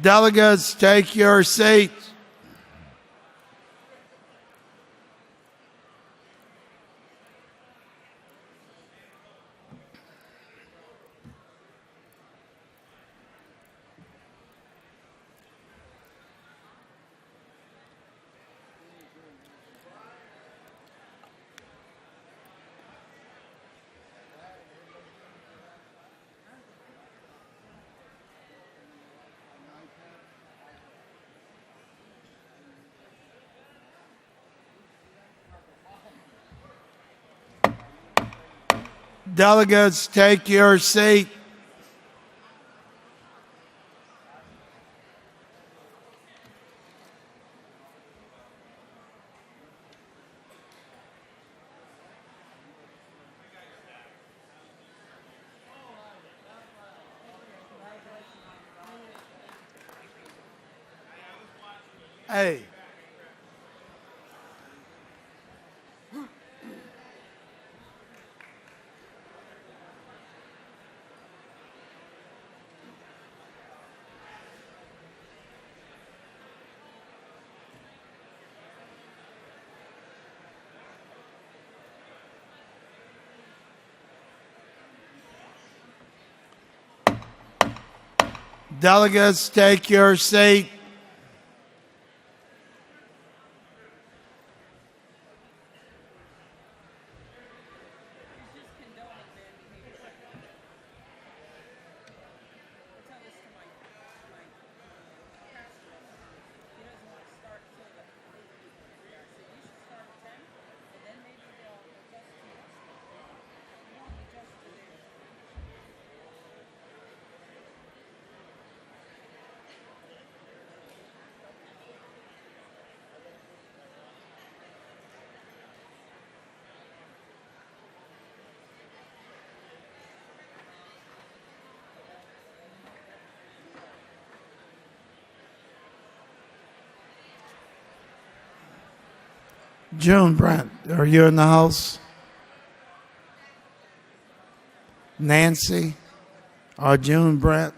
Delegates, take your seats. Delegates, take your seat. Hey. Delegates, take your seat. June Brent, are you in the house? Nancy or June Brent?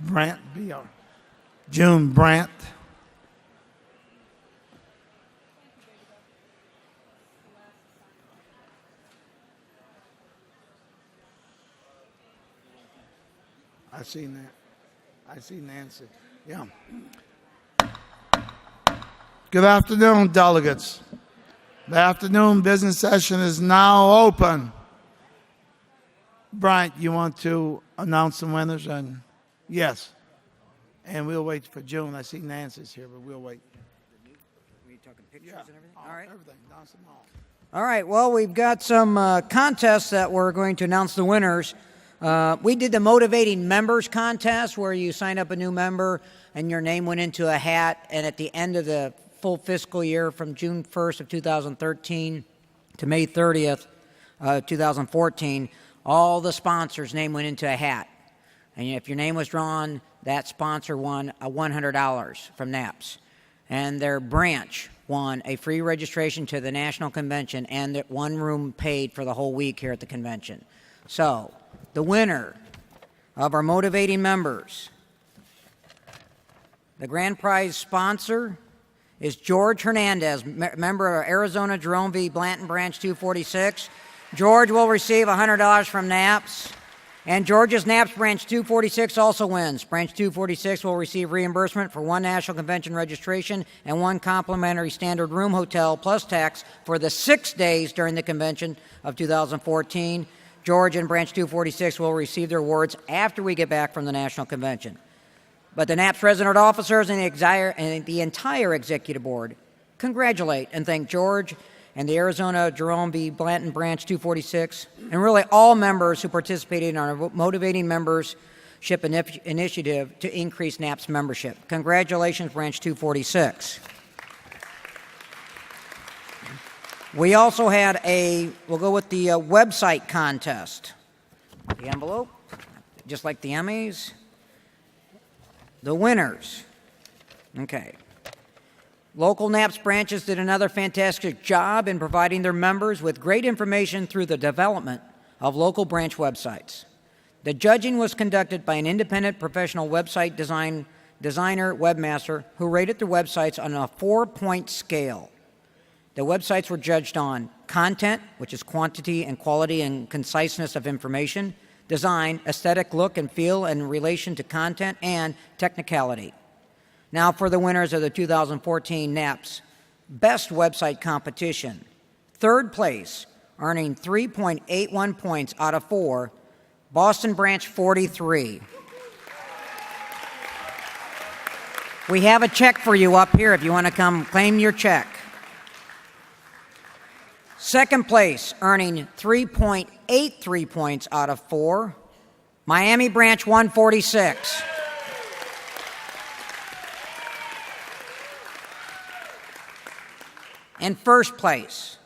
Brent, B.R. June Brent. I see that. I see Nancy. Yeah. Good afternoon, delegates. The afternoon business session is now open. Bryant, you want to announce the winners? And yes. And we'll wait for June. I see Nancy's here, but we'll wait. Are you talking pictures and everything? All right. Everything. Announce them all. All right. Well, we've got some contests that we're going to announce the winners. We did the Motivating Members contest where you sign up a new member and your name went into a hat, and at the end of the full fiscal year from June 1st of 2013 to May 30th, 2014, all the sponsors' name went into a hat. And if your name was drawn, that sponsor won $100 from NAPS. And their branch won a free registration to the National Convention and one room paid for the whole week here at the convention. So, the winner of our Motivating Members, the grand prize sponsor is George Hernandez, member of Arizona Jerome V. Blanton Branch 246. George will receive $100 from NAPS. And George's NAPS Branch 246 also wins. Branch 246 will receive reimbursement for one National Convention registration and one complimentary standard room hotel plus tax for the 6 days during the convention of 2014. George and Branch 246 will receive their awards after we get back from the National Convention. But the NAPS resident officers and the entire executive board congratulate and thank George and the Arizona Jerome B. Blanton Branch 246, and really all members who participated in our Motivating Membership initiative to increase NAPS membership. Congratulations, Branch 246. We also had we'll go with the website contest. The envelope, just like the Emmys. The winners. Okay. Local NAPS branches did another fantastic job in providing their members with great information through the development of local branch websites. The judging was conducted by an independent professional website designer webmaster who rated the websites on a 4-point scale. The websites were judged on content, which is quantity and quality and conciseness of information, design, aesthetic look and feel in relation to content, and technicality. Now for the winners of the 2014 NAPS Best Website Competition. Third place, earning 3.81 points out of 4, Boston Branch 43. We have a check for you up here if you want to come claim your check. Second place, earning 3.83 points out of 4, Miami Branch 146. And first place,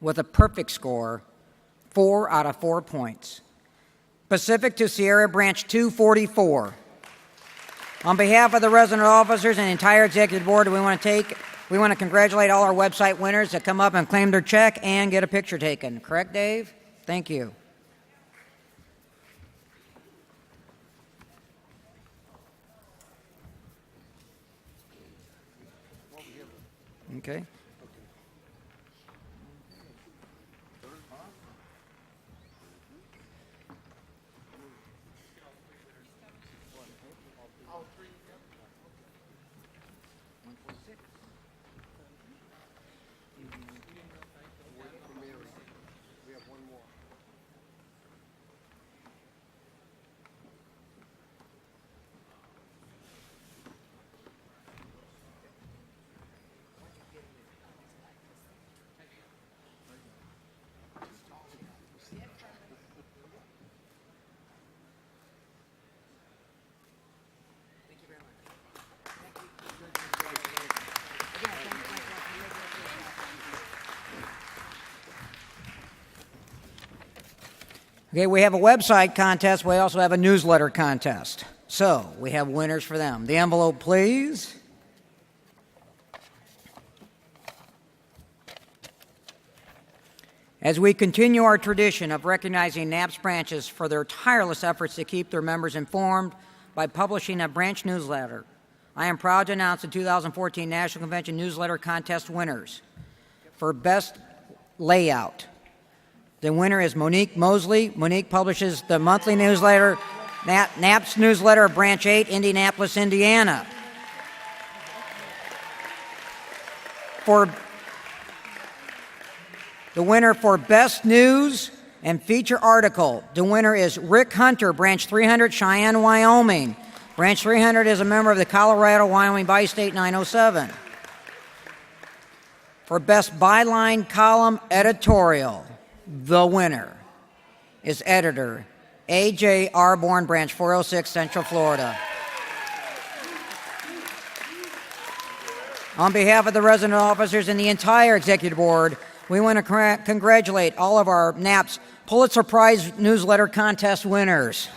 with a perfect score, 4 out of 4 points, Pacific to Sierra Branch 244. On behalf of the resident officers and the entire executive board, we want to congratulate all our website winners that come up and claim their check and get a picture taken. Correct, Dave? Thank you. Okay. Okay, we have a website contest. We also have a newsletter contest. So we have winners for them. The envelope, please. As we continue our tradition of recognizing NAPS branches for their tireless efforts to keep their members informed by publishing a branch newsletter, I am proud to announce the 2014 National Convention Newsletter Contest winners. For Best Layout, the winner is Monique Mosley. Monique publishes the monthly newsletter, NAPS newsletter of Branch 8, Indianapolis, Indiana. For the winner for Best News and Feature Article, the winner is Rick Hunter, Branch 300, Cheyenne, Wyoming. Branch 300 is a member of the Colorado-Wyoming Bi-State 907. For Best Byline Column Editorial, the winner is editor A.J. Arborn, Branch 406, Central Florida. On behalf of the resident officers and the entire executive board, we want to congratulate all of our NAPS Pulitzer Prize newsletter contest winners.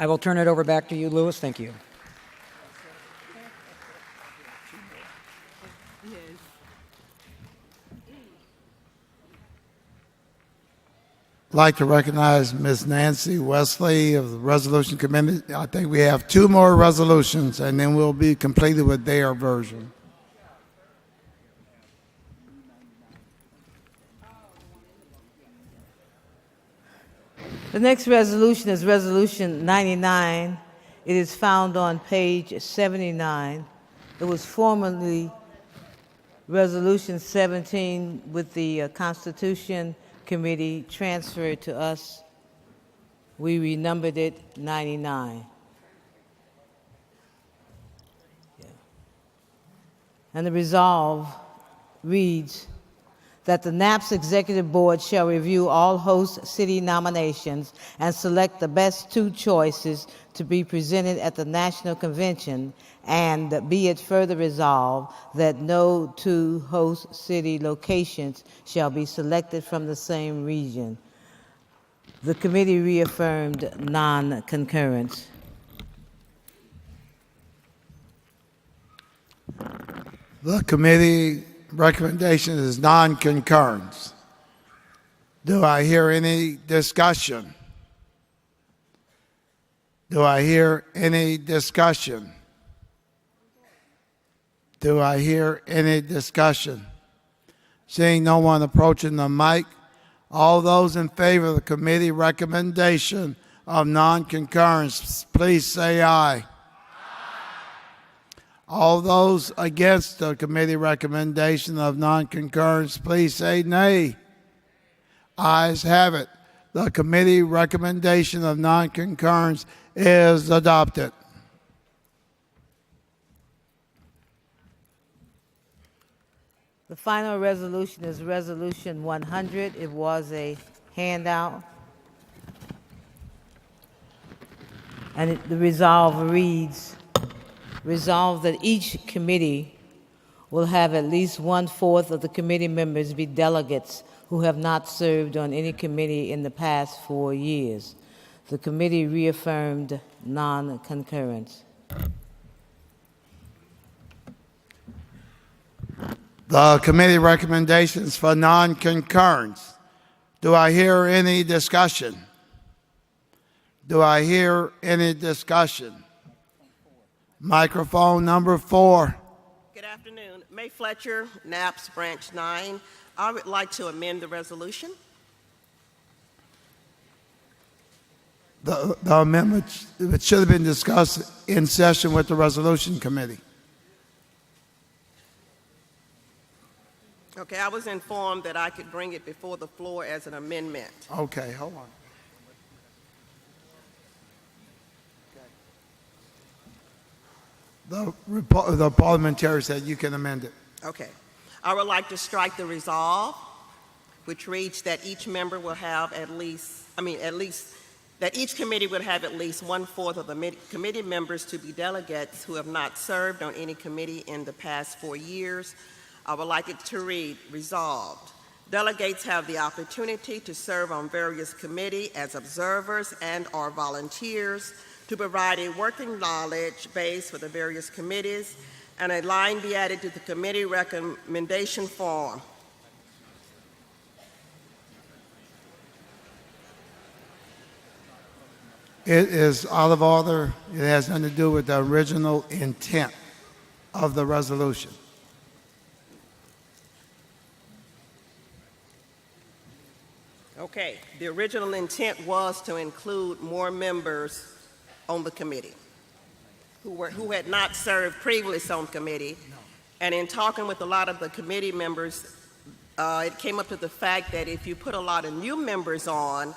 I will turn it over back to you, Louis. Thank you. I'd like to recognize Ms. Nancy Wesley of the Resolution Committee. I think we have 2 more resolutions, and then we'll be completed with their version. The next resolution is Resolution 99. It is found on page 79. It was formerly Resolution 17 with the Constitution Committee transferred to us. We renumbered it 99. Yeah. And the resolve reads that the NAPS Executive Board shall review all host city nominations and select the best 2 choices to be presented at the National Convention, and be it further resolved that no 2 host city locations shall be selected from the same region. The committee reaffirmed non-concurrence. The committee recommendation is non-concurrence. Do I hear any discussion? Do I hear any discussion? Do I hear any discussion? Seeing no one approaching the mic, all those in favor of the committee recommendation of non-concurrence, please say aye. All those against the committee recommendation of non-concurrence, please say nay. Ayes have it. The committee recommendation of non-concurrence is adopted. The final resolution is Resolution 100. It was a handout. And the resolve reads, resolve that each committee will have at least 1/4 of the committee members be delegates who have not served on any committee in the past 4 years. The committee reaffirmed non-concurrence. The committee recommendations for non-concurrence. Do I hear any discussion? Do I hear any discussion? Microphone number 4. Good afternoon. May Fletcher, NAPS Branch 9. I would like to amend the resolution. The amendment it should have been discussed in session with the resolution committee. Okay, I was informed that I could bring it before the floor as an amendment. Okay, hold on. The parliamentary said you can amend it. Okay. I would like to strike the resolve, which reads that each member will have at least that each committee would have at least 1/4 of the committee members to be delegates who have not served on any committee in the past 4 years. I would like it to read, resolved. Delegates have the opportunity to serve on various committees as observers and/or volunteers to provide a working knowledge base for the various committees, and a line be added to the committee recommendation form. It is out of order. It has nothing to do with the original intent of the resolution. Okay, the original intent was to include more members on the committee who had not served previously on committee. No. And in talking with a lot of the committee members, it came up to the fact that if you put a lot of new members on,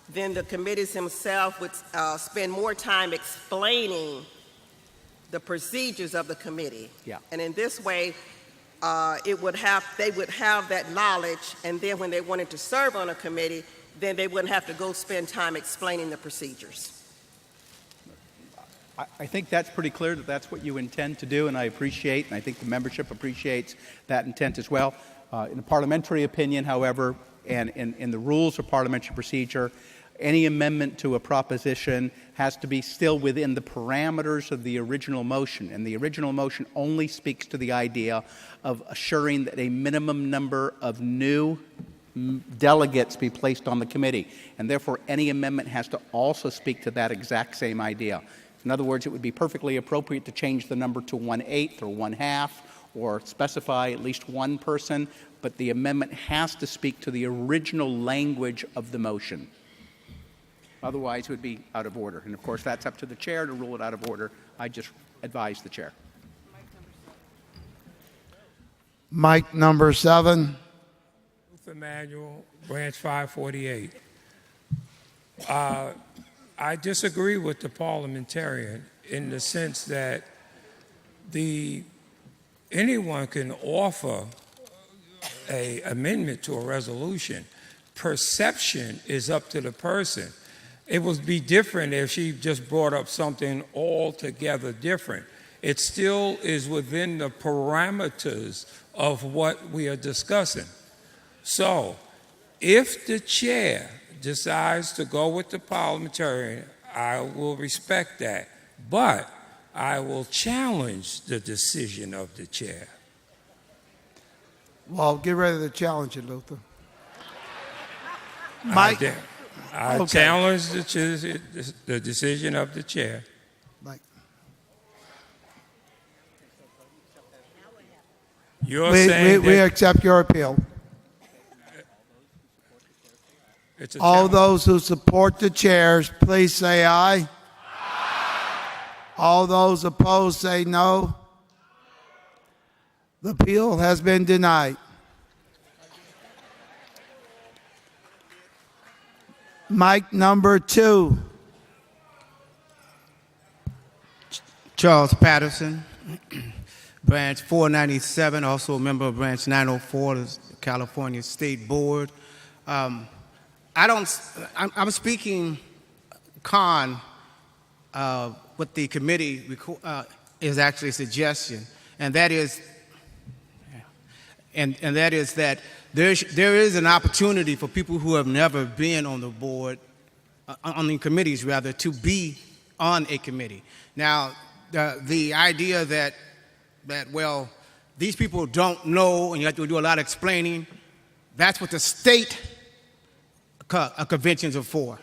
then the committees themselves would spend more time explaining the procedures of the committee. Yeah. And in this way, they would have that knowledge, and then when they wanted to serve on a committee, then they wouldn't have to go spend time explaining the procedures. I think that's pretty clear that that's what you intend to do, and I appreciate, and I think the membership appreciates that intent as well. In a parliamentary opinion, however, and in the rules of parliamentary procedure, any amendment to a proposition has to be still within the parameters of the original motion, and the original motion only speaks to the idea of assuring that a minimum number of new delegates be placed on the committee, and therefore any amendment has to also speak to that exact same idea. In other words, it would be perfectly appropriate to change the number to 1/8 or 1/2 or specify at least one person, but the amendment has to speak to the original language of the motion. Otherwise, it would be out of order. And of course, that's up to the chair to rule it out of order. I just advise the chair. Mic number 7. Luther Manuel, Branch 548. I disagree with the parliamentarian in the sense that anyone can offer an amendment to a resolution. Perception is up to the person. It would be different if she just brought up something altogether different. It still is within the parameters of what we are discussing. So, if the chair decides to go with the parliamentarian, I will respect that. But I will challenge the decision of the chair. Well, get ready to challenge it, Luther. I Mike. Okay. challenge the decision of the chair. Mike. You're We saying that accept your appeal. it's a All challenge. those who support the chairs, please say aye. All those opposed say no. The appeal has been denied. Mic number 2. Charles Patterson, Branch 497, also a member of Branch 904, the California State Board. I'm speaking con what the committee is actually a suggestion, and that is that there is an opportunity for people who have never been on the board, on the committees rather, to be on a committee. Now, the idea that well, these people don't know and you have to do a lot of explaining, that's what the state conventions are for.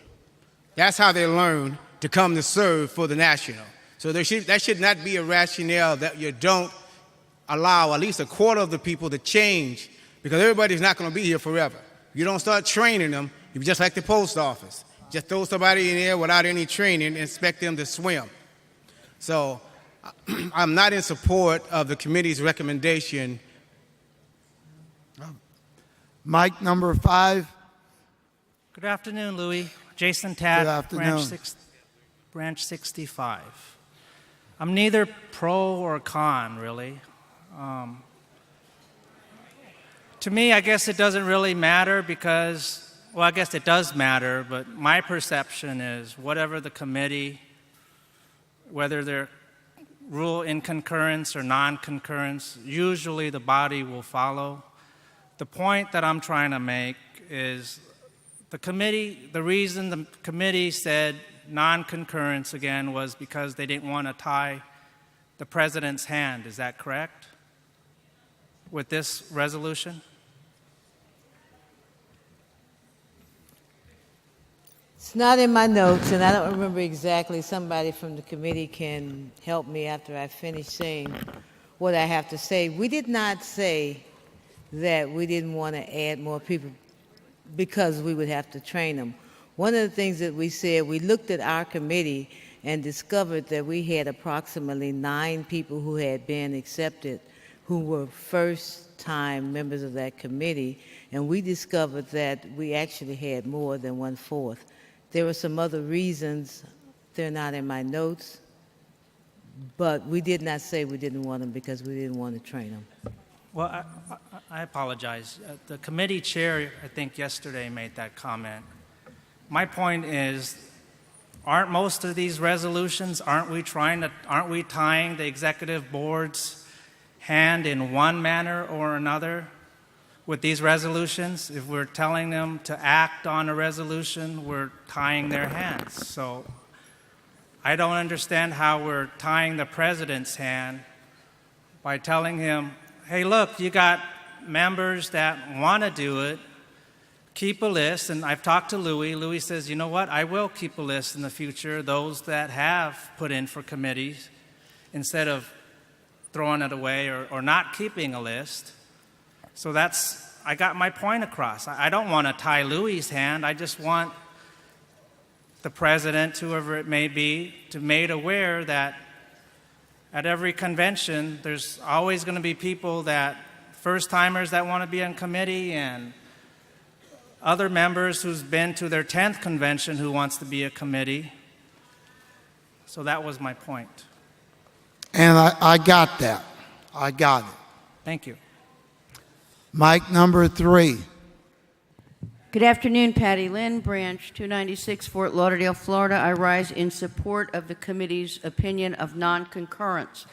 That's how they learn to come to serve for the national. So that should not be a rationale that you don't allow at least a quarter of the people to change, because everybody's not going to be here forever. You don't start training them, you just like the post office. Just throw somebody in there without any training and expect them to swim. So I'm not in support of the committee's recommendation. Mic number 5. Good afternoon, Louis. Jason Tatt, Good afternoon. Branch 65. I'm neither pro or con, really. To me, I guess it doesn't really matter because, well, I guess it does matter, but my perception is whatever the committee, whether they're rule in concurrence or non-concurrence, usually the body will follow. The point that I'm trying to make is the reason the committee said non-concurrence again was because they didn't want to tie the president's hand. Is that correct? With this resolution? It's not in my notes, and I don't remember exactly. Somebody from the committee can help me after I finish saying what I have to say. We did not say that we didn't want to add more people because we would have to train them. One of the things that we said, we looked at our committee and discovered that we had approximately 9 people who had been accepted who were first-time members of that committee, and we discovered that we actually had more than 1/4. There were some other reasons, they're not in my notes, but we did not say we didn't want them because we didn't want to train them. Well, I apologize. The committee chair, I think yesterday, made that comment. My point is, aren't most of these resolutions, aren't we tying the executive board's hand in one manner or another with these resolutions? If we're telling them to act on a resolution, we're tying their hands. So I don't understand how we're tying the president's hand by telling him, hey, look, you got members that want to do it, keep a list. And I've talked to Louis. Louis says, you know what, I will keep a list in the future, those that have put in for committees, instead of throwing it away or not keeping a list. So I got my point across. I don't want to tie Louis' hand. I just want the president, whoever it may be, to be made aware that at every convention, there's always going to be people that first-timers that want to be on committee and other members who's been to their 10th convention who wants to be a committee. So that was my point. And I got that. I got it. Thank you. Mic number 3. Good afternoon, Patty Lynn, Branch 296, Fort Lauderdale, Florida. I rise in support of the committee's opinion of non-concurrence.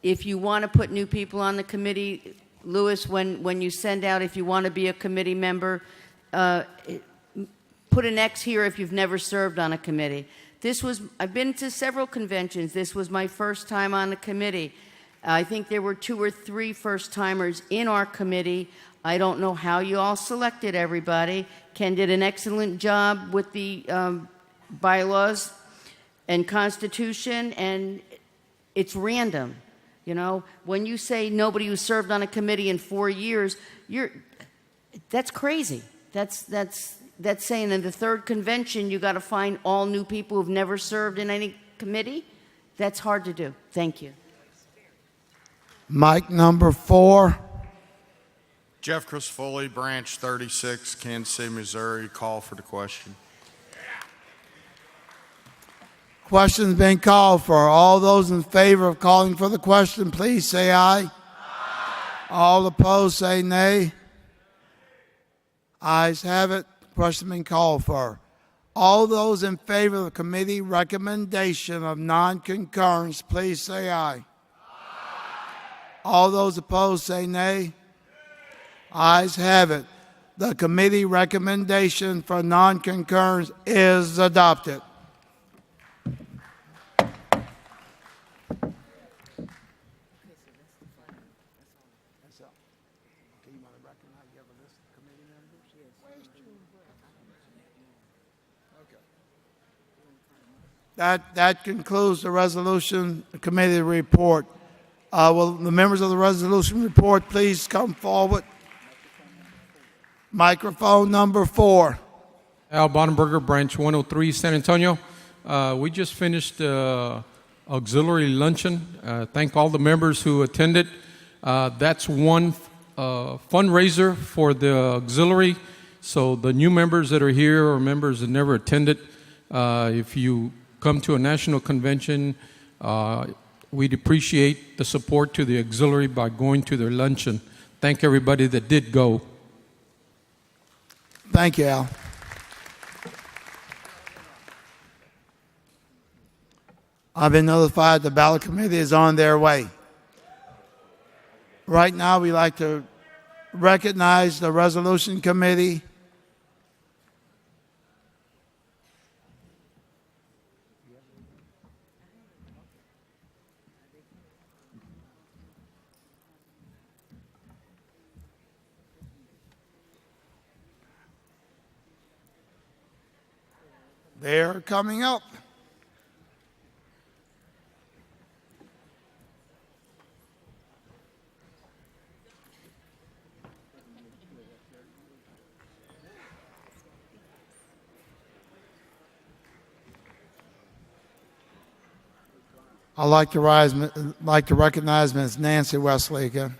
If you want to put new people on the committee, Louis, when you send out if you want to be a committee member, put an X here if you've never served on a committee. I've been to several conventions. This was my first time on the committee. I think there were 2 or 3 first-timers in our committee. I don't know how you all selected everybody. Ken did an excellent job with the bylaws and Constitution, and it's random. You know, when you say nobody who served on a committee in 4 years, that's crazy. That's saying in the 3rd convention you got to find all new people who've never served in any committee. That's hard to do. Thank you. Mic number 4. Jeff Chris Foley, Branch 36, Kansas City, Missouri. Call for the question. Question's been called for. All those in favor of calling for the question, please say aye. Aye. All opposed, say nay. Ayes have it. Question been called for. All those in favor of the committee recommendation of non-concurrence, please say aye. Aye. All those opposed, say nay. Ayes have it. The committee recommendation for non-concurrence is adopted. That concludes the resolution committee report. Will the members of the resolution report please come forward? Microphone number 4. Al Bonenberger, Branch 103, San Antonio. We just finished auxiliary luncheon. Thank all the members who attended. That's one fundraiser for the auxiliary. So the new members that are here or members that never attended, if you come to a national convention, we'd appreciate the support to the auxiliary by going to their luncheon. Thank everybody that did go. Thank you, Al. I've been notified the ballot committee is on their way. Right now, we like to recognize the resolution committee. They're coming up. I'd like to recognize Ms. Nancy Wesley again.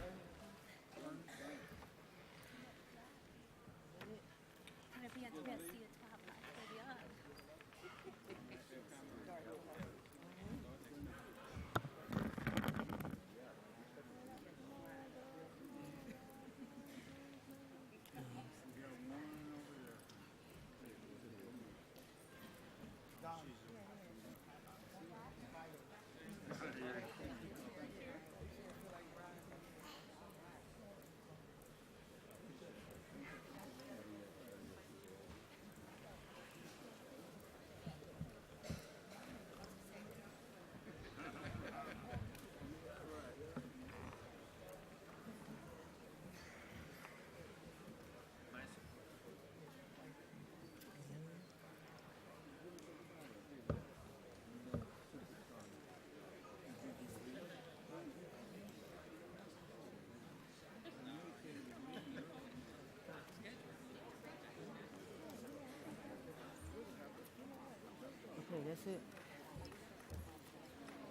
That's it.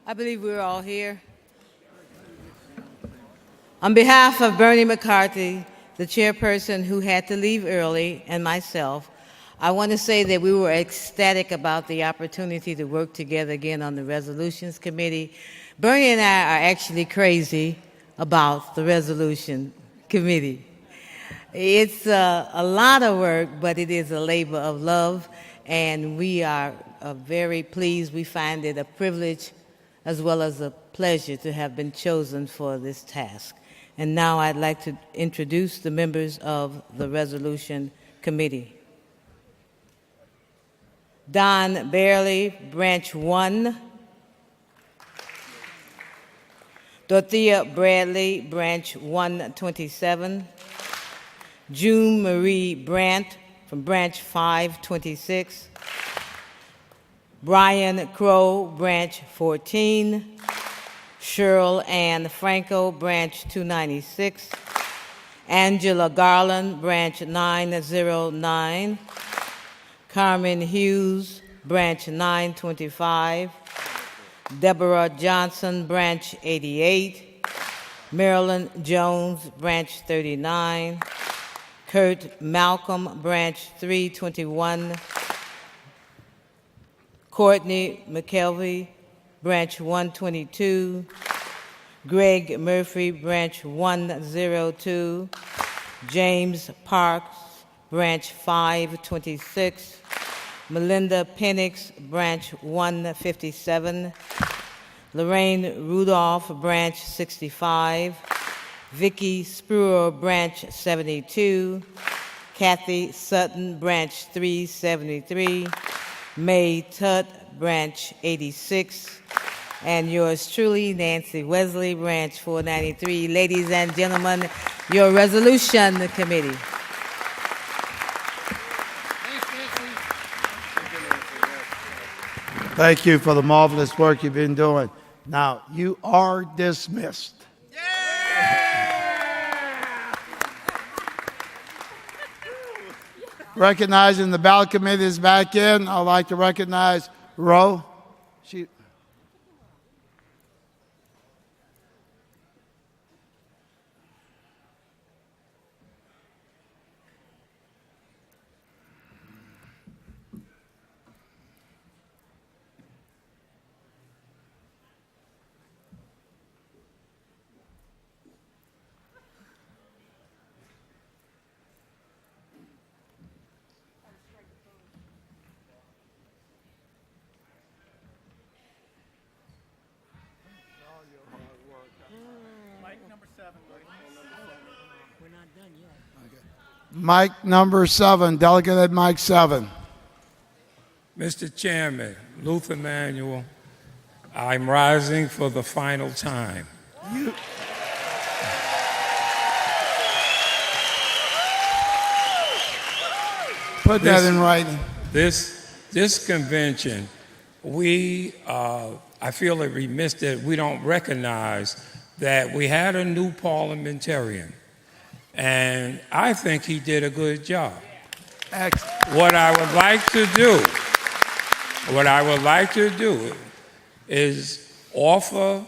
I believe we're all here. On behalf of Bernie McCarthy, the chairperson who had to leave early, and myself, I want to say that we were ecstatic about the opportunity to work together again on the Resolutions Committee. Bernie and I are actually crazy about the Resolution Committee. It's a lot of work, but it is a labor of love, and we are very pleased. We find it a privilege as well as a pleasure to have been chosen for this task. And now I'd like to introduce the members of the Resolution Committee. Don Bailey, Branch 1. Dorothea Bradley, Branch 127. June Marie Brandt from Branch 526. Brian Crow, Branch 14. Cheryl Ann Franco, Branch 296. Angela Garland, Branch 909. Carmen Hughes, Branch 925. Deborah Johnson, Branch 88. Marilyn Jones, Branch 39. Kurt Malcolm, Branch 321. Courtney McKelvey, Branch 122. Greg Murphy, Branch 102. James Parks, Branch 526. Melinda Penix, Branch 157. Lorraine Rudolph, Branch 65. Vicky Spruer, Branch 72. Kathy Sutton, Branch 373. May Tutt, Branch 86. And yours truly, Nancy Wesley, Branch 493. Ladies and gentlemen, your Resolution Committee. Thank you for the marvelous work you've been doing. Now, you are dismissed. Recognizing the ballot committee is back in, I'd like to recognize Roe. Mike number 7, Delegate at Mike 7. Mr. Chairman, Luther Manuel, I'm rising for the final time. Put that in writing. This convention, I feel it remiss that we don't recognize that we had a new parliamentarian, and I think he did a good job. Excellent. What I would like to do is offer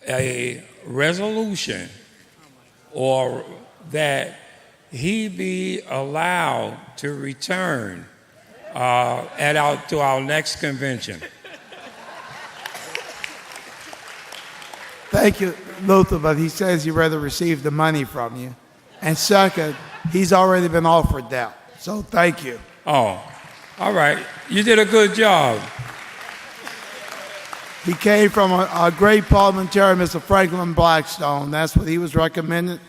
a resolution or that he be allowed to return to our next convention. Thank you, Luther, but he says he'd rather receive the money from you. And second, he's already been offered that. So thank you. Oh, all right. You did a good job. He came from a great parliamentarian, Mr. Franklin Blackstone. That's what he was recommended.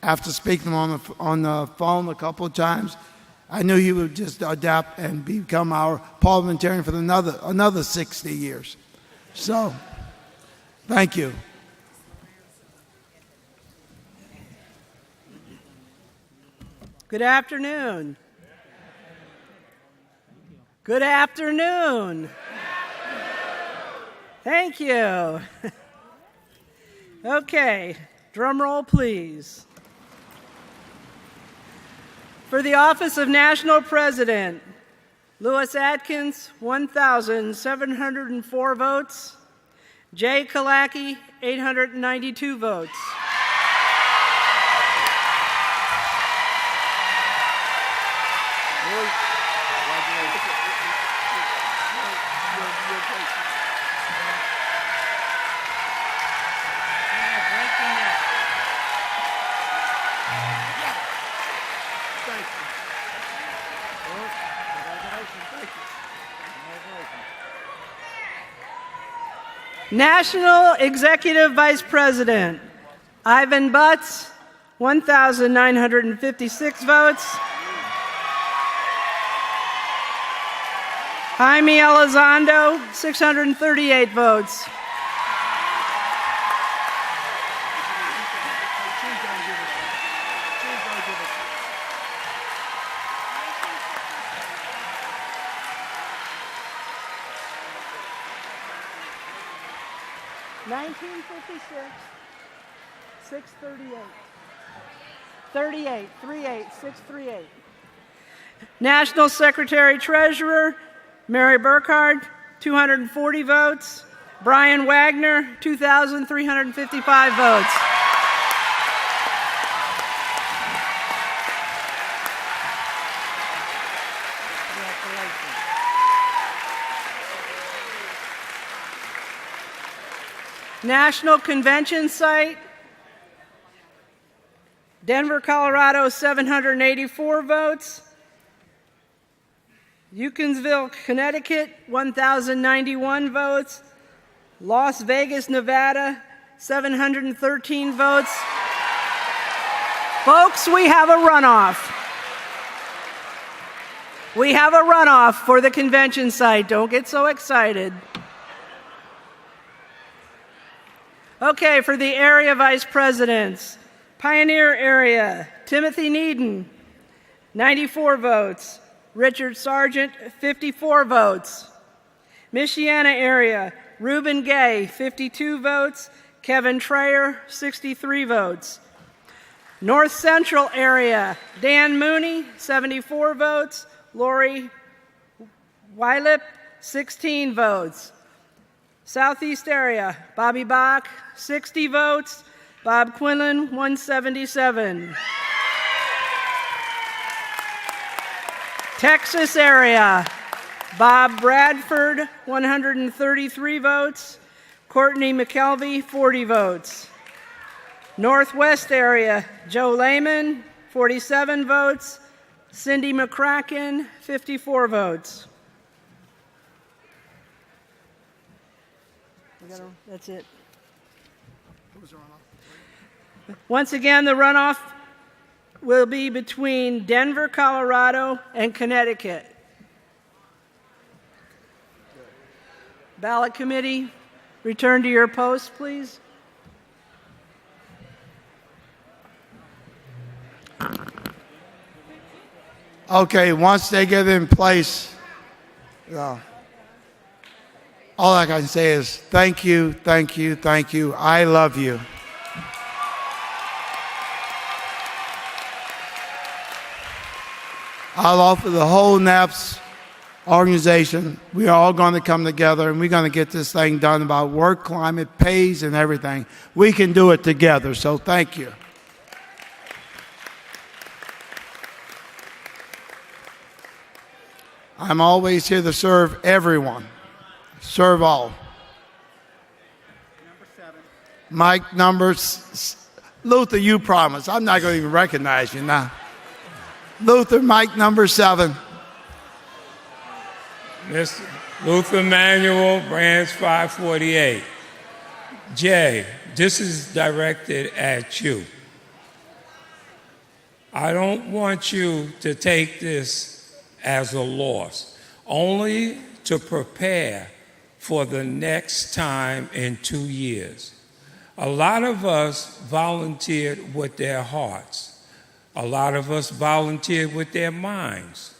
After speaking on the phone a couple of times, I knew he would just adapt and become our parliamentarian for another 60 years. So, thank you. Good afternoon. Good afternoon. Thank you. Okay, drum roll, please. For the office of National President, Louis Atkins, 1,704 votes. Jay Kalaki, 892 votes. National Executive Vice President, Ivan Butts, 1,956 votes. Jaime Elizondo, 638 votes. $19.56, 638. 638. National Secretary Treasurer, Mary Burkhardt, 240 votes. Brian Wagner, 2,355 votes. National Convention Site, Denver, Colorado, 784 votes. Euconsville, Connecticut, 1,091 votes. Las Vegas, Nevada, 713 votes. Folks, we have a runoff. We have a runoff for the convention site. Don't get so excited. Okay, for the area vice presidents, Pioneer area, Timothy Needon, 94 votes. Richard Sargent, 54 votes. Michiana area, Reuben Gay, 52 votes. Kevin Trayer, 63 votes. North Central area, Dan Mooney, 74 votes. Lori Wylip, 16 votes. Southeast area, Bobby Bach, 60 votes. Bob Quinlan, 177. Texas area, Bob Bradford, 133 votes. Courtney McKelvey, 40 votes. Northwest area, Joe Lehman, 47 votes. Cindy McCracken, 54 votes. That's it. Once again, the runoff will be between Denver, Colorado, and Connecticut. Ballot committee, return to your posts, please. Okay, once they get in place, all I can say is thank you, thank you, thank you. I love you. I'll offer the whole NAPS organization. We are all going to come together and we're going to get this thing done about work climate, pays, and everything. We can do it together, so thank you. I'm always here to serve everyone. Serve all. Number 7. Mike, Luther, you promised. I'm not going to even recognize you now. Luther, Mike, number 7. Mr. Luther Manuel, branch 548. Jay, this is directed at you. I don't want you to take this as a loss, only to prepare for the next time in 2 years. A lot of us volunteered with their hearts. A lot of us volunteered with their minds.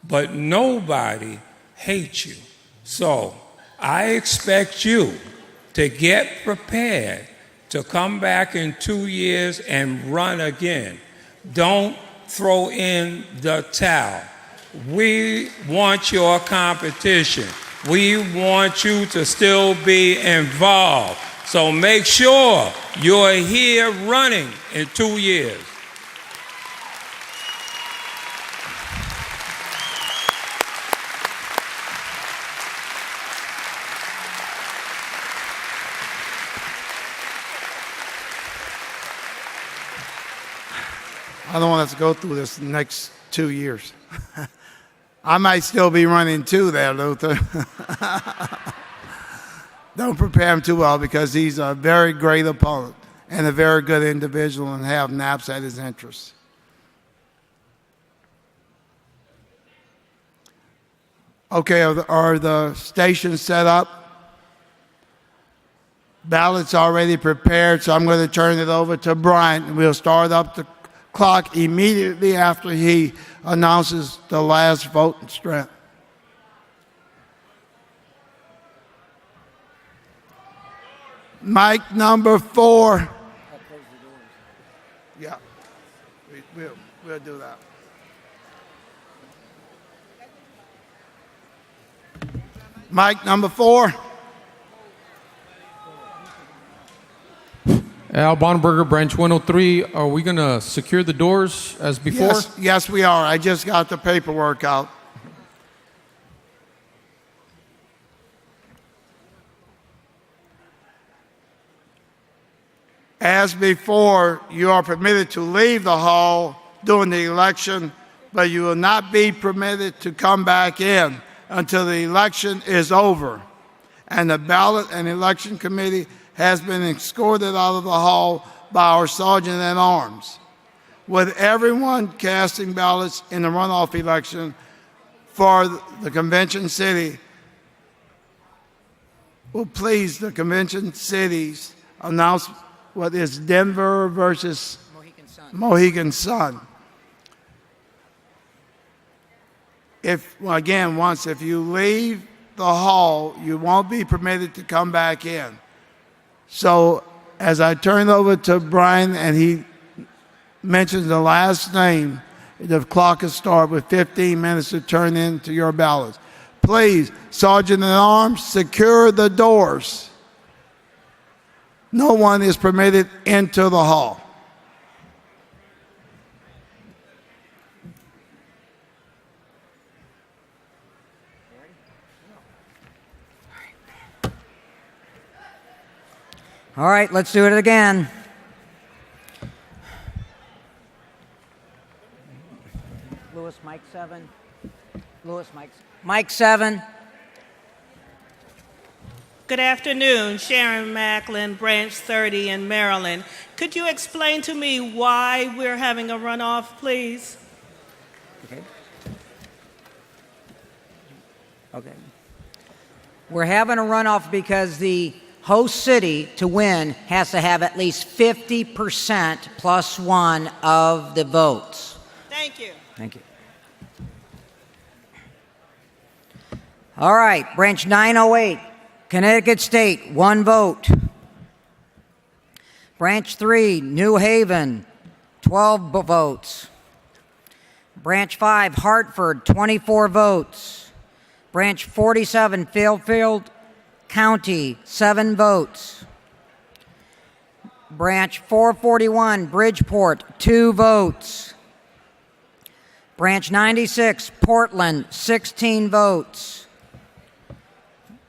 But nobody hates you. So I expect you to get prepared to come back in 2 years and run again. Don't throw in the towel. We want your competition. We want you to still be involved. So make sure you're here running in 2 years. I don't want us to go through this next 2 years. I might still be running too there, Luther. Don't prepare him too well because he's a very great opponent and a very good individual and have naps at his interests. Okay, are the stations set up? Ballots already prepared, so I'm going to turn it over to Brian, and we'll start up the clock immediately after he announces the last vote and strength. Mic number 4. Yeah, we'll do that. Mic number 4. Al Bonneberger, Branch 103. Are we going to secure the doors as before? Yes, we are. I just got the paperwork out. As before, you are permitted to leave the hall during the election, but you will not be permitted to come back in until the election is over and the ballot and election committee has been escorted out of the hall by our sergeant at arms. With everyone casting ballots in the runoff election for the convention city, will please the convention cities announce what is Denver versus Mohegan Sun. If you leave the hall, you won't be permitted to come back in. So as I turn over to Brian and he mentions the last name, the clock will start with 15 minutes to turn into your ballots. Please, Sergeant at Arms, secure the doors. No one is permitted into the hall. All right, let's do it again. Lewis, Mike 7. Lewis, Mike 7. Good afternoon, Sharon Macklin, Branch 30 in Maryland. Could you explain to me why we're having a runoff, please? Okay. We're having a runoff because the host city to win has to have at least 50% plus 1 of the votes. Thank you. Thank you. All right, Branch 908, Connecticut State, 1 vote. Branch 3, New Haven, 12 votes. Branch 5, Hartford, 24 votes. Branch 47, Fairfield County, 7 votes. Branch 441, Bridgeport, 2 votes. Branch 96, Portland, 16 votes.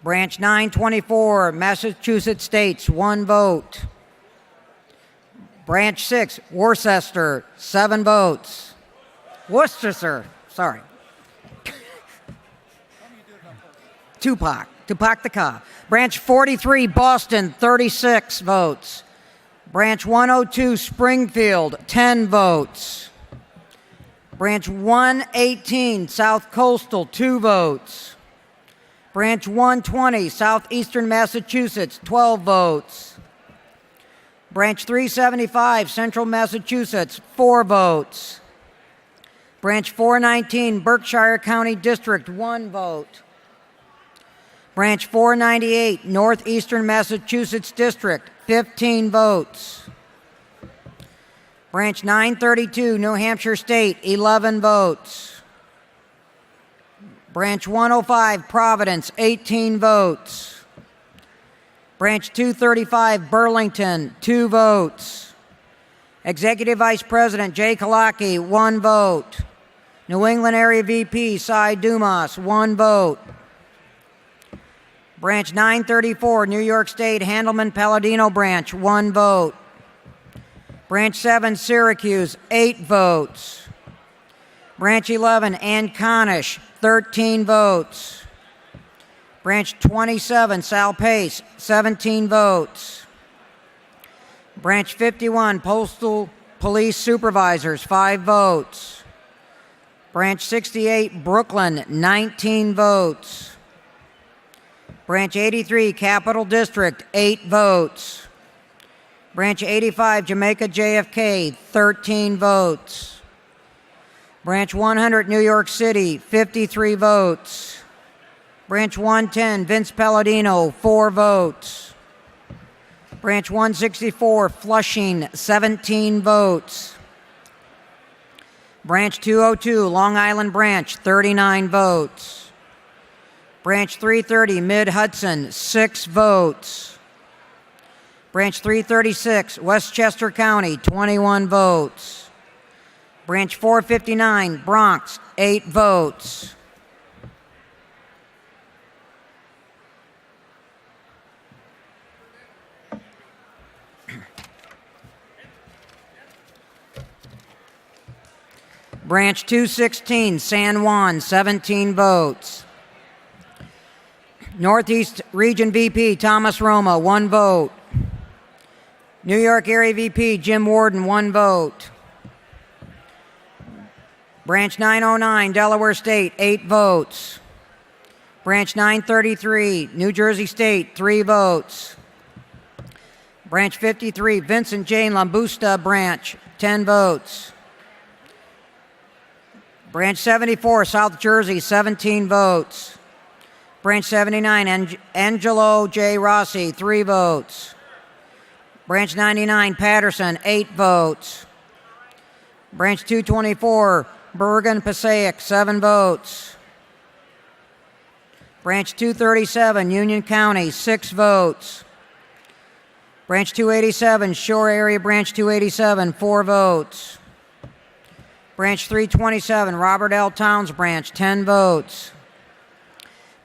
Branch 924, Massachusetts States, 1 vote. Branch 6, Worcester, 7 votes. Worcester, sorry. Tupac the car. Branch 43, Boston, 36 votes. Branch 102, Springfield, 10 votes. Branch 118, South Coastal, 2 votes. Branch 120, Southeastern Massachusetts, 12 votes. Branch 375, Central Massachusetts, 4 votes. Branch 419, Berkshire County District, 1 vote. Branch 498, Northeastern Massachusetts District, 15 votes. Branch 932, New Hampshire State, 11 votes. Branch 105, Providence, 18 votes. Branch 235, Burlington, 2 votes. Executive Vice President Jay Kalaki, 1 vote. New England Area VP Cy Dumas, 1 vote. Branch 934, New York State, Handelman Palladino Branch, 1 vote. Branch 7, Syracuse, 8 votes. Branch 11, Anconish, 13 votes. Branch 27, Sal Pace, 17 votes. Branch 51, Postal Police Supervisors, 5 votes. Branch 68, Brooklyn, 19 votes. Branch 83, Capital District, 8 votes. Branch 85, Jamaica JFK, 13 votes. Branch 100, New York City, 53 votes. Branch 110, Vince Palladino, 4 votes. Branch 164, Flushing, 17 votes. Branch 202, Long Island Branch, 39 votes. Branch 330, Mid-Hudson, 6 votes. Branch 336, Westchester County, 21 votes. Branch 459, Bronx, 8 votes. Branch 216, San Juan, 17 votes. Northeast Region VP, Thomas Roma, 1 vote. New York Area VP, Jim Warden, 1 vote. Branch 909, Delaware State, 8 votes. Branch 933, New Jersey State, 3 votes. Branch 53, Vincent Jane Lambusta Branch, 10 votes. Branch 74, South Jersey, 17 votes. Branch 79, Angelo J. Rossi, 3 votes. Branch 99, Patterson, 8 votes. Branch 224, Bergen Passaic, 7 votes. Branch 237, Union County, 6 votes. Branch 287, Shore Area Branch 287, 4 votes. Branch 327, Robert L. Towns Branch, 10 votes.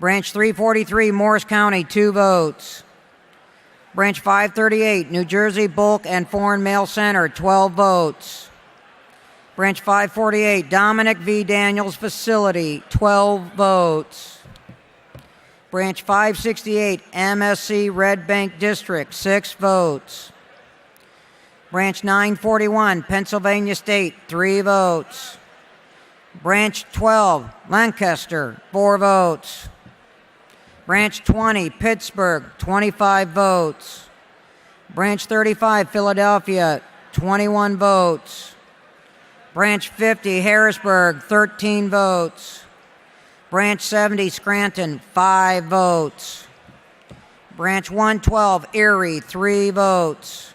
Branch 343, Morris County, 2 votes. Branch 538, New Jersey Bulk and Foreign Mail Center, 12 votes. Branch 548, Dominic V. Daniels Facility, 12 votes. Branch 568, MSC Red Bank District, 6 votes. Branch 941, Pennsylvania State, 3 votes. Branch 12, Lancaster, 4 votes. Branch 20, Pittsburgh, 25 votes. Branch 35, Philadelphia, 21 votes. Branch 50, Harrisburg, 13 votes. Branch 70, Scranton, 5 votes. Branch 112, Erie, 3 votes.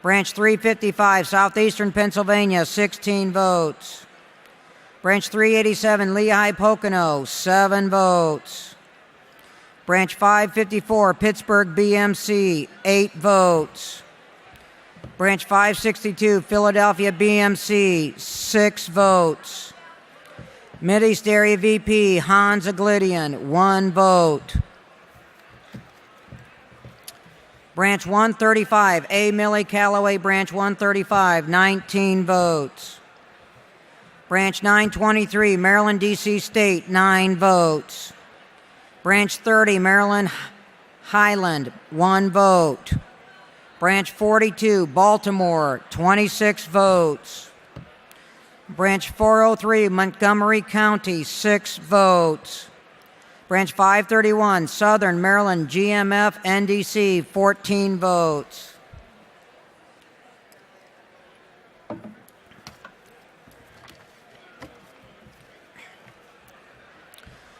Branch 355, Southeastern Pennsylvania, 16 votes. Branch 387, Lehigh Pocono, 7 votes. Branch 554, Pittsburgh BMC, 8 votes. Branch 562, Philadelphia BMC, 6 votes. Mideast Area VP, Hans Aglidian, 1 vote. Branch 135, A. Millie Callaway, Branch 135, 19 votes. Branch 923, Maryland, D.C. State, 9 votes. Branch 30, Maryland Highland, 1 vote. Branch 42, Baltimore, 26 votes. Branch 403, Montgomery County, 6 votes. Branch 531, Southern Maryland GMF NDC, 14 votes.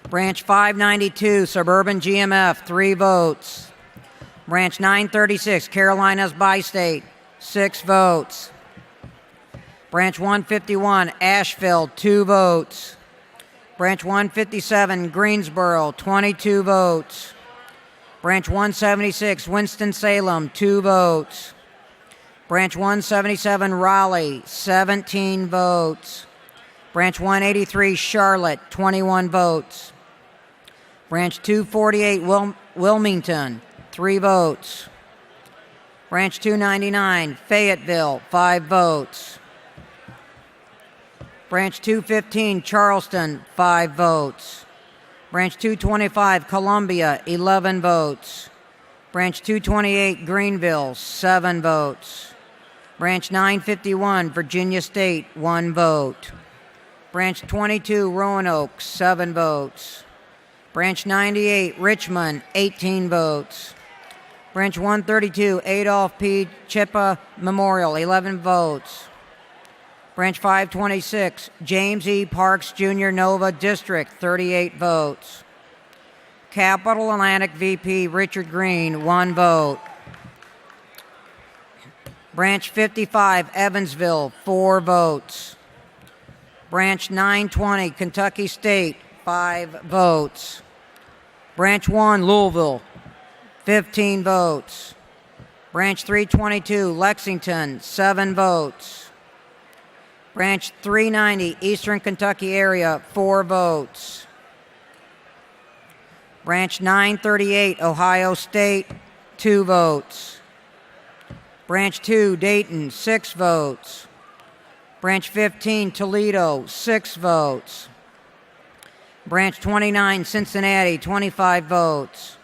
Branch 592, Suburban GMF, 3 votes. Branch 936, Carolinas Bi-State, 6 votes. Branch 151, Asheville, 2 votes. Branch 157, Greensboro, 22 votes. Branch 176, Winston-Salem, 2 votes. Branch 177, Raleigh, 17 votes. Branch 183, Charlotte, 21 votes. Branch 248, Wilmington, 3 votes. Branch 299, Fayetteville, 5 votes. Branch 215, Charleston, 5 votes. Branch 225, Columbia, 11 votes. Branch 228, Greenville, 7 votes. Branch 951, Virginia State, 1 vote. Branch 22, Roanoke, 7 votes. Branch 98, Richmond, 18 votes. Branch 132, Adolph P. Chippa Memorial, 11 votes. Branch 526, James E. Parks Jr. Nova District, 38 votes. Capital Atlantic VP Richard Green, 1 vote. Branch 55, Evansville, 4 votes. Branch 920, Kentucky State, 5 votes. Branch 1, Louisville, 15 votes. Branch 322, Lexington, 7 votes. Branch 390, Eastern Kentucky area, 4 votes. Branch 938, Ohio State, 2 votes. Branch 2, Dayton, 6 votes. Branch 15, Toledo, 6 votes. Branch 29, Cincinnati, 25 votes.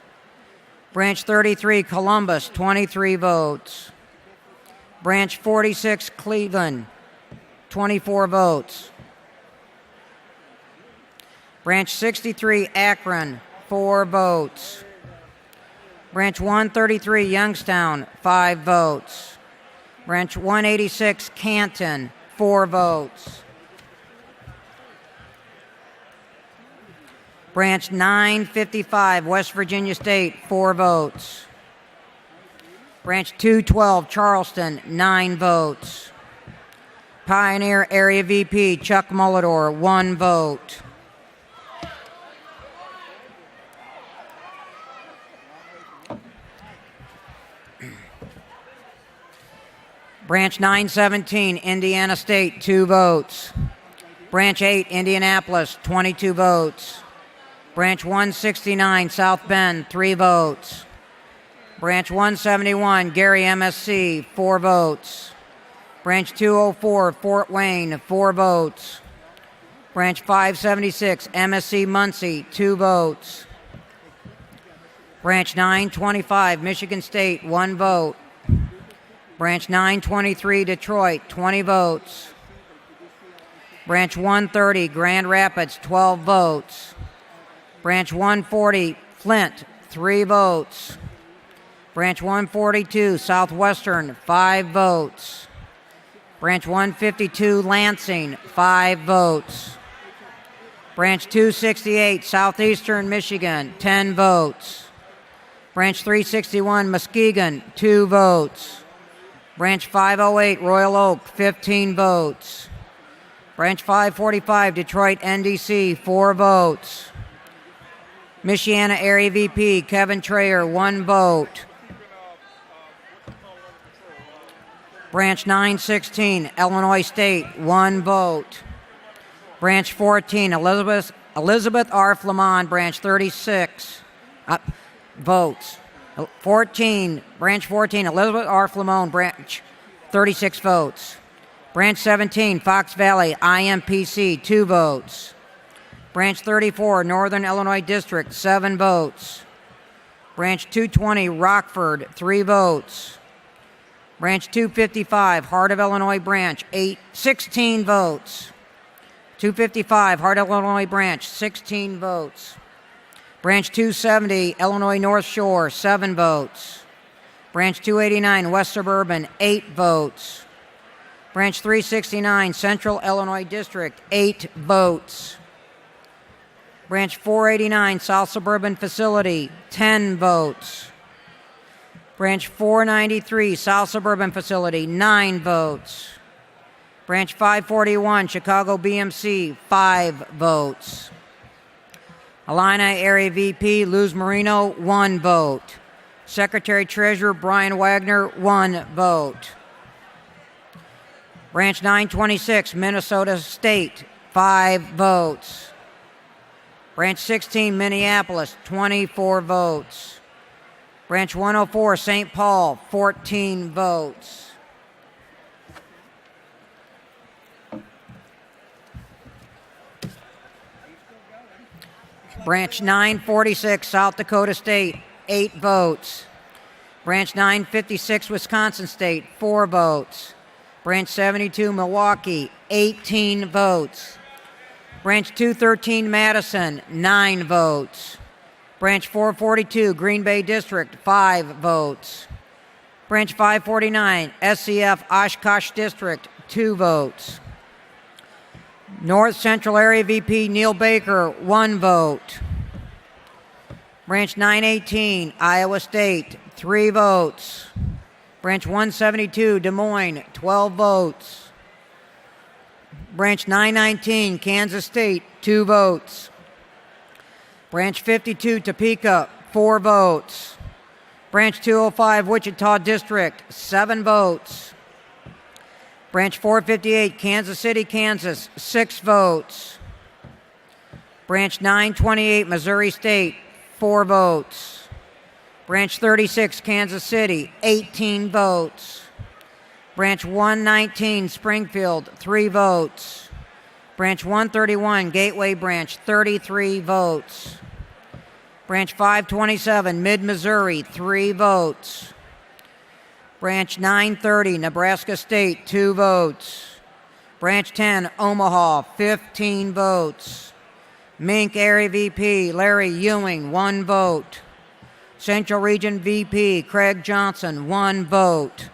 Branch 33, Columbus, 23 votes. Branch 46, Cleveland, 24 votes. Branch 63, Akron, 4 votes. Branch 133, Youngstown, 5 votes. Branch 186, Canton, 4 votes. Branch 955, West Virginia State, 4 votes. Branch 212, Charleston, 9 votes. Pioneer Area VP Chuck Mullador, 1 vote. Branch 917, Indiana State, 2 votes. Branch 8, Indianapolis, 22 votes. Branch 169, South Bend, 3 votes. Branch 171, Gary MSC, 4 votes. Branch 204, Fort Wayne, 4 votes. Branch 576, MSC Muncie, 2 votes. Branch 925, Michigan State, 1 vote. Branch 923, Detroit, 20 votes. Branch 130, Grand Rapids, 12 votes. Branch 140, Flint, 3 votes. Branch 142, Southwestern, 5 votes. Branch 152, Lansing, 5 votes. Branch 268, Southeastern Michigan, 10 votes. Branch 361, Muskegon, 2 votes. Branch 508, Royal Oak, 15 votes. Branch 545, Detroit NDC, 4 votes. Michiana Area VP Kevin Trayer, 1 vote. Branch 916, Illinois State, 1 vote. Branch 14, Elizabeth R. Flamon, Branch 36, votes. Branch 14, Elizabeth R. Flamon, Branch 36 votes. Branch 17, Fox Valley, IMPC, 2 votes. Branch 34, Northern Illinois District, 7 votes. Branch 220, Rockford, 3 votes. Branch 255, Heart of Illinois Branch, 16 votes. 255, Heart of Illinois Branch, 16 votes. Branch 270, Illinois North Shore, 7 votes. Branch 289, West Suburban, 8 votes. Branch 369, Central Illinois District, 8 votes. Branch 489, South Suburban Facility, 10 votes. Branch 493, South Suburban Facility, 9 votes. Branch 541, Chicago BMC, 5 votes. Illini Area VP Luz Marino, 1 vote. Secretary Treasurer Brian Wagner, 1 vote. Branch 926, Minnesota State, 5 votes. Branch 16, Minneapolis, 24 votes. Branch 104, St. Paul, 14 votes. Branch 946, South Dakota State, 8 votes. Branch 956, Wisconsin State, 4 votes. Branch 72, Milwaukee, 18 votes. Branch 213, Madison, 9 votes. Branch 442, Green Bay District, 5 votes. Branch 549, SCF Oshkosh District, 2 votes. North Central Area VP Neil Baker, 1 vote. Branch 918, Iowa State, 3 votes. Branch 172, Des Moines, 12 votes. Branch 919, Kansas State, 2 votes. Branch 52, Topeka, 4 votes. Branch 205, Wichita District, 7 votes. Branch 458, Kansas City, Kansas, 6 votes. Branch 928, Missouri State, 4 votes. Branch 36, Kansas City, 18 votes. Branch 119, Springfield, 3 votes. Branch 131, Gateway Branch, 33 votes. Branch 527, Mid-Missouri, 3 votes. Branch 930, Nebraska State, 2 votes. Branch 10, Omaha, 15 votes. Mink Area VP, Larry Ewing, 1 vote. Central Region VP, Craig Johnson, 1 vote.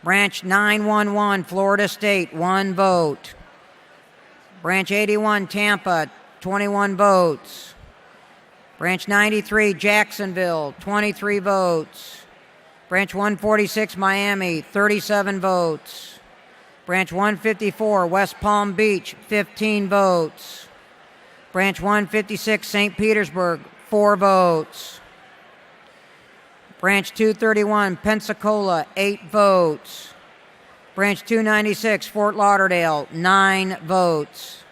Branch 911, Florida State, 1 vote. Branch 81, Tampa, 21 votes. Branch 93, Jacksonville, 23 votes. Branch 146, Miami, 37 votes. Branch 154, West Palm Beach, 15 votes. Branch 156, St. Petersburg, 4 votes. Branch 231, Pensacola, 8 votes. Branch 296, Fort Lauderdale, 9 votes.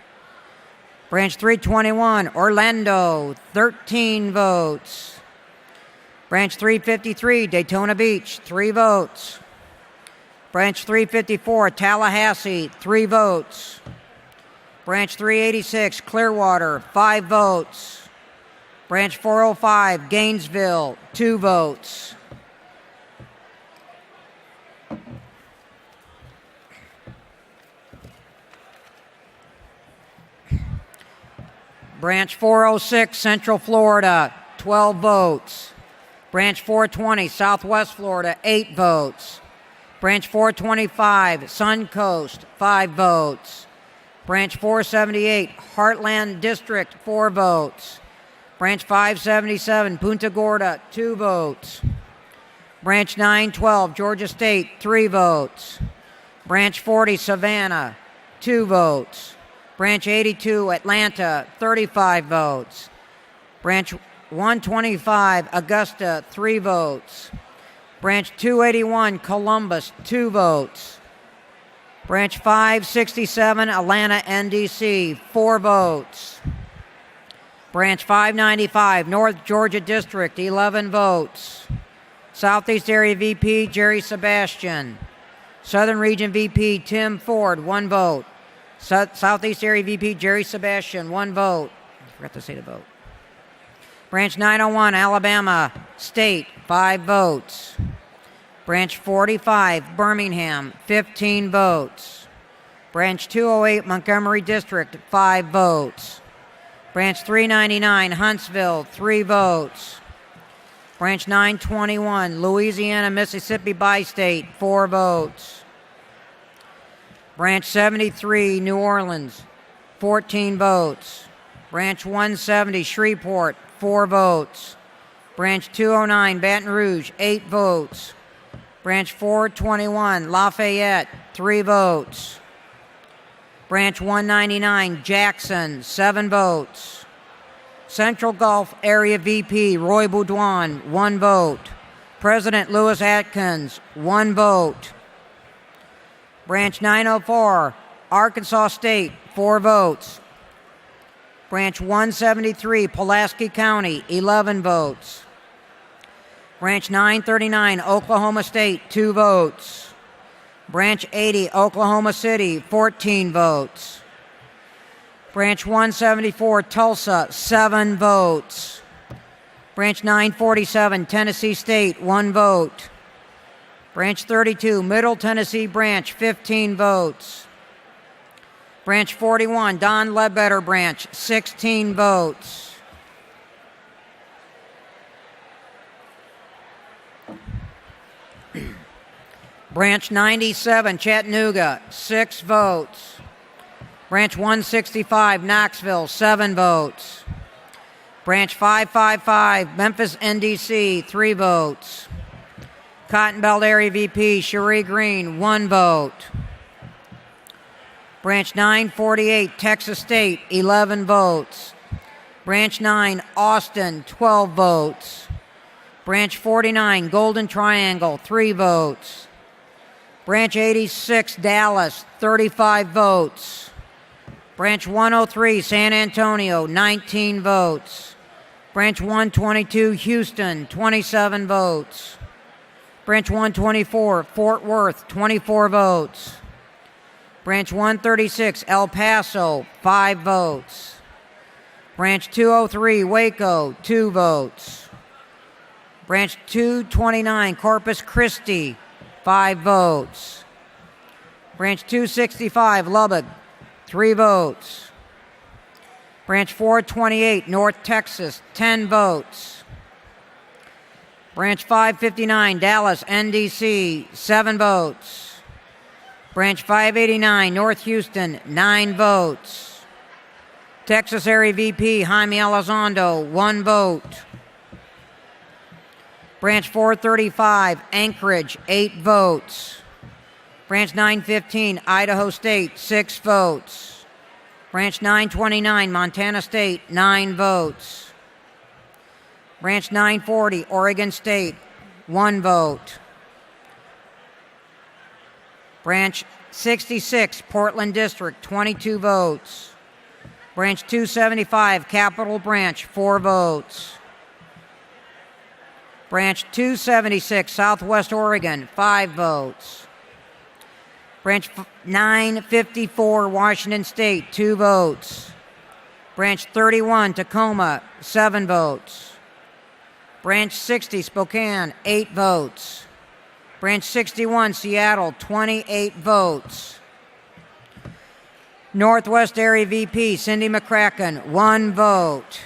Branch 321, Orlando, 13 votes. Branch 353, Daytona Beach, 3 votes. Branch 354, Tallahassee, 3 votes. Branch 386, Clearwater, 5 votes. Branch 405, Gainesville, 2 votes. Branch 406, Central Florida, 12 votes. Branch 420, Southwest Florida, 8 votes. Branch 425, Suncoast, 5 votes. Branch 478, Heartland District, 4 votes. Branch 577, Punta Gorda, 2 votes. Branch 912, Georgia State, 3 votes. Branch 40, Savannah, 2 votes. Branch 82, Atlanta, 35 votes. Branch 125, Augusta, 3 votes. Branch 281, Columbus, 2 votes. Branch 567, Atlanta, NDC, 4 votes. Branch 595, North Georgia District, 11 votes. Southeast Area VP, Jerry Sebastian. Southern Region VP, Tim Ford, 1 vote. Southeast Area VP, Jerry Sebastian, 1 vote. I forgot to say the vote. Branch 901, Alabama State, 5 votes. Branch 45, Birmingham, 15 votes. Branch 208, Montgomery District, 5 votes. Branch 399, Huntsville, 3 votes. Branch 921, Louisiana, Mississippi Bi-State, 4 votes. Branch 73, New Orleans, 14 votes. Branch 170, Shreveport, 4 votes. Branch 209, Baton Rouge, 8 votes. Branch 421, Lafayette, 3 votes. Branch 199, Jackson, 7 votes. Central Gulf Area VP, Roy Boudouin, 1 vote. President Lewis Atkins, 1 vote. Branch 904, Arkansas State, 4 votes. Branch 173, Pulaski County, 11 votes. Branch 939, Oklahoma State, 2 votes. Branch 80, Oklahoma City, 14 votes. Branch 174, Tulsa, 7 votes. Branch 947, Tennessee State, 1 vote. Branch 32, Middle Tennessee Branch, 15 votes. Branch 41, Don Ledbetter Branch, 16 votes. Branch 97, Chattanooga, 6 votes. Branch 165, Knoxville, 7 votes. Branch 555, Memphis, NDC, 3 votes. Cotton Belt Area VP, Cherie Green, 1 vote. Branch 948, Texas State, 11 votes. Branch 9, Austin, 12 votes. Branch 49, Golden Triangle, 3 votes. Branch 86, Dallas, 35 votes. Branch 103, San Antonio, 19 votes. Branch 122, Houston, 27 votes. Branch 124, Fort Worth, 24 votes. Branch 136, El Paso, 5 votes. Branch 203, Waco, 2 votes. Branch 229, Corpus Christi, 5 votes. Branch 265, Lubbock, 3 votes. Branch 428, North Texas, 10 votes. Branch 559, Dallas, NDC, 7 votes. Branch 589, North Houston, 9 votes. Texas Area VP, Jaime Elizondo, 1 vote. Branch 435, Anchorage, 8 votes. Branch 915, Idaho State, 6 votes. Branch 929, Montana State, 9 votes. Branch 940, Oregon State, 1 vote. Branch 66, Portland District, 22 votes. Branch 275, Capitol Branch, 4 votes. Branch 276, Southwest Oregon, 5 votes. Branch 954, Washington State, 2 votes. Branch 31, Tacoma, 7 votes. Branch 60, Spokane, 8 votes. Branch 61, Seattle, 28 votes. Northwest Area VP, Cindy McCracken, 1 vote.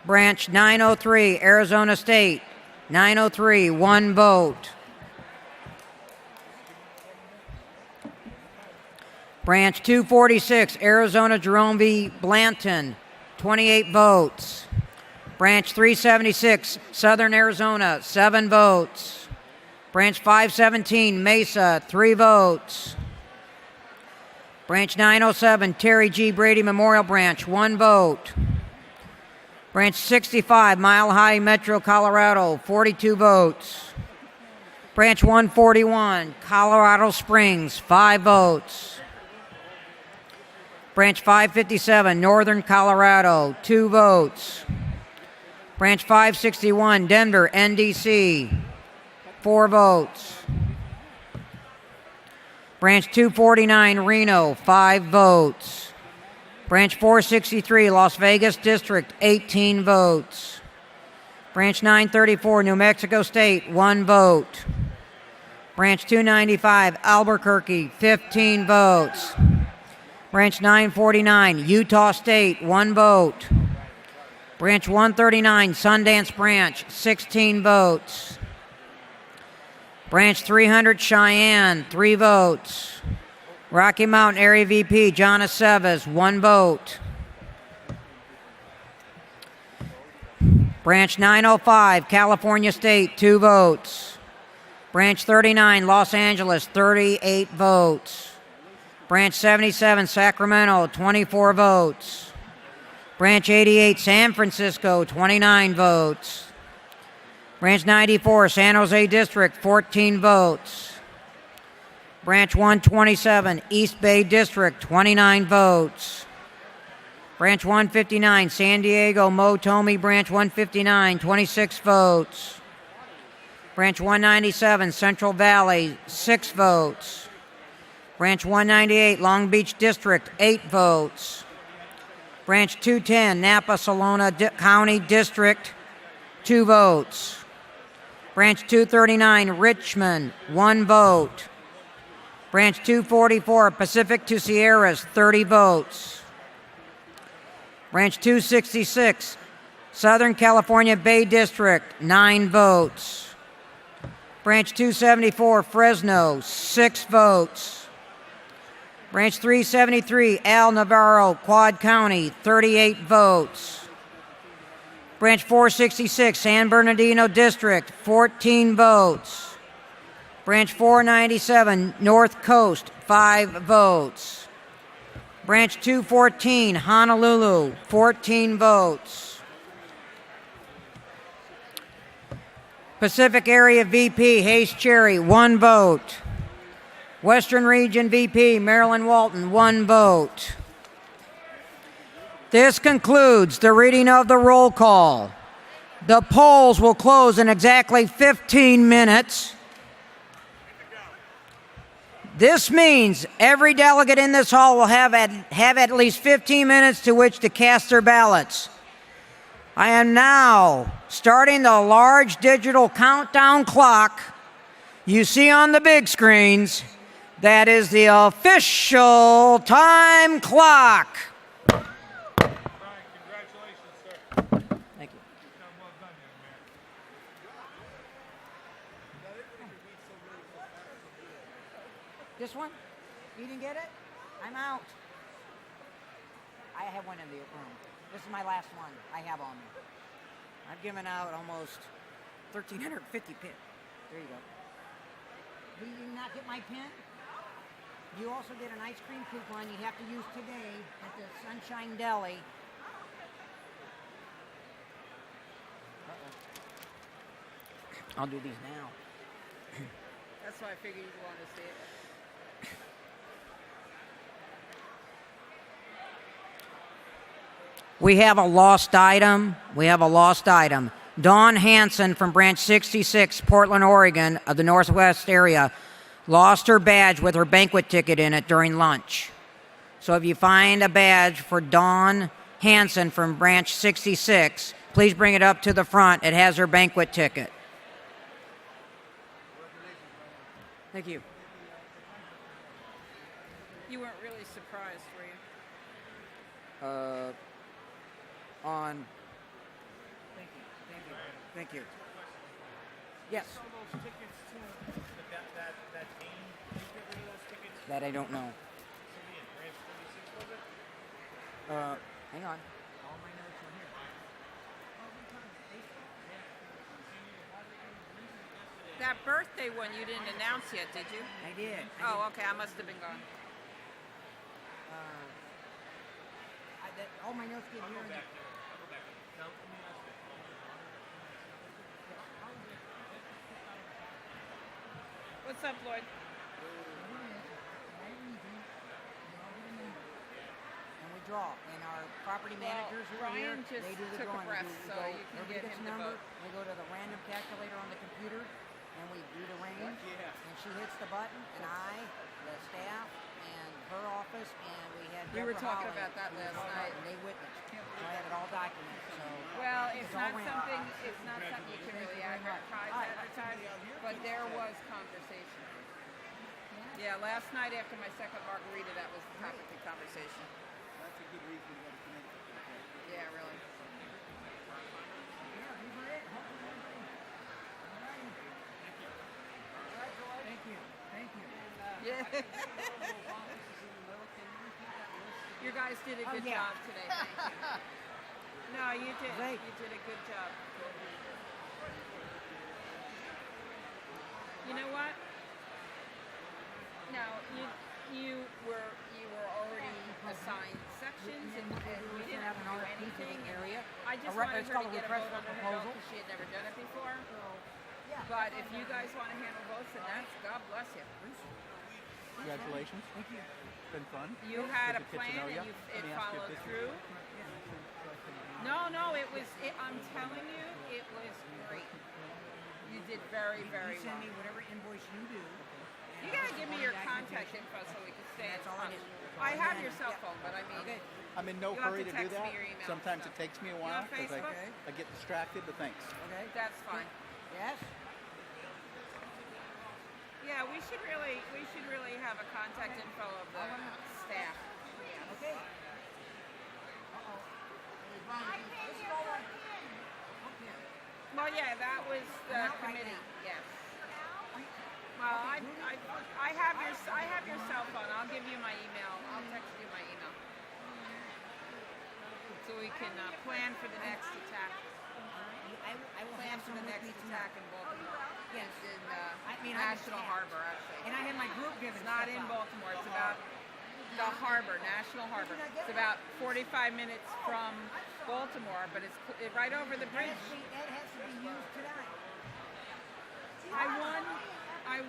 Branch 903, Arizona State, 903, 1 vote. Branch 246, Arizona Jerome V. Blanton, 28 votes. Branch 376, Southern Arizona, 7 votes. Branch 517, Mesa, 3 votes. Branch 907, Terry G. Brady Memorial Branch, 1 vote. Branch 65, Mile High Metro, Colorado, 42 votes. Branch 141, Colorado Springs, 5 votes. Branch 557, Northern Colorado, 2 votes. Branch 561, Denver, NDC, 4 votes. Branch 249, Reno, 5 votes. Branch 463, Las Vegas District, 18 votes. Branch 934, New Mexico State, 1 vote. Branch 295, Albuquerque, 15 votes. Branch 949, Utah State, 1 vote. Branch 139, Sundance Branch, 16 votes. Branch 300, Cheyenne, 3 votes. Rocky Mountain Area VP, John Aceves, 1 vote. Branch 905, California State, 2 votes. Branch 39, Los Angeles, 38 votes. Branch 77, Sacramento, 24 votes. Branch 88, San Francisco, 29 votes. Branch 94, San Jose District, 14 votes. Branch 127, East Bay District, 29 votes. Branch 159, San Diego, Motomi, Branch 159, 26 votes. Branch 197, Central Valley, 6 votes. Branch 198, Long Beach District, 8 votes. Branch 210, Napa, Salona County District, 2 votes. Branch 239, Richmond, 1 vote. Branch 244, Pacific to Sierras, 30 votes. Branch 266, Southern California Bay District, 9 votes. Branch 274, Fresno, 6 votes. Branch 373, Al Navarro, Quad County, 38 votes. Branch 466, San Bernardino District, 14 votes. Branch 497, North Coast, 5 votes. Branch 214, Honolulu, 14 votes. Pacific Area VP, Hayes Cherry, 1 vote. Western Region VP, Marilyn Walton, 1 vote. This concludes the reading of the roll call. The polls will close in exactly 15 minutes. This means every delegate in this hall will have at least 15 minutes to which to cast their ballots. I am now starting the large digital countdown clock you see on the big screens. That is the official time clock. Thank you. This one? You didn't get it? I'm out. I have one in the room. This is my last one I have on me. I've given out almost 1,350 pins. There you go. Did you not get my pin? You also get an ice cream coupon you have to use today at the Sunshine Deli. I'll do these now. That's why I figured you'd want to see it. We have a lost item. Dawn Hanson from Branch 66, Portland, Oregon, of the Northwest area, lost her badge with her banquet ticket in it during lunch. So if you find a badge for Dawn Hanson from Branch 66, please bring it up to the front. It has her banquet ticket. Thank you. You weren't really surprised, were you? On. Thank you. Yes. That I don't know. Hang on. That birthday one you didn't announce yet, did you? I did. Oh, okay. I must have been gone. All my notes get here. What's up, Lloyd? And we draw. And our property managers who are here, Ryan just they do the took a drawing. breath, so you can everybody get gets him a to number. vote. We go to the random calculator on the computer, and we do the range. And she hits the button, and I, the staff, and her office, and we had We were Deborah talking Holly, about that who was last on night. And they witnessed. So I have it all documented. So Well, it's all not ran. something. It's not something you can really advertise. But there was conversation. Yeah, last night after my second margarita, that was the topic of conversation. That's a good reason to go to committee. Yeah, really. Thank you. Yeah. You guys did a good job today. Thank you. No, you did. Great. You did a good job. You know what? No, you were already assigned sections, and we didn't have to do anything. Area. I just wanted her to get a vote on her proposal because she had never done it before. But if you guys want to handle votes, then that's God bless you. Congratulations. Thank you. It's been fun. You had a Good to get to plan know and you. it Let me ask you followed this. through. No, it was. I'm telling you, it was great. You did very, very You send well. me whatever invoice you do. You gotta give me your contact info so we can stay in That's all I touch. need. I have your cell phone, but I mean, Okay. I'm in no You'll have hurry to to do text me that. your email and Sometimes stuff. it takes me a You while have because Facebook? I get distracted, but thanks. Okay. that's fine. Yes. Yeah, we should really have a contact info of the staff. Okay. Well, yeah, that was the Not right committee. now. Yes. Well, I have your cell phone. I'll give you my email. I'll text you my email so we can plan for the next attack. I will Plan have for the someone with next me attack in Baltimore. Yes. In I mean, National I understand. Harbor, actually. And I have my group giving It's not stuff in out. Baltimore. It's about the harbor, National Harbor. It's about 45 minutes from Baltimore, but it's right over the bridge. That has to be used tonight. I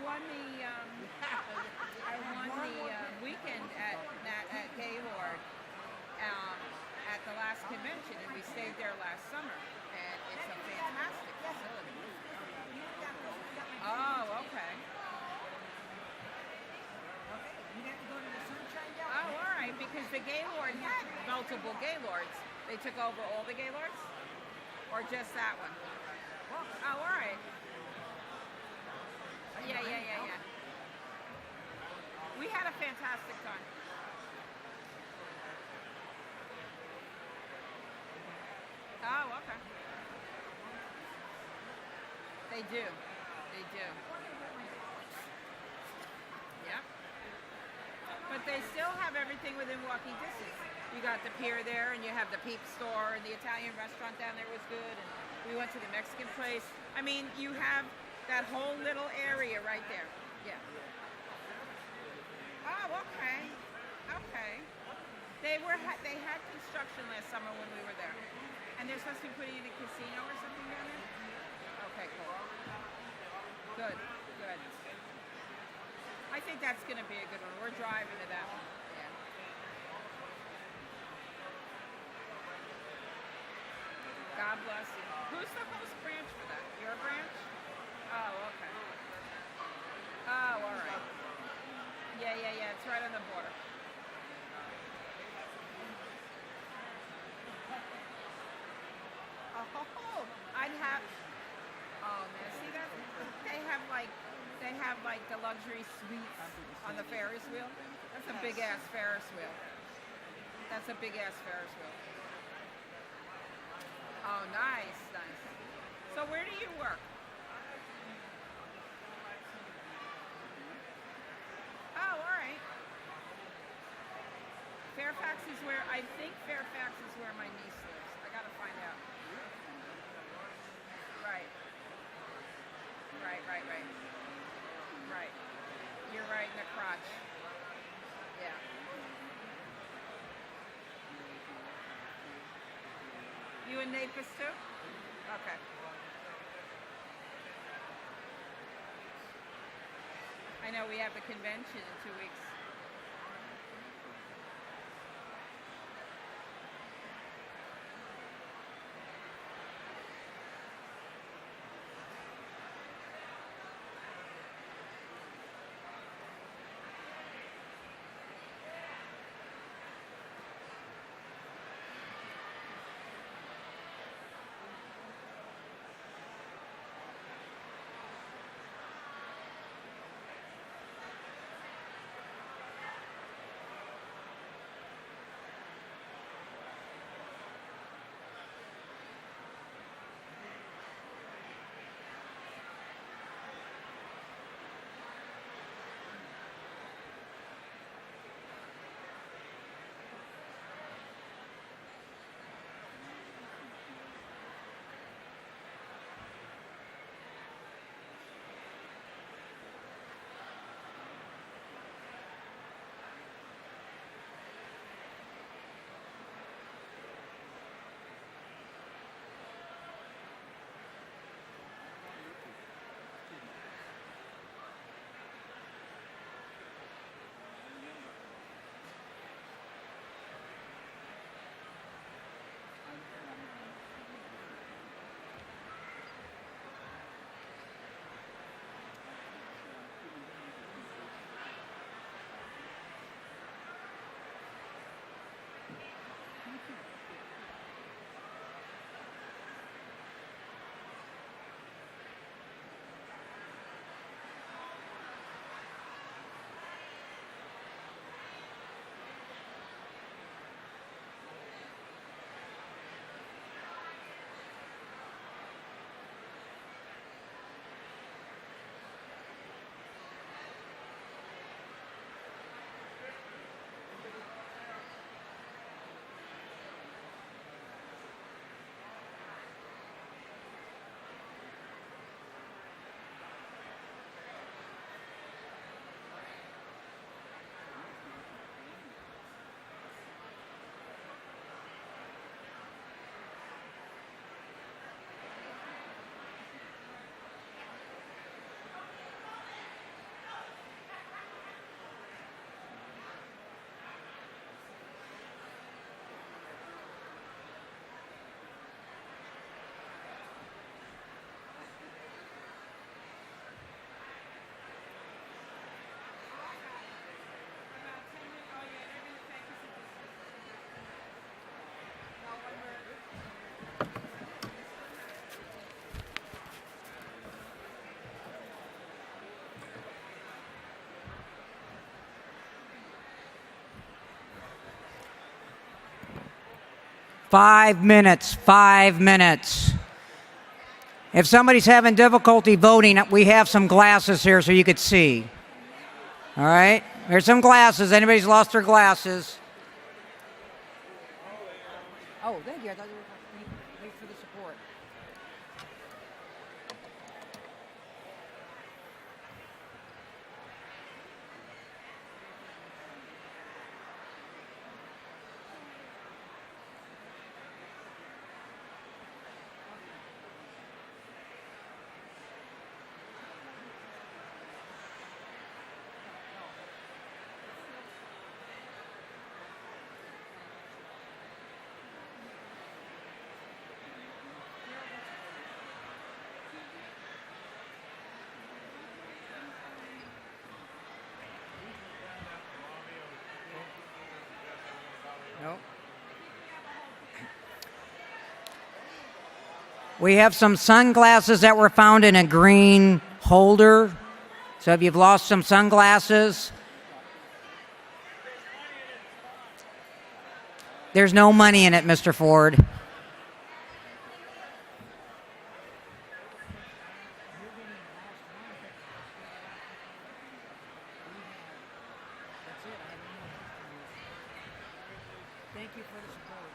won the weekend at Gaylord at the last convention, and we stayed there last summer, and it's a fantastic facility. Oh, okay. You have to go to the Sunshine Delta. Oh, all right, because the Gaylord had multiple Gaylords. They took over all the Gaylords? Or just that one? Oh, all right. Yeah. We had a fantastic time. Oh, okay. They do. Yeah. But they still have everything within walking distance. You got the pier there, and you have the Peep store, and the Italian restaurant down there was good, and we went to the Mexican place. I mean, you have that whole little area right there. Yeah. Oh, okay. They had construction last summer when we were there, and they're supposed to be putting in a casino or something down there. Okay, cool. Good. I think that's going to be a good one. We're driving to that one. Yeah. God bless you. Who's the host branch for that? Your branch? Oh, okay. Oh, all right. Yeah. It's right on the border. Oh, I'd have. Oh man, see that? They have like the luxury suites on the Ferris wheel. That's a big ass Ferris wheel. Oh, nice. So where do you work? Oh, all right. Fairfax is where my niece lives. I gotta find out. Right. You're right in the crotch. Yeah. You in Naples too? Okay. I know we have the convention in 2 weeks. 5 minutes. 5 minutes. If somebody's having difficulty voting, we have some glasses here so you could see. All right? There's some glasses. Anybody's lost their glasses? Oh, thank you. I thought you were. Thanks for the support. No. We have some sunglasses that were found in a green holder. So if you've lost some sunglasses, there's no money in it, Mr. Ford. Thank you for the support.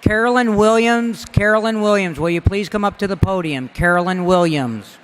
Carolyn Williams, will you please come up to the podium? Carolyn Williams.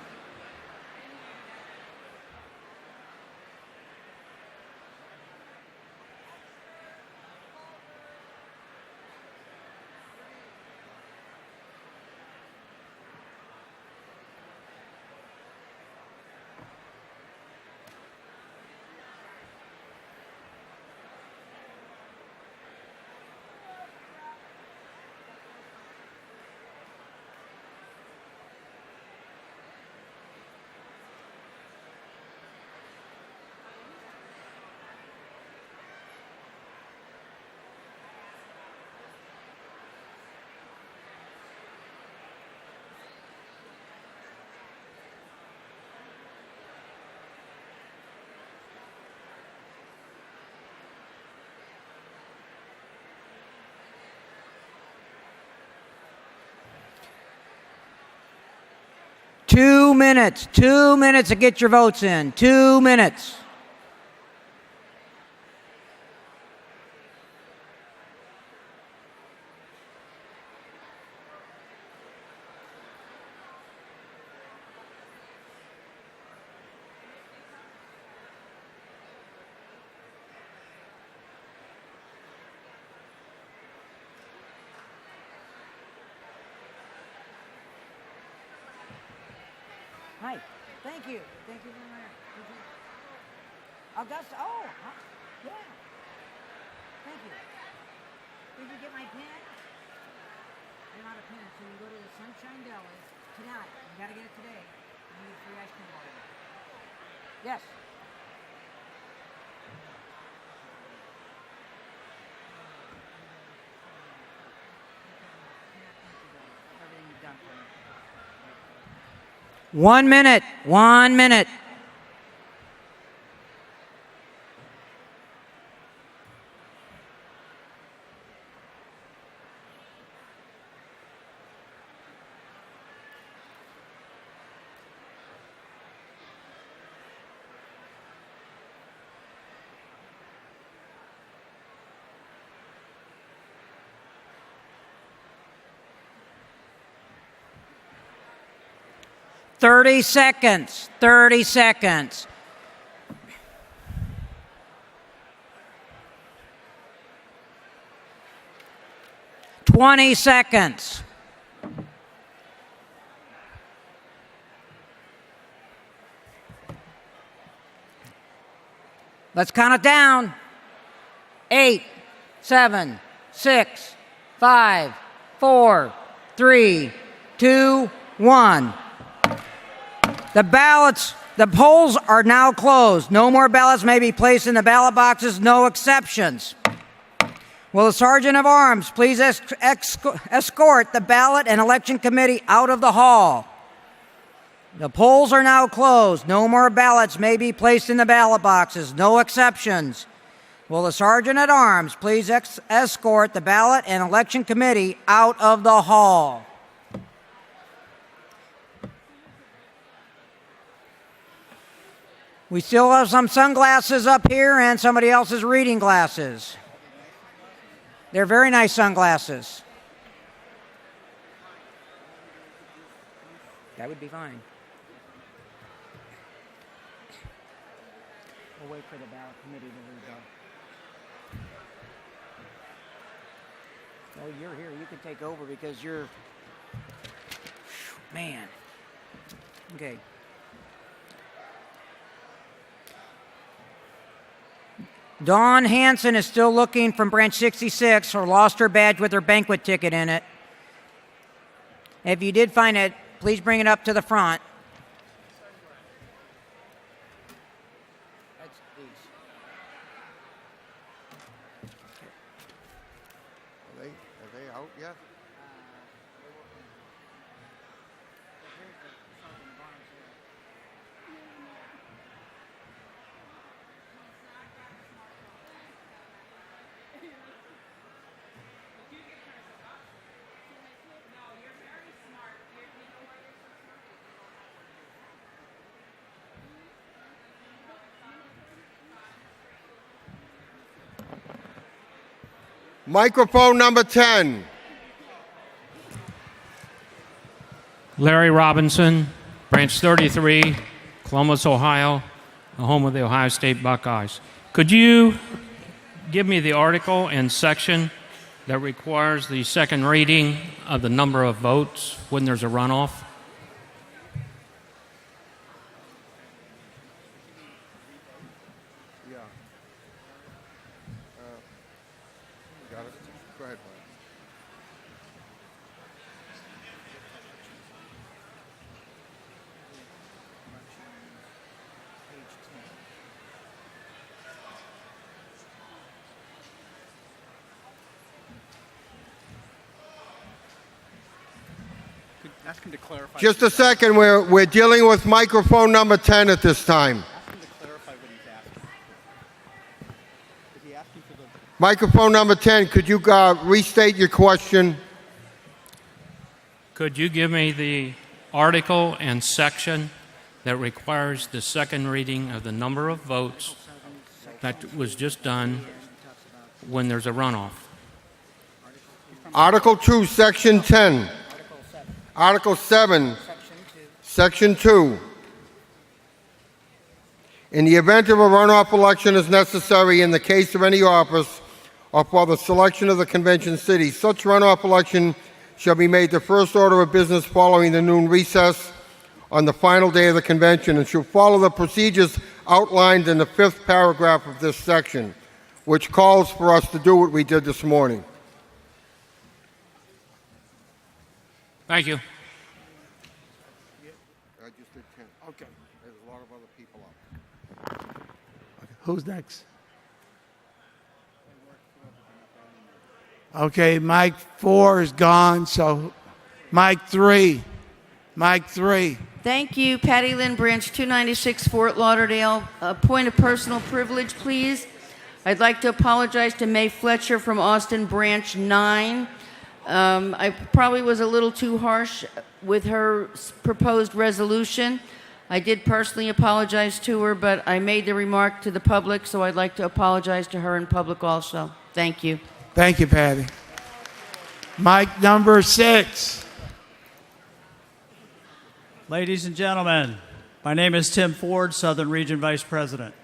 Two minutes to get your votes in. 2 minutes. Hi. Thank you. Thank you very much. Augusta. Oh, yeah. Thank you. Did you get my pen? I'm out of pen, so you go to the Sunshine Deli tonight. You got to get it today. You need a free ice cream bar. Yes. Everything you've done for me. 1 minute. 1 minute. Thirty seconds. 30 seconds. Twenty seconds. Let's count it down. 8, 7, 6, 5, 4, 3, 2, 1. The polls are now closed. No more ballots may be placed in the ballot boxes, no exceptions. Will the Sergeant of Arms please escort the ballot and election committee out of the hall? The polls are now closed. No more ballots may be placed in the ballot boxes, no exceptions. Will the Sergeant at Arms please escort the ballot and election committee out of the hall? We still have some sunglasses up here and somebody else's reading glasses. They're very nice sunglasses. That would be fine. We'll wait for the ballot committee to read up. Oh, you're here. You can take over because you're... Man. Okay. Dawn Hanson is still looking from branch 66 or lost her badge with her banquet ticket in it. If you did find it, please bring it up to the front. That's these. Are they out yet? Microphone number 10. Larry Robinson, Branch 33, Columbus, Ohio, the home of the Ohio State Buckeyes. Could you give me the article and section that requires the second reading of the number of votes when there's a runoff? Got it? Go ahead, Ask him to clarify. Just a second. We're dealing with microphone number 10 at this time. Ask him to clarify what he's asking. Is he asking for the... Microphone number 10, could you restate your question? Could you give me the article and section that requires the second reading of the number of votes that was just done when there's a runoff? Article 2, Section 10. Article 7, Section 2. In the event of a runoff election is necessary in the case of any office or for the selection of the convention city, such runoff election shall be made the first order of business following the noon recess on the final day of the convention and shall follow the procedures outlined in the 5th paragraph of this section, which calls for us to do what we did this morning. Thank you. I just did 10. Okay. There's a lot of other people up. Who's next? Okay, Mike 4 is gone, so Mike 3. Mike 3. Thank you, Patty Lynn, Branch 296, Fort Lauderdale. A point of personal privilege, please. I'd like to apologize to Mae Fletcher from Austin, Branch 9. I probably was a little too harsh with her proposed resolution. I did personally apologize to her, but I made the remark to the public, so I'd like to apologize to her in public also. Thank you. Thank you, Patty. Mike number 6. Ladies and gentlemen, my name is Tim Ford, Southern Region Vice President.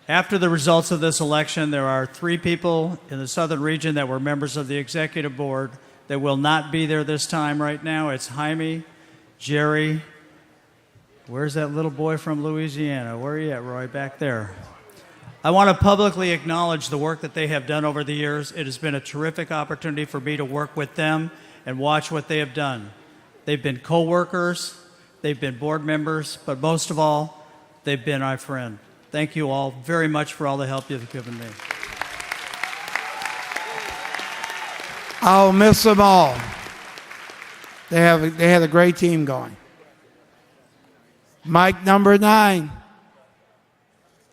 After the results of this election, there are 3 people in the Southern Region that were members of the Executive Board that will not be there this time right now. It's Jaime, Jerry. Where's that little boy from Louisiana? Where are you at, Roy? Back there. I want to publicly acknowledge the work that they have done over the years. It has been a terrific opportunity for me to work with them and watch what they have done. They've been co-workers, they've been board members, but most of all, they've been my friend. Thank you all very much for all the help you've given me. I'll miss them all. They had a great team going. Mic number 9.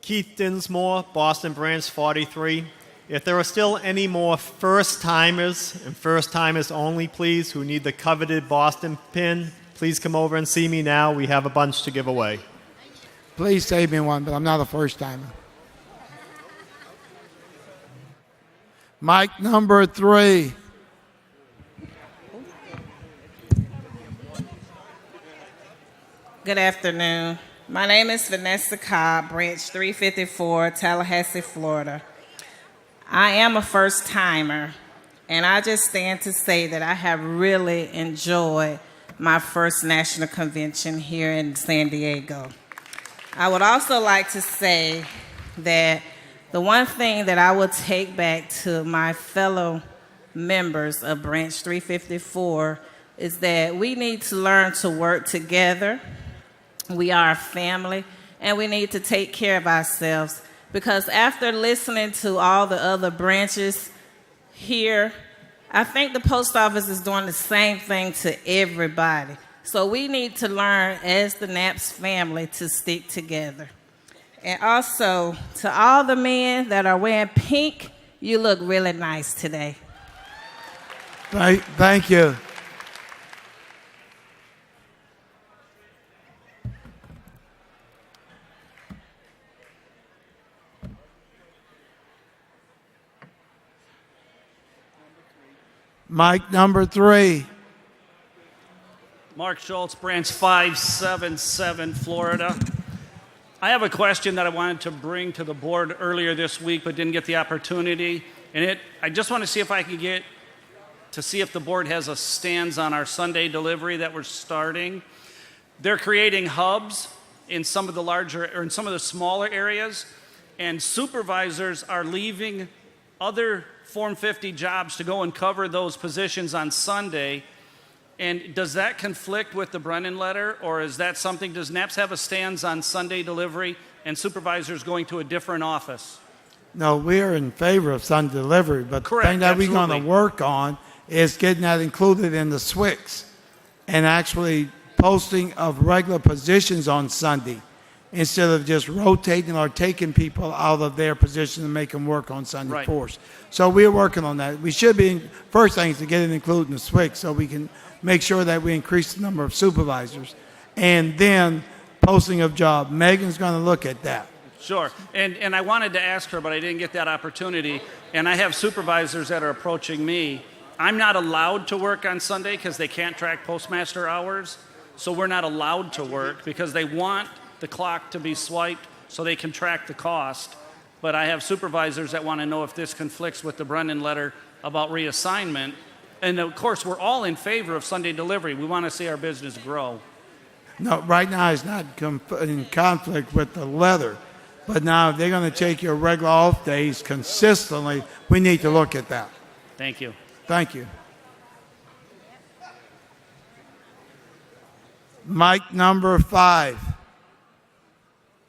Keith Dinsmore, Boston Branch 43. If there are still any more first-timers and first-timers only, please, who need the coveted Boston pin, please come over and see me now. We have a bunch to give away. Please save me one, but I'm not a first-timer. Mic number 3. Good afternoon. My name is Vanessa Cobb, Branch 354, Tallahassee, Florida. I am a first-timer, and I just stand to say that I have really enjoyed my first national convention here in San Diego. I would also like to say that the one thing that I will take back to my fellow members of Branch 354 is that we need to learn to work together. We are a family, and we need to take care of ourselves, because after listening to all the other branches here, I think the post office is doing the same thing to everybody. So we need to learn as the Knapp's family to stick together. And also, to all the men that are wearing pink, you look really nice today. Thank you. Mic number 3. Mark Schultz, Branch 577, Florida. I have a question that I wanted to bring to the board earlier this week, but didn't get the opportunity. And I just want to see if I can get to see if the board has a stance on our Sunday delivery that we're starting. They're creating hubs in some of the larger or in some of the smaller areas, and supervisors are leaving other Form 50 jobs to go and cover those positions on Sunday. And does that conflict with the Brennan letter, or is that something, does Knapp's have a stance on Sunday delivery and supervisors going to a different office? No, we are in favor of Sunday delivery, but the thing that we're going to work on is getting that included in the SWICs and actually posting of regular positions on Sunday instead of just rotating or taking people out of their position and make them work on Sunday force. So we're working on that. We should be, first thing is to get it included in the SWIC so we can make sure that we increase the number of supervisors. And then posting of job. Megan's going to look at that. Sure. And I wanted to ask her, but I didn't get that opportunity. And I have supervisors that are approaching me. I'm not allowed to work on Sunday because they can't track postmaster hours. So we're not allowed to work because they want the clock to be swiped so they can track the cost. But I have supervisors that want to know if this conflicts with the Brennan letter about reassignment. And of course, we're all in favor of Sunday delivery. We want to see our business grow. No, right now it's not in conflict with the letter. But now if they're going to take your regular off days consistently, we need to look at that. Thank you. Thank you. Mic number 5.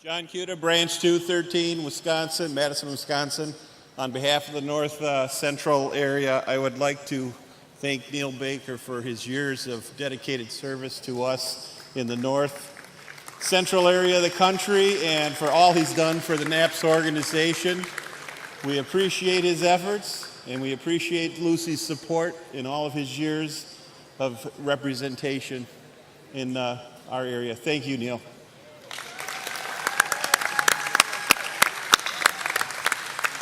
John Cuda, Branch 213, Wisconsin, Madison, Wisconsin. On behalf of the North Central area, I would like to thank Neil Baker for his years of dedicated service to us in the North Central area of the country and for all he's done for the Knapp's organization. We appreciate his efforts and we appreciate Lucy's support in all of his years of representation in our area. Thank you, Neil.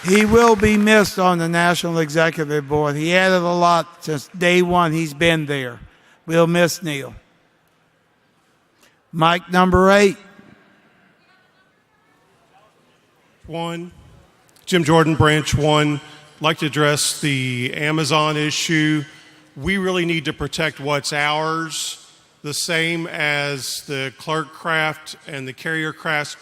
He will be missed on the National Executive Board. He added a lot since day one he's been there. We'll miss Neil. Mic number 8. Jim Jordan, Branch 1. I'd like to address the Amazon issue. We really need to protect what's ours, the same as the clerk craft and the carrier craft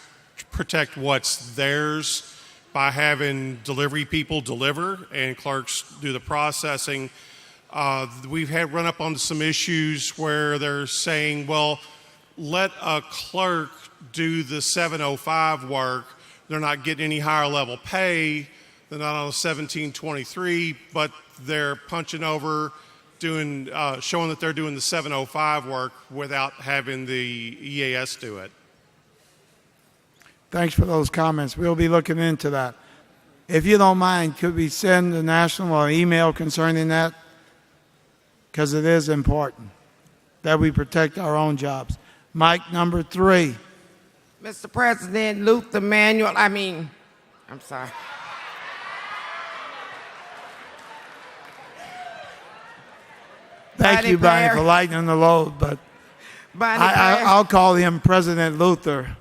protect what's theirs by having delivery people deliver and clerks do the processing. We've had run up on some issues where they're saying, well, let a clerk do the 705 work. They're not getting any higher level pay. They're not on a 1723, but they're punching over, doing, showing that they're doing the 705 work without having the EAS do it. Thanks for those comments. We'll be looking into that. If you don't mind, could we send the National an email concerning that? Because it is important that we protect our own jobs. Mic number 3. Mr. President, Luther Manuel, I'm sorry. Thank you, Bonnie, for lightening the load, but I'll call him President Luther.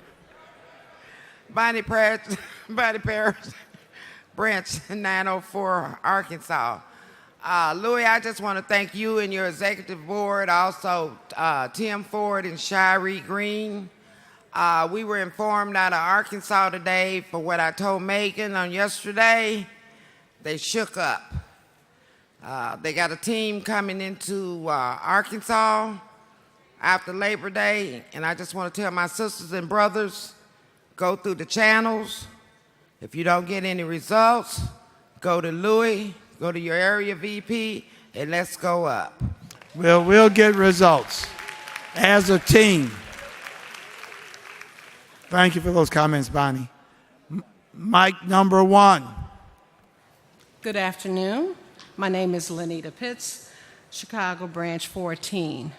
Bonnie Parrish, Branch 904, Arkansas. Louis, I just want to thank you and your executive board, also Tim Ford and Shiree Green. We were informed out of Arkansas today for what I told Megan on yesterday. They shook up. They got a team coming into Arkansas after Labor Day, and I just want to tell my sisters and brothers, go through the channels. If you don't get any results, go to Louis, go to your area VP, and let's go up. We'll get results as a team. Thank you for those comments, Bonnie. Mic number 1. Good afternoon. My name is Lenita Pitts, Chicago Branch 14.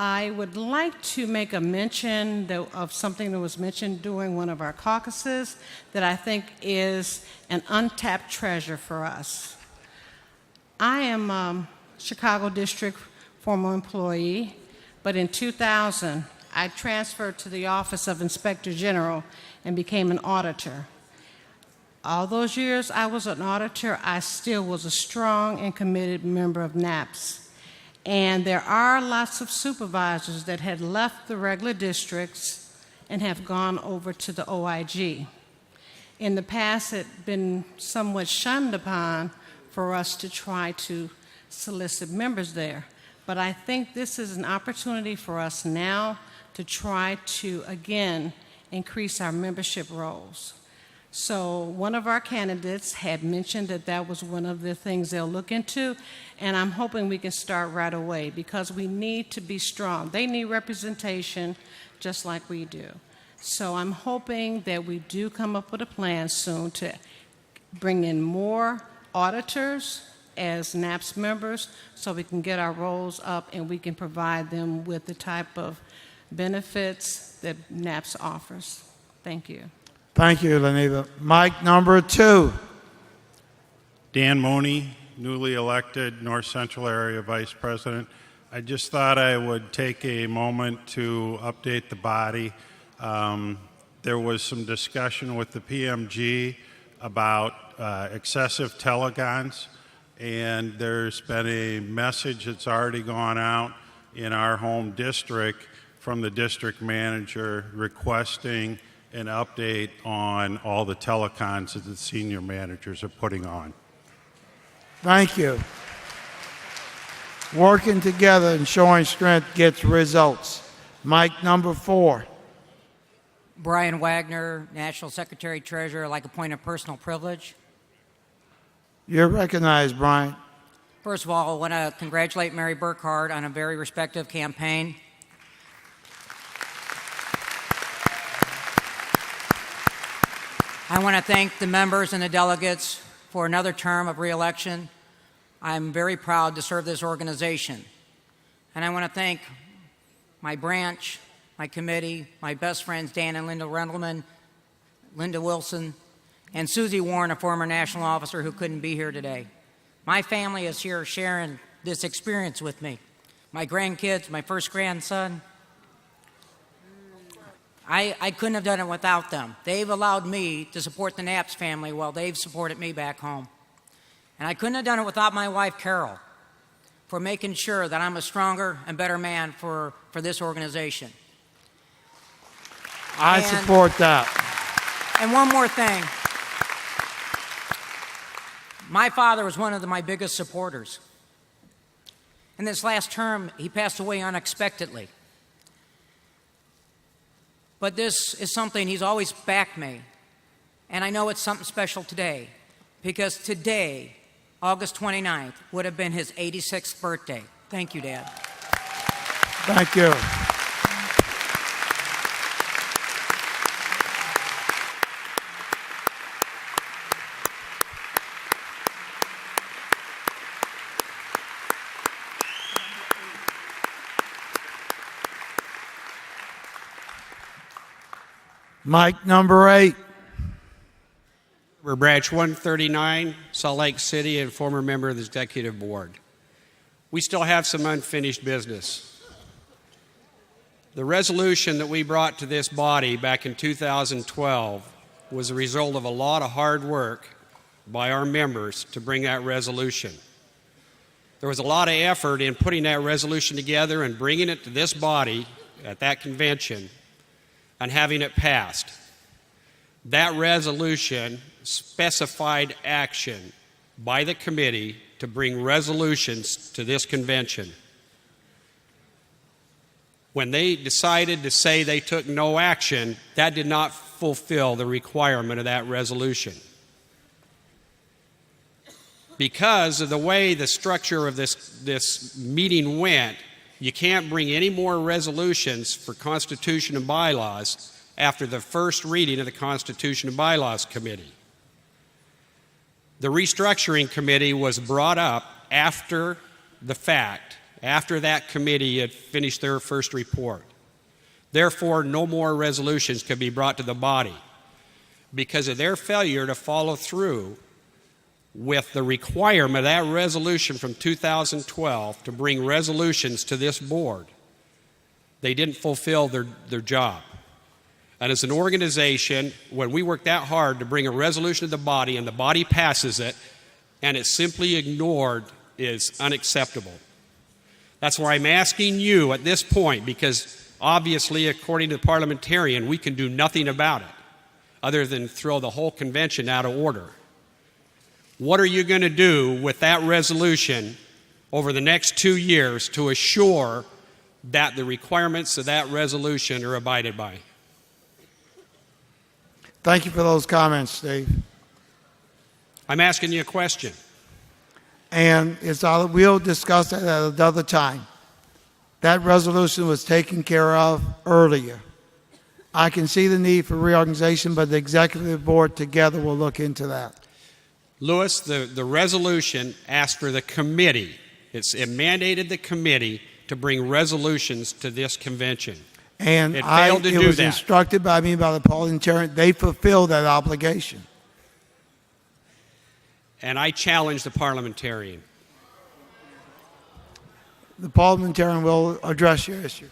I would like to make a mention of something that was mentioned during one of our caucuses that I think is an untapped treasure for us. I am a Chicago District former employee, but in 2000, I transferred to the Office of Inspector General and became an auditor. All those years I was an auditor, I still was a strong and committed member of NAPS. And there are lots of supervisors that had left the regular districts and have gone over to the OIG. In the past, it had been somewhat shunned upon for us to try to solicit members there. But I think this is an opportunity for us now to try to, again, increase our membership rolls. So one of our candidates had mentioned that that was one of the things they'll look into, and I'm hoping we can start right away because we need to be strong. They need representation just like we do. So I'm hoping that we do come up with a plan soon to bring in more auditors as NAPS members so we can get our rolls up and we can provide them with the type of benefits that NAPS offers. Thank you. Thank you, Lenita. Mic number 2. Dan Money, newly elected North Central Area Vice President. I just thought I would take a moment to update the body. There was some discussion with the PMG about excessive telegons, and there's been a message that's already gone out in our home district from the district manager requesting an update on all the telecons that the senior managers are putting on. Thank you. Working together and showing strength gets results. Mic number 4. Brian Wagner, National Secretary Treasurer, like a point of personal privilege. You're recognized, Brian. First of all, I want to congratulate Mary Burkhardt on a very respective campaign. I want to thank the members and the delegates for another term of re-election. I'm very proud to serve this organization. And I want to thank my branch, my committee, my best friends, Dan and Linda Rendelman, Linda Wilson, and Susie Warren, a former national officer who couldn't be here today. My family is here sharing this experience with me. My grandkids, my first grandson. I couldn't have done it without them. They've allowed me to support the Knapp's family while they've supported me back home. And I couldn't have done it without my wife, Carol, for making sure that I'm a stronger and better man for this organization. I support that. And one more thing. My father was one of my biggest supporters. In this last term, he passed away unexpectedly. But this is something he's always backed me. And I know it's something special today, because today, August 29th, would have been his 86th birthday. Thank you, Dad. Thank you. Mike number 8. We're Branch 139, Salt Lake City, and former member of the Executive Board. We still have some unfinished business. The resolution that we brought to this body back in 2012 was a result of a lot of hard work by our members to bring that resolution. There was a lot of effort in putting that resolution together and bringing it to this body at that convention and having it passed. That resolution specified action by the committee to bring resolutions to this convention. When they decided to say they took no action, that did not fulfill the requirement of that resolution. Because of the way the structure of this meeting went, you can't bring any more resolutions for Constitution and bylaws after the first reading of the Constitution and Bylaws Committee. The restructuring committee was brought up after the fact, after that committee had finished their first report. Therefore, no more resolutions could be brought to the body because of their failure to follow through with the requirement of that resolution from 2012 to bring resolutions to this board. They didn't fulfill their job. And as an organization, when we work that hard to bring a resolution to the body and the body passes it and it's simply ignored is unacceptable. That's why I'm asking you at this point, because obviously, according to the parliamentarian, we can do nothing about it other than throw the whole convention out of order. What are you going to do with that resolution over the next 2 years to assure that the requirements of that resolution are abided by? Thank you for those comments, Steve. I'm asking you a question. And we'll discuss that at another time. That resolution was taken care of earlier. I can see the need for reorganization, but the executive board together will look into that. Louis, the resolution asked for the committee. It mandated the committee to bring resolutions to this convention. And it failed to do that. It was instructed by me by the parliamentarian. They fulfilled that obligation. And I challenge the parliamentarian. The parliamentarian will address your issue.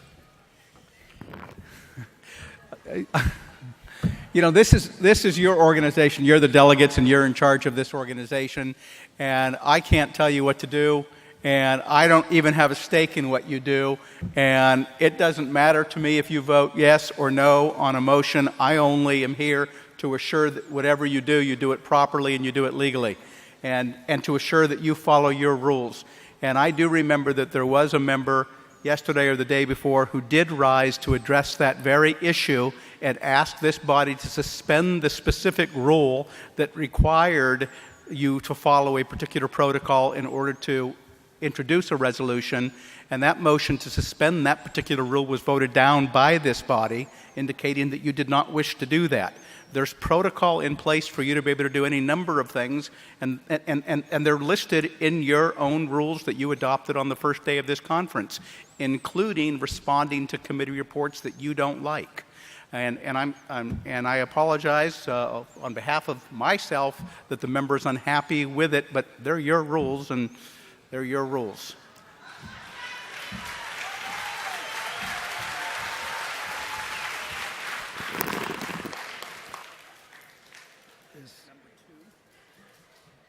You know, this is your organization. You're the delegates, and you're in charge of this organization. And I can't tell you what to do, and I don't even have a stake in what you do. And it doesn't matter to me if you vote yes or no on a motion. I only am here to assure that whatever you do it properly and you do it legally, and to assure that you follow your rules. And I do remember that there was a member yesterday or the day before who did rise to address that very issue and ask this body to suspend the specific rule that required you to follow a particular protocol in order to introduce a resolution. And that motion to suspend that particular rule was voted down by this body, indicating that you did not wish to do that. There's protocol in place for you to be able to do any number of things, and they're listed in your own rules that you adopted on the first day of this conference, including responding to committee reports that you don't like. And I apologize on behalf of myself that the member's unhappy with it, but they're your rules, and they're your rules.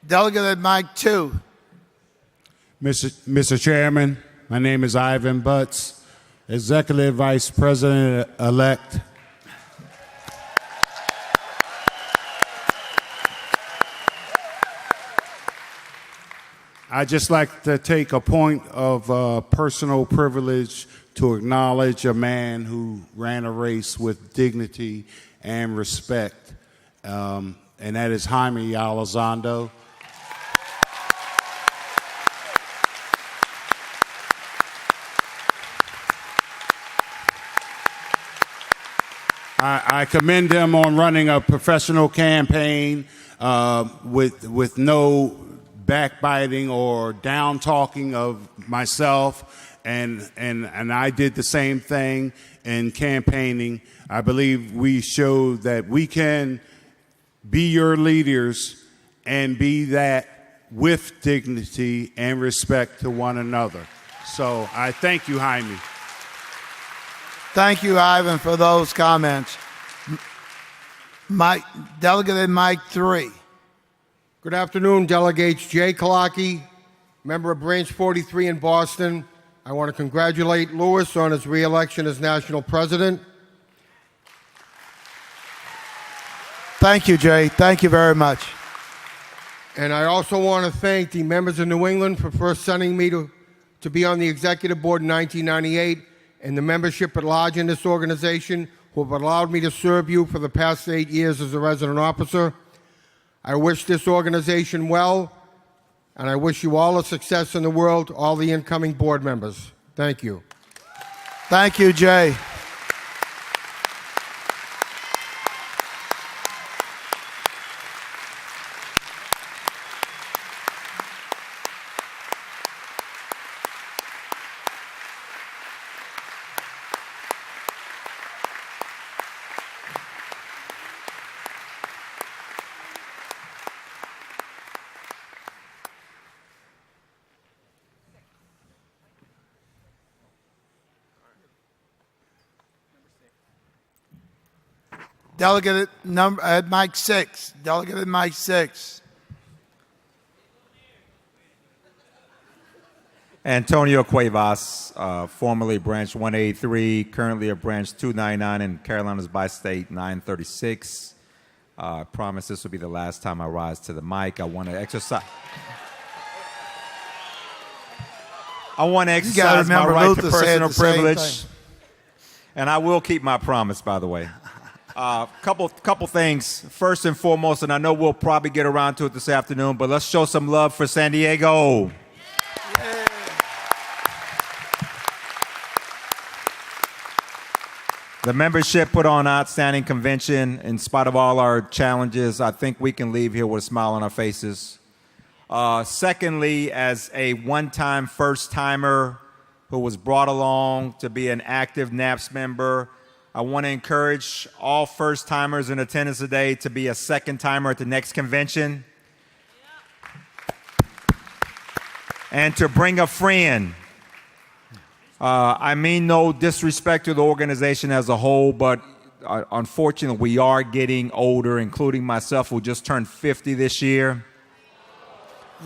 Delegate at Mike 2. Mr. Chairman, my name is Ivan Butts, Executive Vice President-elect. I'd just like to take a point of personal privilege to acknowledge a man who ran a race with dignity and respect, and that is Jaime Elizondo. I commend him on running a professional campaign with no backbiting or down talking of myself, and I did the same thing in campaigning. I believe we showed that we can be your leaders and be that with dignity and respect to one another. So I thank you, Jaime. Thank you, Ivan, for those comments. Delegate Mike 3. Good afternoon, Delegates. Jay Kalaki, member of Branch 43 in Boston. I want to congratulate Louis on his re-election as national president. Thank you, Jay. Thank you very much. And I also want to thank the members of New England for first sending me to be on the executive board in 1998, and the membership at large in this organization who have allowed me to serve you for the past 8 years as a resident officer. I wish this organization well, and I wish you all the success in the world, all the incoming board members. Thank you. Thank you, Jay. Delegate Mike 6. Delegate Mike 6. Antonio Cuevas, formerly Branch 183, currently at Branch 299 in Carolinas by State 936. I promise this will be the last time I rise to the mic. I want to exercise my right to personal privilege. And I will keep my promise, by the way. Couple things. First and foremost, and I know we'll probably get around to it this afternoon, but let's show some love for San Diego. Yeah. The membership put on an outstanding convention. In spite of all our challenges, I think we can leave here with a smile on our faces. Secondly, as a one-time first-timer who was brought along to be an active NAPS member, I want to encourage all first-timers in attendance today to be a second-timer at the next convention. And to bring a friend. I mean no disrespect to the organization as a whole, but unfortunately we are getting older, including myself, who just turned 50 this year.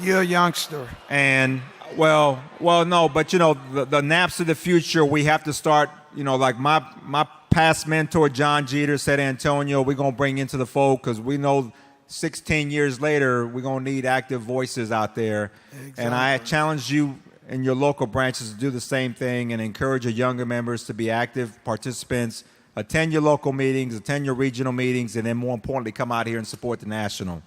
You're a youngster. And, well, no, but, you know, the naps of the future, we have to start, you know, like my past mentor, John Jeter, said, Antonio, we're going to bring into the fold because we know 16 years later, we're going to need active voices out there. Exactly. And I challenge you in your local branches to do the same thing and encourage your younger members to be active participants, attend your local meetings, attend your regional meetings, and then more importantly, come out here and support the national.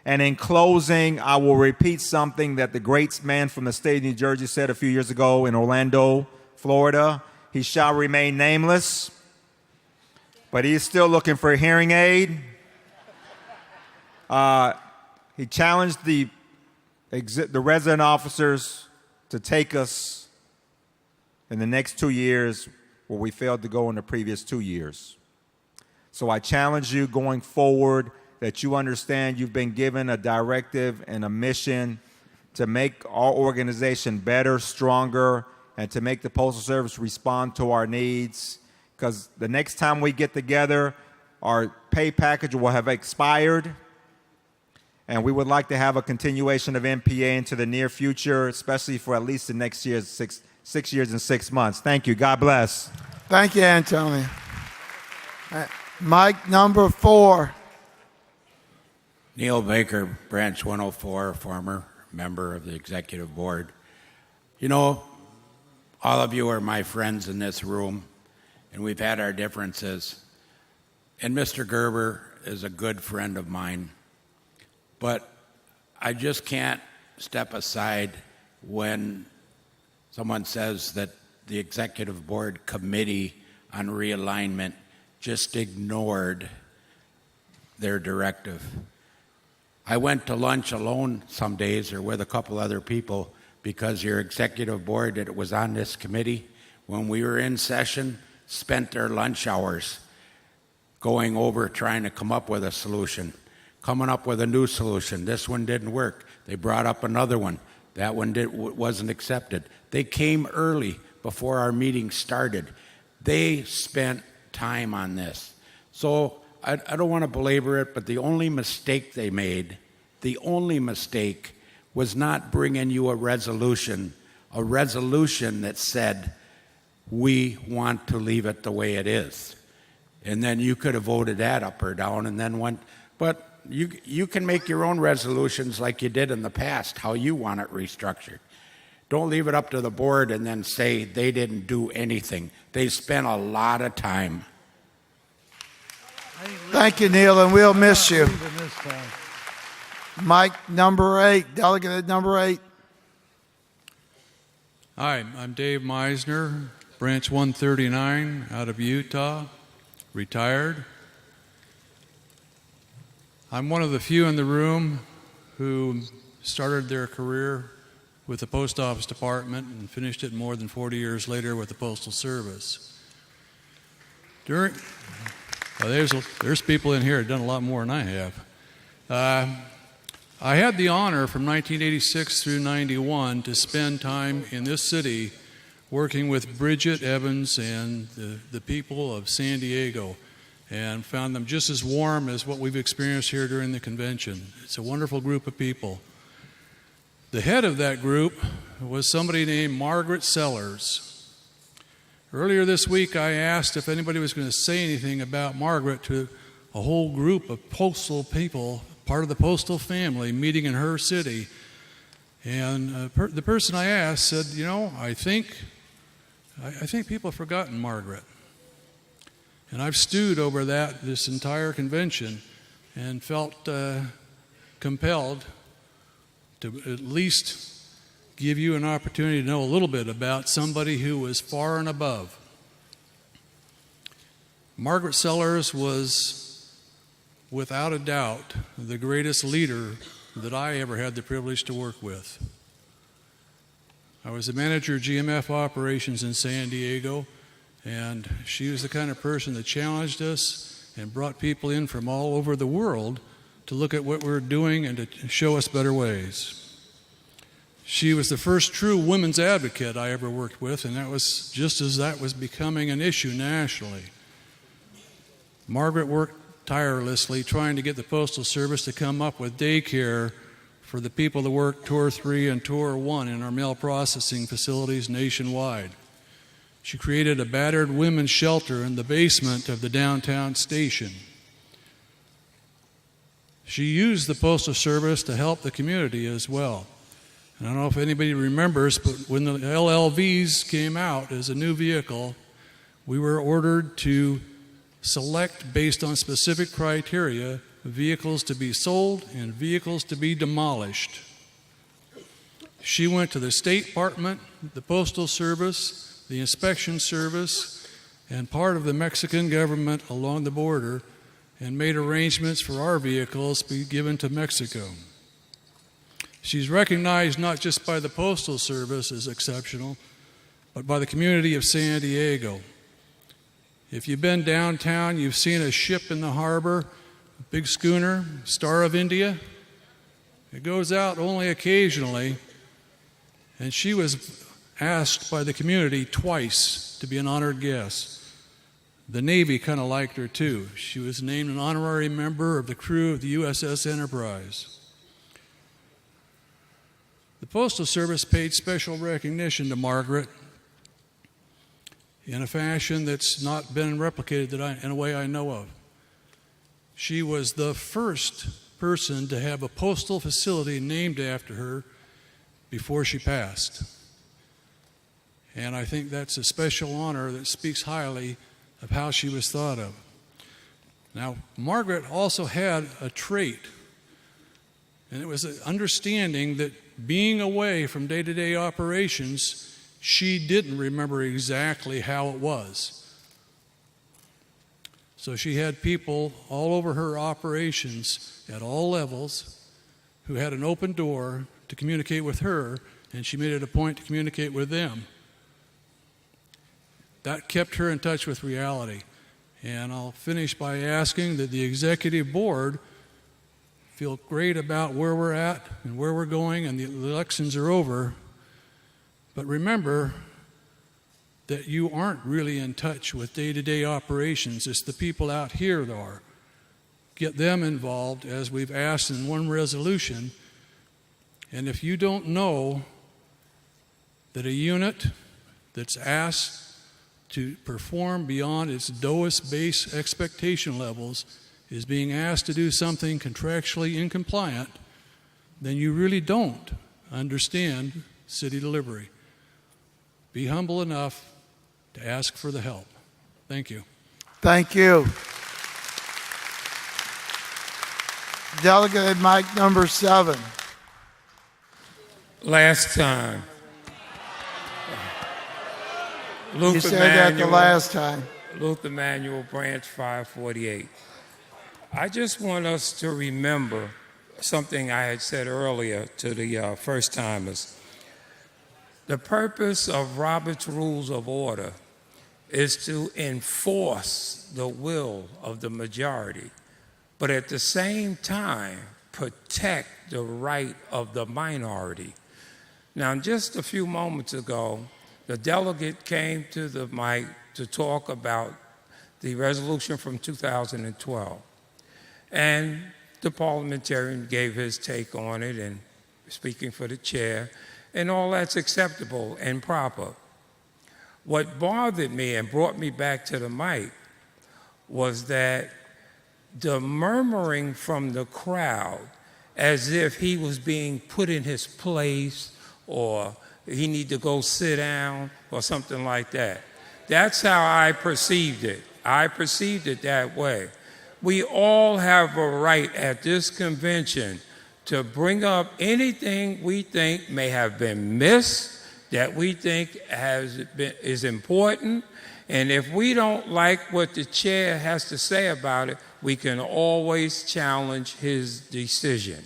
And in closing, I will repeat something that the great man from the state of New Jersey said a few years ago in Orlando, Florida. He shall remain nameless, but he is still looking for a hearing aid. He challenged the resident officers to take us in the next 2 years where we failed to go in the previous 2 years. So I challenge you going forward that you understand you've been given a directive and a mission to make our organization better, stronger, and to make the Postal Service respond to our needs. Because the next time we get together, our pay package will have expired, and we would like to have a continuation of MPA into the near future, especially for at least the next year's 6 years and 6 months. Thank you. God bless. Thank you, Antonio. Mike number 4. Neil Baker, Branch 104, former member of the executive board. You know, all of you are my friends in this room, and we've had our differences. And Mr. Gerber is a good friend of mine. But I just can't step aside when someone says that the executive board committee on realignment just ignored their directive. I went to lunch alone some days or with a couple other people because your executive board that was on this committee, when we were in session, spent their lunch hours going over trying to come up with a solution, coming up with a new solution. This one didn't work. They brought up another one. That one wasn't accepted. They came early before our meeting started. They spent time on this. So I don't want to belabor it, but the only mistake they made, was not bringing you a resolution that said, we want to leave it the way it is. And then you could have voted that up or down and then went, but you can make your own resolutions like you did in the past, how you want it restructured. Don't leave it up to the board and then say they didn't do anything. They spent a lot of time. Thank you, Neil, and we'll miss you. Mike, number 8, delegate number 8. Hi, I'm Dave Meisner, branch 139 out of Utah, retired. I'm one of the few in the room who started their career with the Post Office Department and finished it more than 40 years later with the Postal Service. There's people in here who've done a lot more than I have. I had the honor from 1986 through 91 to spend time in this city working with Bridget Evans and the people of San Diego, and found them just as warm as what we've experienced here during the convention. It's a wonderful group of people. The head of that group was somebody named Margaret Sellers. Earlier this week, I asked if anybody was going to say anything about Margaret to a whole group of postal people, part of the postal family, meeting in her city. And the person I asked said, you know, I think people have forgotten Margaret. And I've stewed over that this entire convention and felt compelled to at least give you an opportunity to know a little bit about somebody who was far and above. Margaret Sellers was, without a doubt, the greatest leader that I ever had the privilege to work with. I was the manager of GMF operations in San Diego, and she was the kind of person that challenged us and brought people in from all over the world to look at what we're doing and to show us better ways. She was the first true women's advocate I ever worked with, and that was just as that was becoming an issue nationally. Margaret worked tirelessly trying to get the Postal Service to come up with daycare for the people that work Tour 3 and Tour 1 in our mail processing facilities nationwide. She created a battered women's shelter in the basement of the downtown station. She used the Postal Service to help the community as well. And I don't know if anybody remembers, but when the LLVs came out as a new vehicle, we were ordered to select, based on specific criteria, vehicles to be sold and vehicles to be demolished. She went to the State Department, the Postal Service, the Inspection Service, and part of the Mexican government along the border, and made arrangements for our vehicles to be given to Mexico. She's recognized not just by the Postal Service as exceptional, but by the community of San Diego. If you've been downtown, you've seen a ship in the harbor, a big schooner, Star of India. It goes out only occasionally, and she was asked by the community twice to be an honored guest. The Navy kind of liked her too. She was named an honorary member of the crew of the USS Enterprise. The Postal Service paid special recognition to Margaret in a fashion that's not been replicated in a way I know of. She was the first person to have a postal facility named after her before she passed. And I think that's a special honor that speaks highly of how she was thought of. Now, Margaret also had a trait, and it was an understanding that being away from day-to-day operations, she didn't remember exactly how it was. So she had people all over her operations at all levels who had an open door to communicate with her, and she made it a point to communicate with them. That kept her in touch with reality. And I'll finish by asking that the executive board feel great about where we're at and where we're going, and the elections are over. But remember that you aren't really in touch with day-to-day operations. It's the people out here that are. Get them involved, as we've asked in one resolution. And if you don't know that a unit that's asked to perform beyond its lowest base expectation levels is being asked to do something contractually incompliant, then you really don't understand city delivery. Be humble enough to ask for the help. Thank you. Thank you. Delegate mic number 7. Last time. You said that the last time. Luther Manual, Branch 548. I just want us to remember something I had said earlier to the first-timers. The purpose of Robert's Rules of Order is to enforce the will of the majority, but at the same time, protect the right of the minority. Now, just a few moments ago, the delegate came to the mic to talk about the resolution from 2012. And the parliamentarian gave his take on it and speaking for the chair, and all that's acceptable and proper. What bothered me and brought me back to the mic was that the murmuring from the crowd as if he was being put in his place or he need to go sit down or something like that. That's how I perceived it. I perceived it that way. We all have a right at this convention to bring up anything we think may have been missed, that we think is important, and if we don't like what the chair has to say about it, we can always challenge his decision.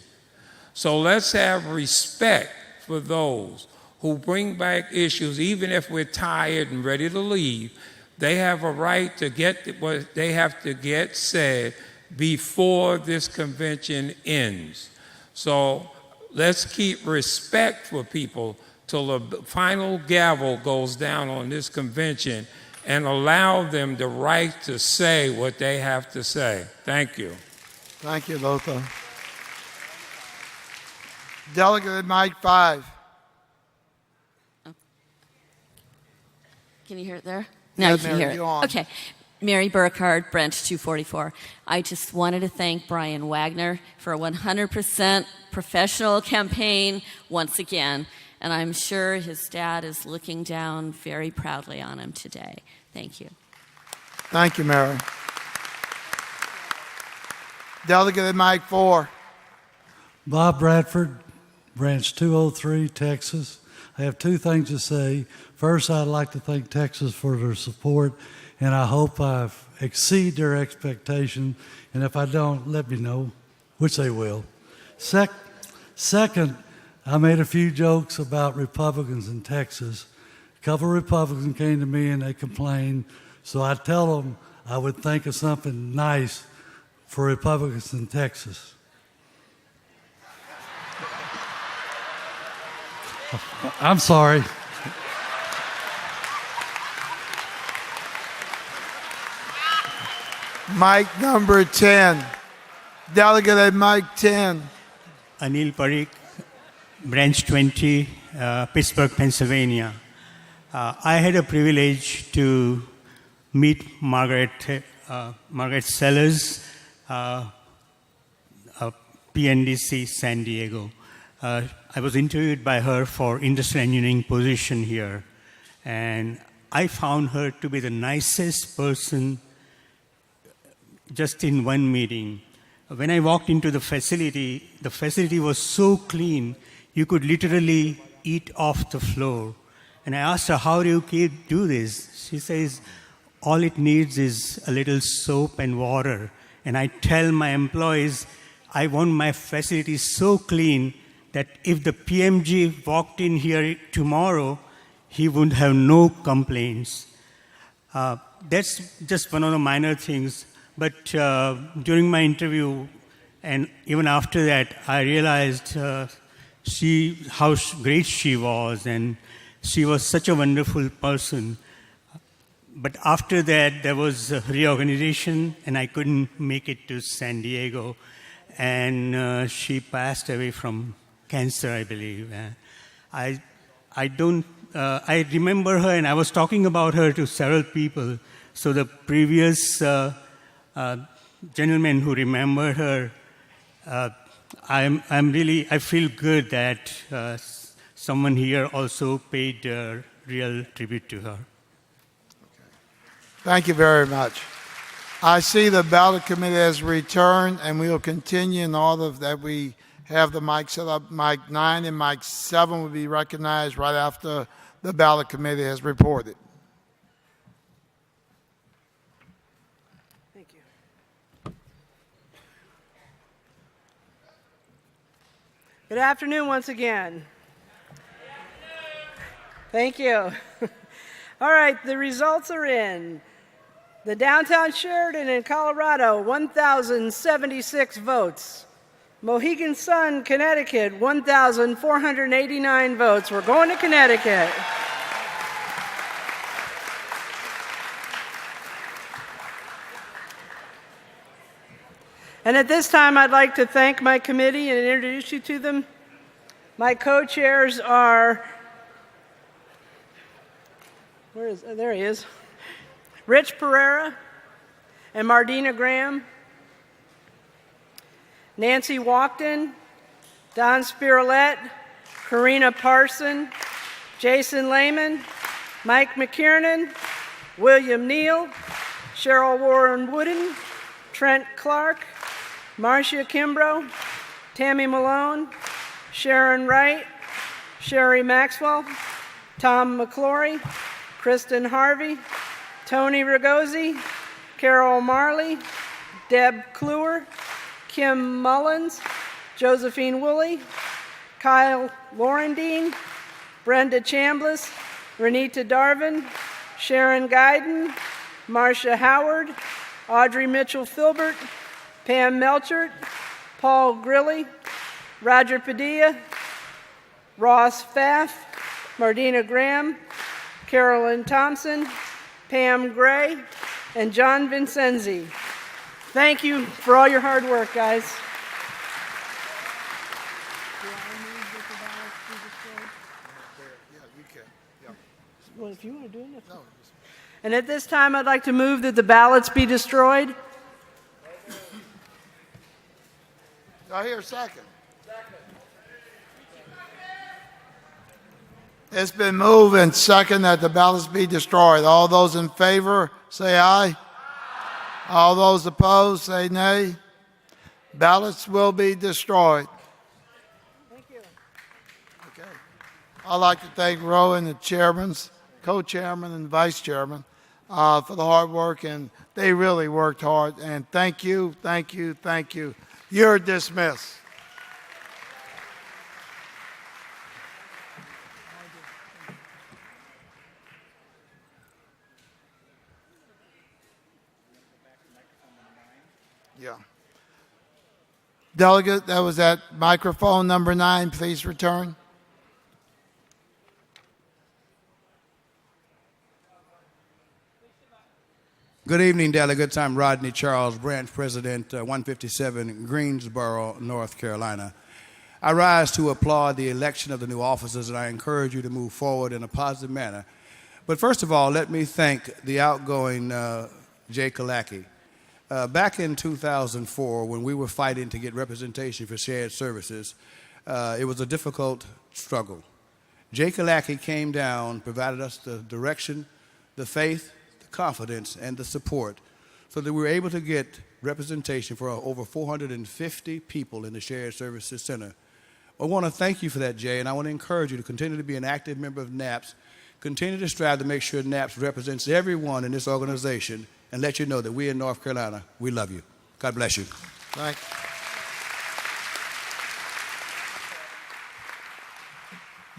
So let's have respect for those who bring back issues, even if we're tired and ready to leave. They have a right to get what they have to get said before this convention ends. So let's keep respect for people till the final gavel goes down on this convention and allow them the right to say what they have to say. Thank you. Thank you, Lothar. Delegate mic 5. Can you hear it there? Now you can Mary, hear it. go on. Okay. Mary Burkhardt, Branch 244. I just wanted to thank Brian Wagner for a 100% professional campaign once again, and I'm sure his dad is looking down very proudly on him today. Thank you. Thank you, Mary. Delegate mic 4. Bob Bradford, Branch 203, Texas. I have two things to say. First, I'd like to thank Texas for their support, and I hope I exceed their expectation. And if I don't, let me know, which they will. Second, I made a few jokes about Republicans in Texas. A couple of Republicans came to me and they complained, so I tell them I would think of something nice for Republicans in Texas. I'm sorry. Mic number 10. Delegate at mic 10. Anil Parikh, Branch 20, Pittsburgh, Pennsylvania. I had a privilege to meet Margaret Sellers, PNDC San Diego. I was interviewed by her for industrial engineering position here, and I found her to be the nicest person just in one meeting. When I walked into the facility was so clean, you could literally eat off the floor. And I asked her, how do you do this? She says, all it needs is a little soap and water. And I tell my employees, I want my facility so clean that if the PMG walked in here tomorrow, he would have no complaints. That's just one of the minor things. But during my interview, and even after that, I realized how great she was, and she was such a wonderful person. But after that, there was a reorganization, and I couldn't make it to San Diego. And she passed away from cancer, I believe. I remember her, and I was talking about her to several people. So the previous gentleman who remembered her, I feel good that someone here also paid real tribute to her. Thank you very much. I see the ballot committee has returned, and we will continue in order that we have the mic set up. Mic 9 and mic 7 will be recognized right after the ballot committee has reported. Thank you. Good afternoon once again. Thank you. All right, the results are in. The downtown Sheridan in Colorado, 1,076 votes. Mohegan Sun, Connecticut, 1,489 votes. We're going to Connecticut. And at this time, I'd like to thank my committee and introduce you to them. My co-chairs are, there he is. Rich Pereira and Mardina Graham, Nancy Walkden, Don Spirulette, Karina Parson, Jason Lehman, Mike McKiernan, William Neal, Cheryl Warren Wooden, Trent Clark, Marcia Kimbrough, Tammy Malone, Sharon Wright, Sherry Maxwell, Tom McClory, Kristen Harvey, Tony Ragosi, Carol Marley, Deb Kluwer, Kim Mullins, Josephine Woolley, Kyle Laurendine, Brenda Chambliss, Renita Darvin, Sharon Guyden, Marcia Howard, Audrey Mitchell-Filbert, Pam Melchert, Paul Grilly, Roger Padilla, Ross Pfaff, Mardina Graham, Carolyn Thompson, Pam Gray, and John Vincenzi. Thank you for all your hard work, guys. Well, if you want to do it. No. And at this time, I'd like to move that the ballots be destroyed. Do I hear a second? It's been moved and second that the ballots be destroyed. All those in favor, say aye. All those opposed, say nay. Ballots will be destroyed. Thank you. Okay. I'd like to thank Rowan, the chairmen, co-chairman, and vice chairman for the hard work, and they really worked hard. And thank you, thank you, thank you. You're dismissed. Yeah. Delegate, that was at microphone number 9. Please return. Good evening, delegates. I'm Rodney Charles, branch president, 157 Greensboro, North Carolina. I rise to applaud the election of the new officers, and I encourage you to move forward in a positive manner. But first of all, let me thank the outgoing Jay Kalaki. Back in 2004, when we were fighting to get representation for shared services, it was a difficult struggle. Jay Kalaki came down, provided us the direction, the faith, the confidence, and the support so that we were able to get representation for over 450 people in the Shared Services Center. I want to thank you for that, Jay, and I want to encourage you to continue to be an active member of NAPS. Continue to strive to make sure NAPS represents everyone in this organization and let you know that we in North Carolina, we love you. God bless you. Thank you.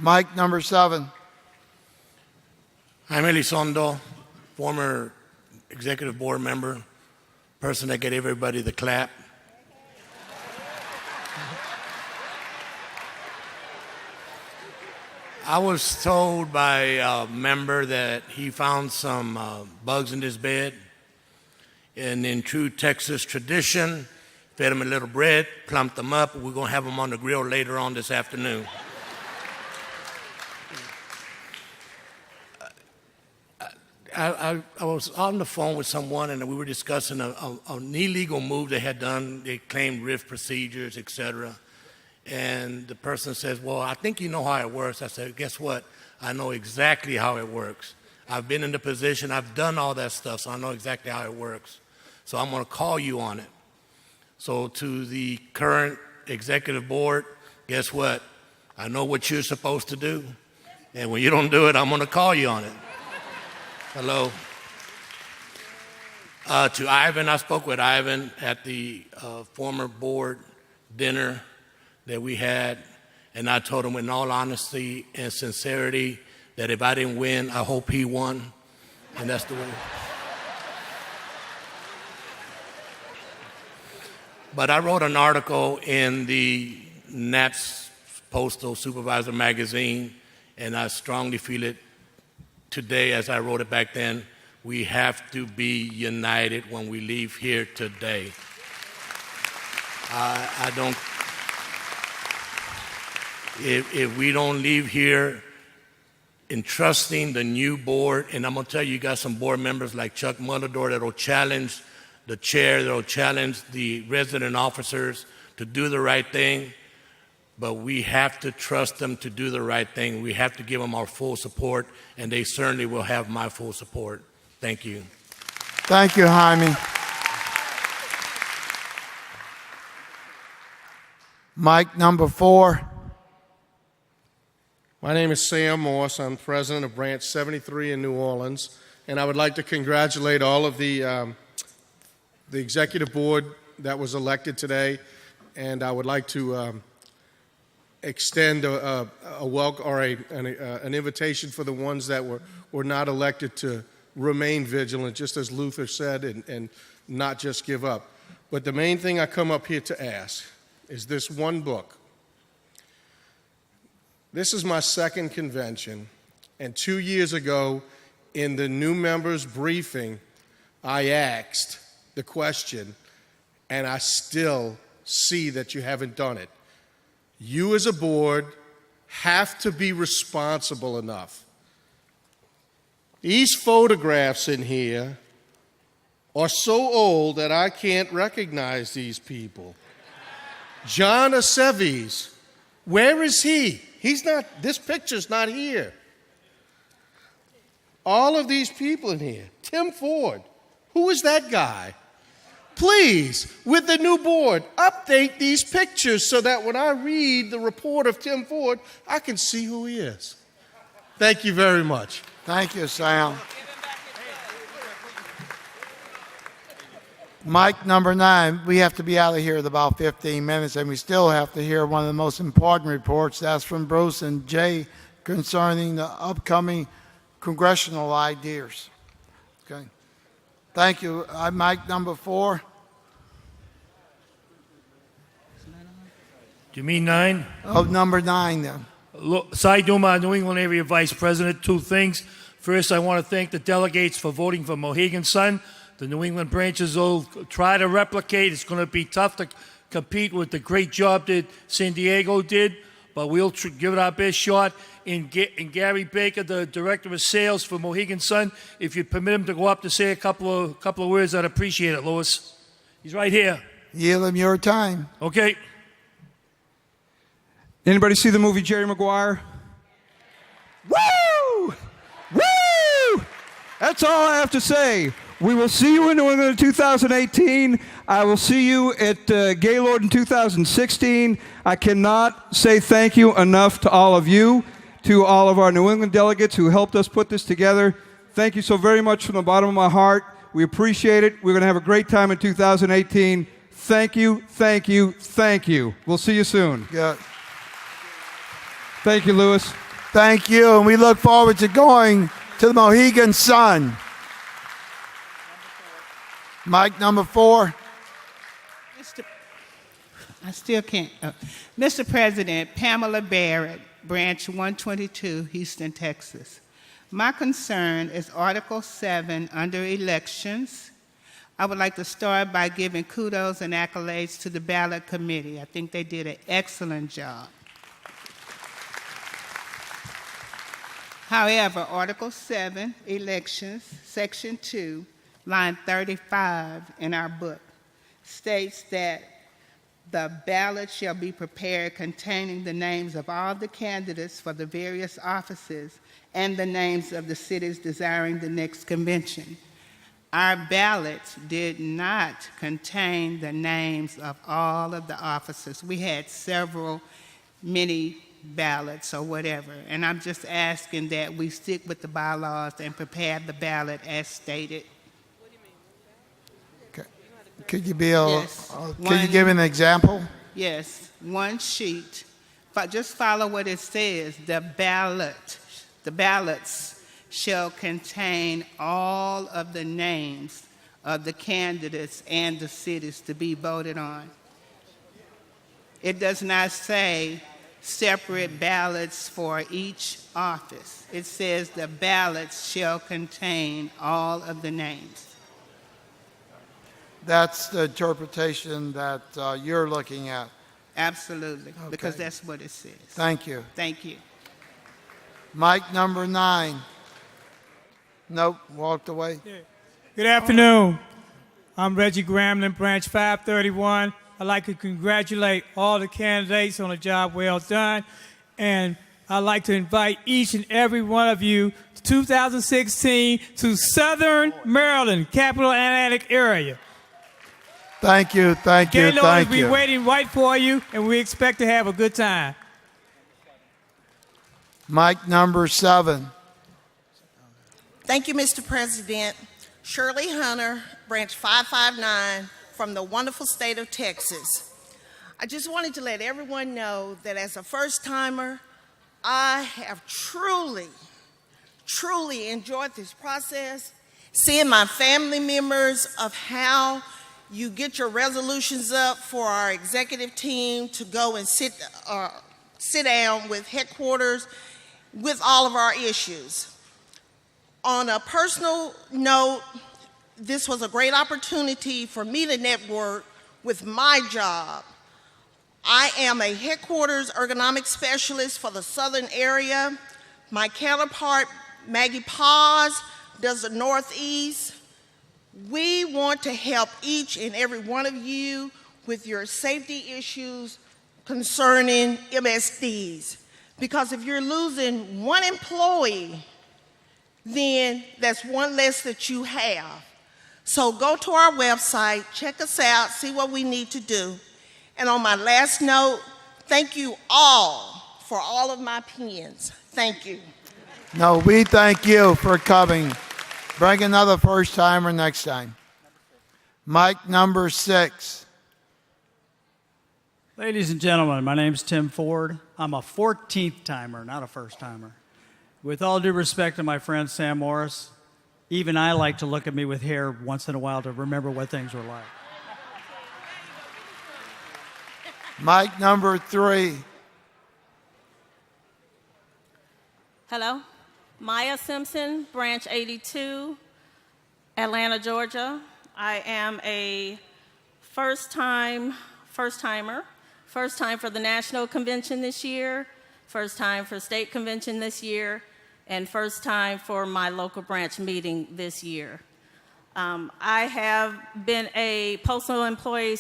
Mic number 7. I'm Elizondo, former executive board member, person that gave everybody the clap. I was told by a member that he found some bugs in his bed, and in true Texas tradition, fed him a little bread, plumped them up, and we're going to have them on the grill later on this afternoon. I was on the phone with someone, and we were discussing an illegal move they had done. They claimed RIF procedures, etc. And the person says, well, I think you know how it works. I said, guess what? I know exactly how it works. I've been in the position. I've done all that stuff, so I know exactly how it works. So I'm going to call you on it. So to the current executive board, guess what? I know what you're supposed to do. And when you don't do it, I'm going to call you on it. Hello. To Ivan, I spoke with Ivan at the former board dinner that we had, and I told him in all honesty and sincerity that if I didn't win, I hope he won, and that's the way. But I wrote an article in the NAPS Postal Supervisor magazine, and I strongly feel it today, as I wrote it back then, we have to be united when we leave here today. If we don't leave here in trusting the new board, and I'm going to tell you, you got some board members like Chuck Mullador that will challenge the chair, that will challenge the resident officers to do the right thing. But we have to trust them to do the right thing. We have to give them our full support, and they certainly will have my full support. Thank you. Thank you, Jaime. Mic number 4. My name is Sam Morse. I'm president of Branch 73 in New Orleans, and I would like to congratulate all of the executive board that was elected today, and I would like to extend a welcome or an invitation for the ones that were not elected to remain vigilant, just as Luther said, and not just give up. But the main thing I come up here to ask is this one book. This is my second convention, and 2 years ago in the new members briefing, I asked the question, and I still see that you haven't done it. You as a board have to be responsible enough. These photographs in here are so old that I can't recognize these people. John Aceves, where is he? He's not, this picture's not here. All of these people in here. Tim Ford, who is that guy? Please, with the new board, update these pictures so that when I read the report of Tim Ford, I can see who he is. Thank you very much. Thank you, Sam. Mic number 9. We have to be out of here in about 15 minutes, and we still have to hear one of the most important reports. That's from Bruce and Jay concerning the upcoming congressional ideas. Okay. Thank you. Mic number 4. Do you mean 9? Oh, number 9 then. Cy Duma, New England Area Vice President. 2 things. First, I want to thank the delegates for voting for Mohegan Sun. The New England branches will try to replicate. It's going to be tough to compete with the great job that San Diego did, but we'll give it our best shot. And Gary Baker, the Director of Sales for Mohegan Sun, if you permit him to go up to say a couple of words, I'd appreciate it, Louis. He's right here. Yield him your time. Okay. Anybody see the movie Jerry Maguire? Woo! Woo! That's all I have to say. We will see you in New England in 2018. I will see you at Gaylord in 2016. I cannot say thank you enough to all of you, to all of our New England delegates who helped us put this together. Thank you so very much from the bottom of my heart. We appreciate it. We're going to have a great time in 2018. Thank you, thank you, thank you. We'll see you soon. Yeah. Thank you, Louis. Thank you, and we look forward to going to the Mohegan Sun. Mic number 4. I still can't. Mr. President, Pamela Barrett, Branch 122, Houston, Texas. My concern is Article 7 under elections. I would like to start by giving kudos and accolades to the ballot committee. I think they did an excellent job. However, Article 7, elections, Section 2, line 35 in our book, states that the ballot shall be prepared containing the names of all the candidates for the various offices and the names of the cities desiring the next convention. Our ballots did not contain the names of all of the officers. We had many ballots or whatever, and I'm just asking that we stick with the bylaws and prepare the ballot as stated. Could you be Yes. Could you give an example? Yes, one sheet. Just follow what it says. The ballots shall contain all of the names of the candidates and the cities to be voted on. It does not say separate ballots for each office. It says the ballots shall contain all of the names. That's the interpretation that you're looking at. Absolutely, Okay. because that's what it says. Thank you. Thank you. Mic number 9. Nope, walked away. Good afternoon. I'm Reggie Gramlin, Branch 531. I'd like to congratulate all the candidates on a job well done, and I'd like to invite each and every one of you to 2016 to Southern Maryland, Capital Atlantic area. Thank you, thank you, Gaylord thank will be you. waiting right for you, and we expect to have a good time. Mic number 7. Thank you, Mr. President. Shirley Hunter, Branch 559, from the wonderful state of Texas. I just wanted to let everyone know that as a first-timer, I have truly enjoyed this process, seeing my family members of how you get your resolutions up for our executive team to go and sit down with headquarters with all of our issues. On a personal note, this was a great opportunity for me to network with my job. I am a headquarters ergonomic specialist for the southern area. My counterpart, Maggie Paz, does the Northeast. We want to help each and every one of you with your safety issues concerning MSDs. Because if you're losing one employee, then that's one less that you have. So go to our website, check us out, see what we need to do. And on my last note, thank you all for all of my pens. Thank you. No, we thank you for coming. Bring another first-timer next time. Mic number 6. Ladies and gentlemen, my name's Tim Ford. I'm a 14th timer, not a first timer. With all due respect to my friend Sam Morris, even I like to look at me with hair once in a while to remember what things were like. Mic number 3. Hello, Maya Simpson, Branch 82, Atlanta, Georgia. I am a first-timer, first time for the National Convention this year, first time for State Convention this year, and first time for my local branch meeting this year. I have been a postal employee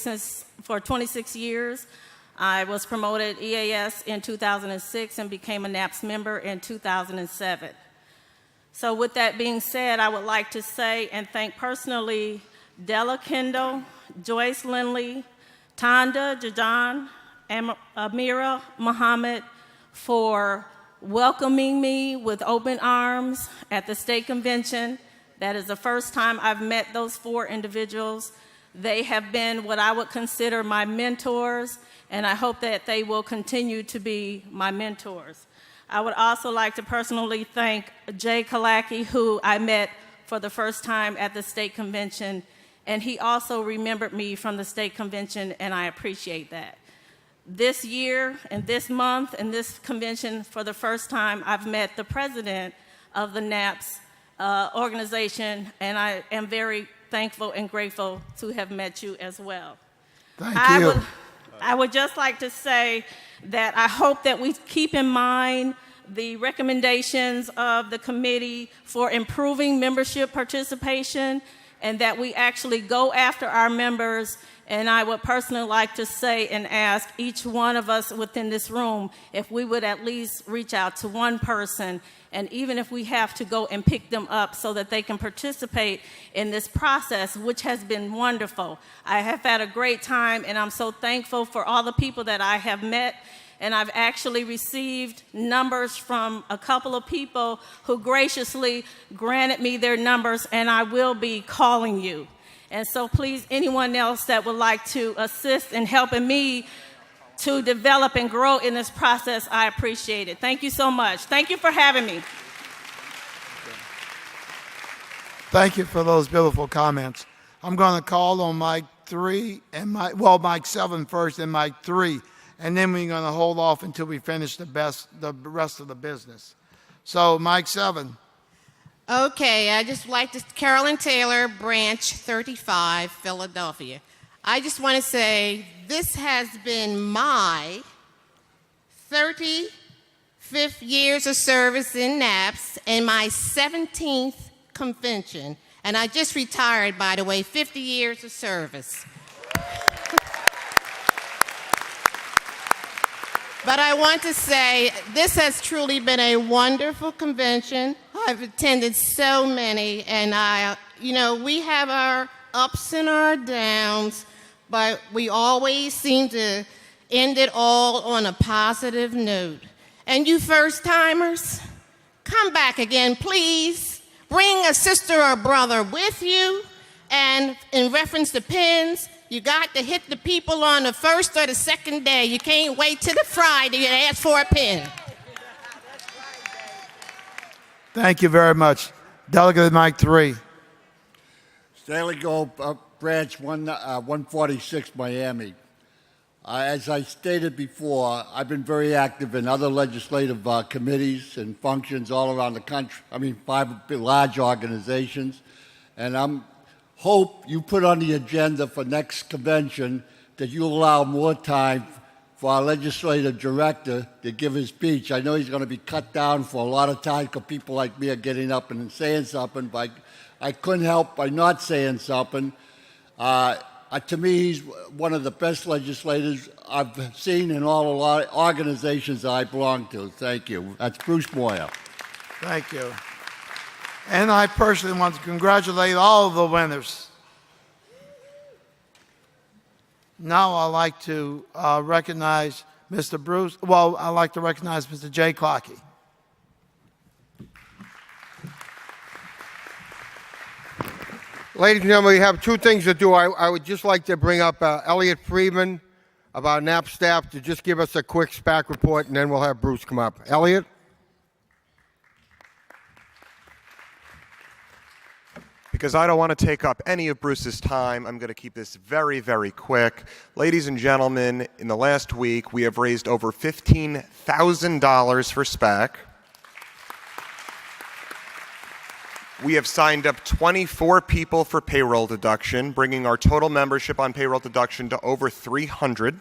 for 26 years. I was promoted EAS in 2006 and became a NAPS member in 2007. So with that being said, I would like to say and thank personally Della Kendall, Joyce Lindley, Tanda Jajan, and Amira Muhammad for welcoming me with open arms at the state convention. That is the first time I've met those 4 individuals. They have been what I would consider my mentors, and I hope that they will continue to be my mentors. I would also like to personally thank Jay Kalaki, who I met for the first time at the state convention, and he also remembered me from the state convention, and I appreciate that. This year and this month and this convention, for the first time, I've met the president of the NAPS organization, and I am very thankful and grateful to have met you as well. Thank you. I would just like to say that I hope that we keep in mind the recommendations of the committee for improving membership participation, and that we actually go after our members. And I would personally like to say and ask each one of us within this room if we would at least reach out to one person, and even if we have to go and pick them up so that they can participate in this process, which has been wonderful. I have had a great time, and I'm so thankful for all the people that I have met. And I've actually received numbers from a couple of people who graciously granted me their numbers, and I will be calling you. And so please, anyone else that would like to assist in helping me to develop and grow in this process, I appreciate it. Thank you so much. Thank you for having me. Thank you for those beautiful comments. I'm going to call on Mike 3 and Mike 7 first and Mike 3, and then we're going to hold off until we finish the rest of the business. So Mike 7. Okay, I just like to, Carolyn Taylor, Branch 35, Philadelphia. I just want to say this has been my 35th years of service in NAPS and my 17th convention. And I just retired, by the way, 50 years of service. But I want to say this has truly been a wonderful convention. I've attended so many, and we have our ups and our downs, but we always seem to end it all on a positive note. And you first-timers, come back again, please. Bring a sister or brother with you, and in reference to pins, you got to hit the people on the first or the second day. You can't wait till the Friday and ask for a pin. Thank you very much. Delegate Mike 3. Stanley Gold, Branch 146, Miami. As I stated before, I've been very active in other legislative committees and functions all around the country. 5 large organizations. And I'm hope you put on the agenda for next convention that you allow more time for our legislative director to give his speech. I know he's going to be cut down for a lot of time because people like me are getting up and saying something, but I couldn't help by not saying something. To me, he's one of the best legislators I've seen in all the organizations I belong to. Thank you. That's Bruce Moyer. Thank you. And I personally want to congratulate all of the winners. Now I'd like to recognize Mr. Bruce. Well, I'd like to recognize Mr. Jay Clockey. Ladies and gentlemen, we have 2 things to do. I would just like to bring up Elliot Friedman of our NAP staff to just give us a quick SPAC report, and then we'll have Bruce come up. Elliot? Because I don't want to take up any of Bruce's time, I'm going to keep this very, very quick. Ladies and gentlemen, in the last week, we have raised over $15,000 for SPAC. We have signed up 24 people for payroll deduction, bringing our total membership on payroll deduction to over 300.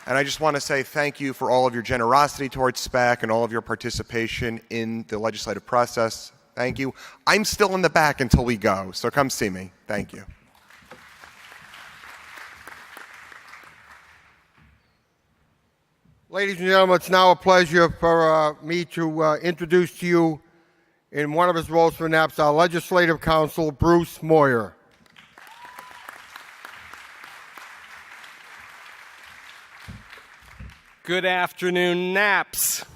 And I just want to say thank you for all of your generosity towards SPAC and all of your participation in the legislative process. Thank you. I'm still in the back until we go, so come see me. Thank you. Ladies and gentlemen, it's now a pleasure for me to introduce to you, in one of his roles for NAPS, our Legislative Counsel, Bruce Moyer. Good afternoon, NAPS.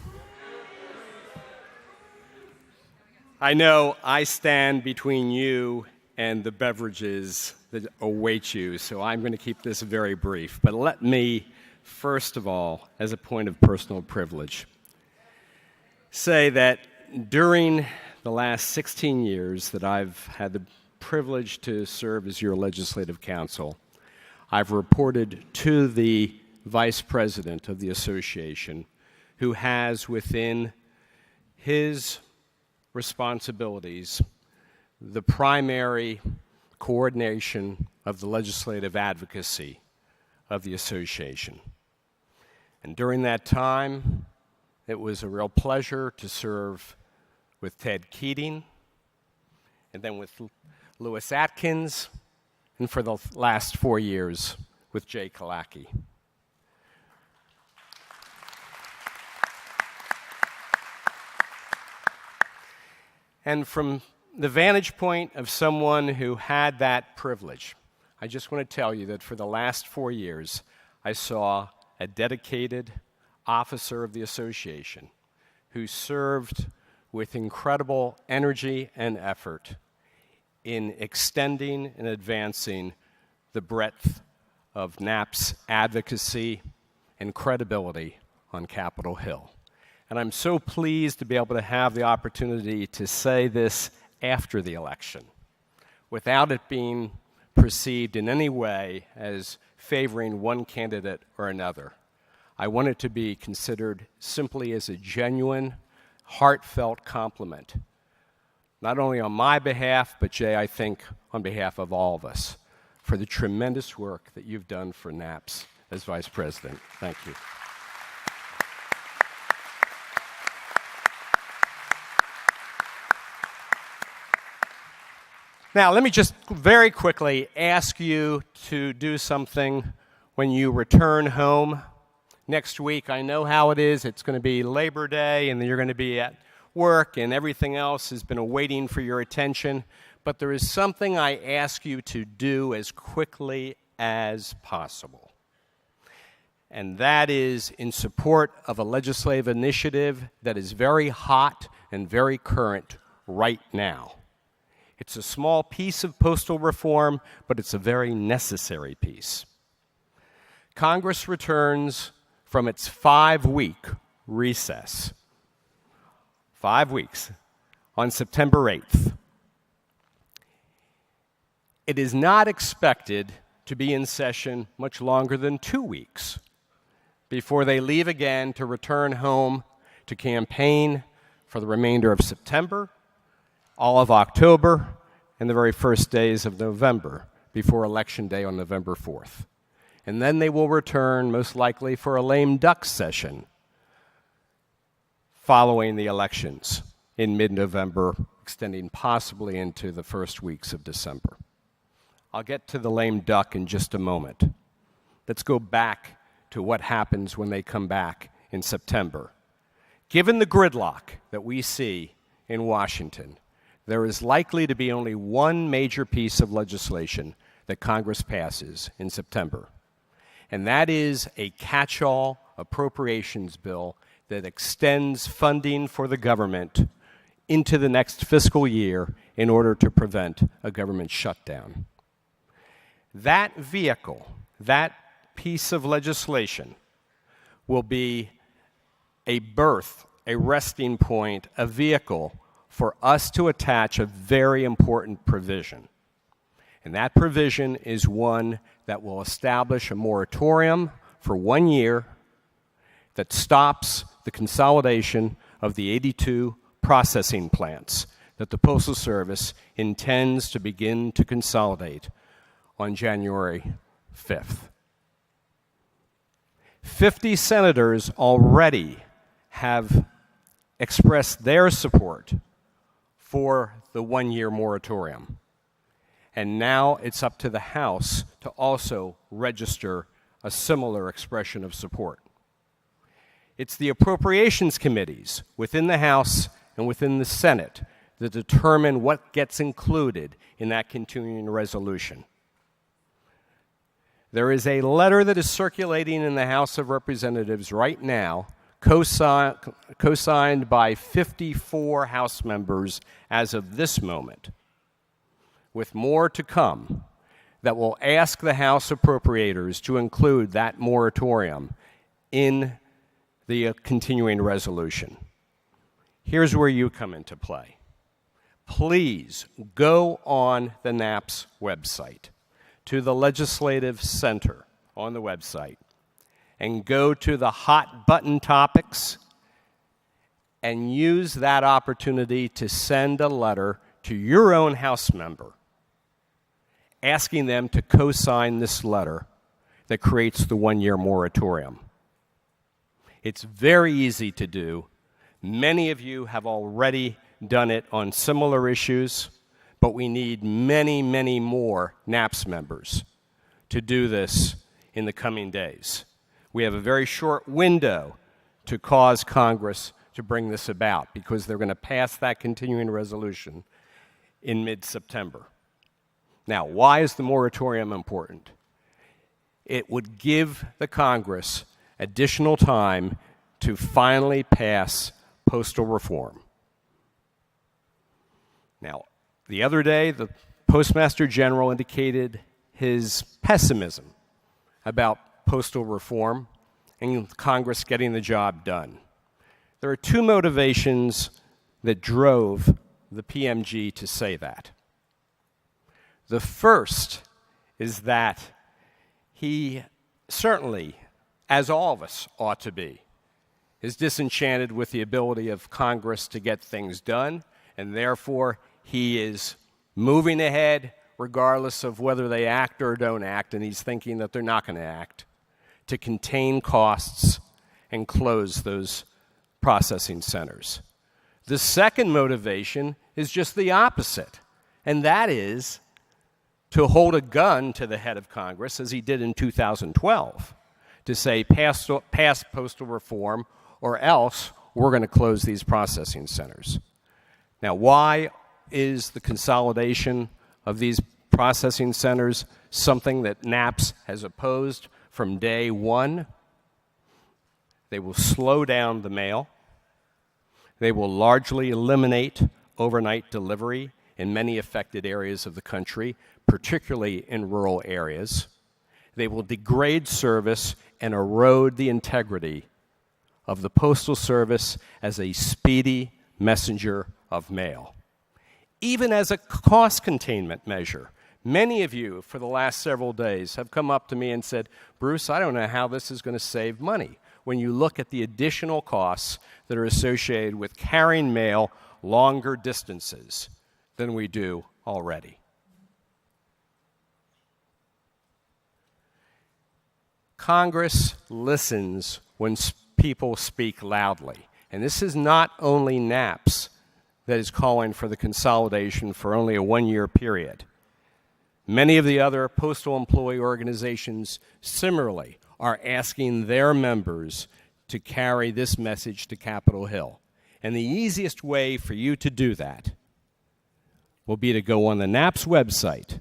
I know I stand between you and the beverages that await you, so I'm going to keep this very brief. But let me, first of all, as a point of personal privilege, say that during the last 16 years that I've had the privilege to serve as your legislative counsel, I've reported to the vice president of the association, who has within his responsibilities the primary coordination of the legislative advocacy of the association. And during that time, it was a real pleasure to serve with Ted Keating, and then with Louis Atkins, and for the last 4 years with Jay Kalaki. And from the vantage point of someone who had that privilege, I just want to tell you that for the last 4 years, I saw a dedicated officer of the association who served with incredible energy and effort in extending and advancing the breadth of NAP's advocacy and credibility on Capitol Hill. And I'm so pleased to be able to have the opportunity to say this after the election, without it being perceived in any way as favoring one candidate or another. I want it to be considered simply as a genuine, heartfelt compliment, not only on my behalf, but Jay, I think, on behalf of all of us, for the tremendous work that you've done for NAPS as Vice President. Thank you. Now, let me just very quickly ask you to do something when you return home next week. I know how it is. It's going to be Labor Day, and then you're going to be at work, and everything else has been waiting for your attention. But there is something I ask you to do as quickly as possible. And that is in support of a legislative initiative that is very hot and very current right now. It's a small piece of postal reform, but it's a very necessary piece. Congress returns from its 5-week recess, 5 weeks, on September 8th. It is not expected to be in session much longer than 2 weeks before they leave again to return home to campaign for the remainder of September, all of October, and the very first days of November before Election Day on November 4th. And then they will return, most likely, for a lame duck session following the elections in mid-November, extending possibly into the first weeks of December. I'll get to the lame duck in just a moment. Let's go back to what happens when they come back in September. Given the gridlock that we see in Washington, there is likely to be only one major piece of legislation that Congress passes in September, and that is a catch-all appropriations bill that extends funding for the government into the next fiscal year in order to prevent a government shutdown. That vehicle, that piece of legislation, will be a birth, a resting point, a vehicle for us to attach a very important provision. And that provision is one that will establish a moratorium for 1 year that stops the consolidation of the 82 processing plants that the Postal Service intends to begin to consolidate on January 5th. 50 senators already have expressed their support for the 1 year moratorium. And now it's up to the House to also register a similar expression of support. It's the appropriations committees within the House and within the Senate that determine what gets included in that continuing resolution. There is a letter that is circulating in the House of Representatives right now, co-signed by 54 House members as of this moment, with more to come, that will ask the House appropriators to include that moratorium in the continuing resolution. Here's where you come into play. Please go on the NAPS website, to the Legislative Center on the website, and go to the hot button topics and use that opportunity to send a letter to your own House member asking them to co-sign this letter that creates the one-year moratorium. It's very easy to do. Many of you have already done it on similar issues, but we need many, many more NAPS members to do this in the coming days. We have a very short window to cause Congress to bring this about because they're going to pass that continuing resolution in mid-September. Now, why is the moratorium important? It would give the Congress additional time to finally pass postal reform. Now, the other day, the Postmaster General indicated his pessimism about postal reform and Congress getting the job done. There are two motivations that drove the PMG to say that. The first is that he certainly, as all of us ought to be, is disenchanted with the ability of Congress to get things done, and therefore he is moving ahead regardless of whether they act or don't act, and he's thinking that they're not going to act, to contain costs and close those processing centers. The second motivation is just the opposite, and that is to hold a gun to the head of Congress, as he did in 2012, to say, pass postal reform, or else we're going to close these processing centers. Now, why is the consolidation of these processing centers something that NAPS has opposed from day one? They will slow down the mail. They will largely eliminate overnight delivery in many affected areas of the country, particularly in rural areas. They will degrade service and erode the integrity of the Postal Service as a speedy messenger of mail. Even as a cost containment measure, many of you for the last several days have come up to me and said, Bruce, I don't know how this is going to save money when you look at the additional costs that are associated with carrying mail longer distances than we do already. Congress listens when people speak loudly. And this is not only NAPS that is calling for the consolidation for only a one-year period. Many of the other postal employee organizations similarly are asking their members to carry this message to Capitol Hill. And the easiest way for you to do that will be to go on the NAPS website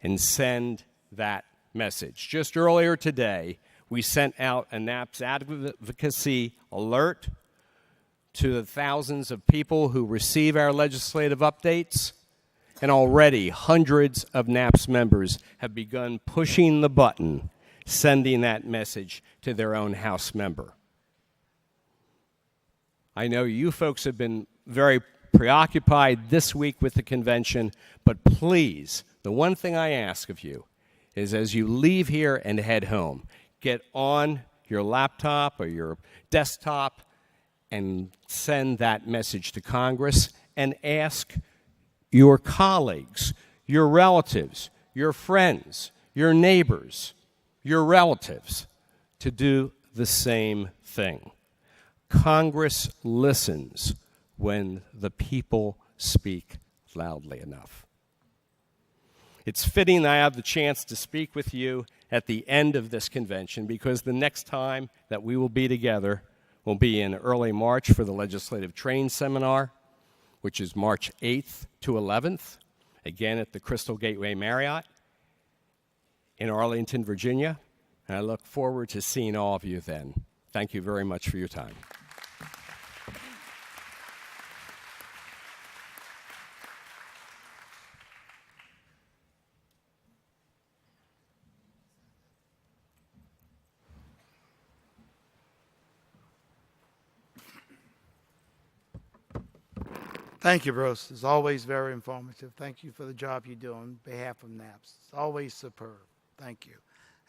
and send that message. Just earlier today, we sent out a NAPS advocacy alert to the thousands of people who receive our legislative updates, and already hundreds of NAPS members have begun pushing the button, sending that message to their own House member. I know you folks have been very preoccupied this week with the convention, but please, the one thing I ask of you is as you leave here and head home, get on your laptop or your desktop and send that message to Congress and ask your colleagues, your relatives, your friends, your neighbors, your relatives to do the same thing. Congress listens when the people speak loudly enough. It's fitting I have the chance to speak with you at the end of this convention because the next time that we will be together will be in early March for the Legislative Training Seminar, which is March 8th to 11th, again at the Crystal Gateway Marriott in Arlington, Virginia. And I look forward to seeing all of you then. Thank you very much for your time. Thank you, Bruce. It's always very informative. Thank you for the job you do on behalf of NAPS. It's always superb. Thank you.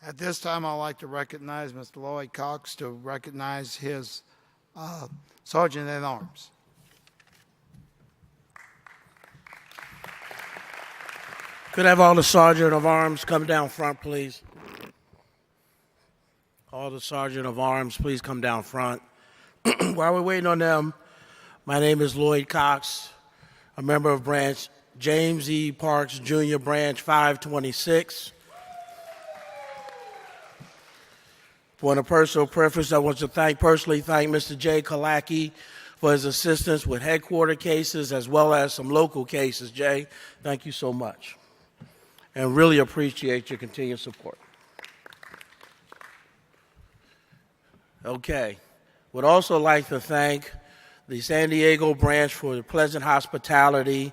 At this time, I'd like to recognize Mr. Lloyd Cox to recognize his Sergeant at Arms. Could I have all the Sergeant of Arms come down front, please? All the Sergeant of Arms, please come down front. While we're waiting on them, my name is Lloyd Cox, a member of Branch James E. Parks Jr., Branch 526. For a personal preference, I want to personally thank Mr. Jay Kalaki for his assistance with headquarter cases as well as some local cases. Jay, thank you so much. And really appreciate your continued support. Okay. Would also like to thank the San Diego branch for the pleasant hospitality.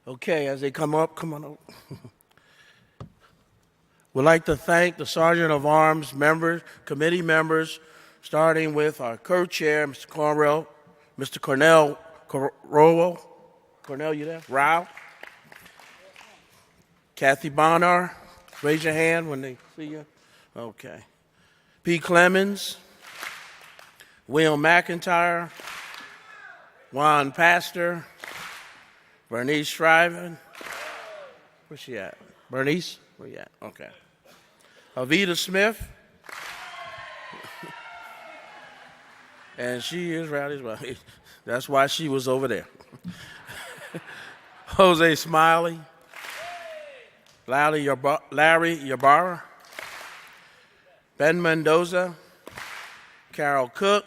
Okay, as they come up, come on up. We'd like to thank the Sergeant of Arms members, committee members, starting with our co-chair, Mr. Cornell, Mr. Cornell Corrowo. Cornell, you there? Rao. Kathy Bonar, raise your hand when they see you. Okay. P. Clemens, Will McIntyre, Juan Pastor, Bernice Shriven. Where's she at? Bernice? Where you at? Okay. Avita Smith. And she is rowdy as well. That's why she was over there. Jose Smiley. Larry Ybarra. Ben Mendoza. Carol Cook.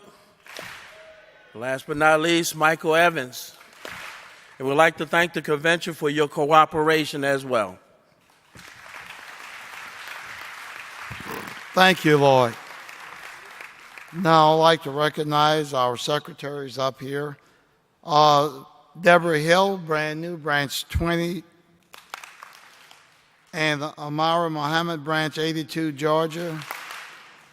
Last but not least, Michael Evans. And we'd like to thank the convention for your cooperation as well. Thank you, Lloyd. Now I'd like to recognize our secretaries up here. Deborah Hill, brand new, Branch 20. And Amara Mohammed, Branch 82, Georgia.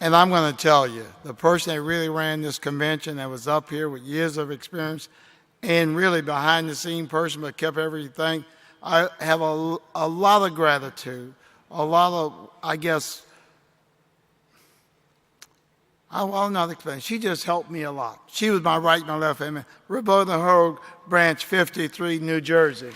And I'm going to tell you, the person that really ran this convention that was up here with years of experience and really behind-the-scene person but kept everything, I have a lot of gratitude, a lot of, I guess, I will not explain. She just helped me a lot. She was my right and my left hand. Roberta Hogue, Branch 53, New Jersey.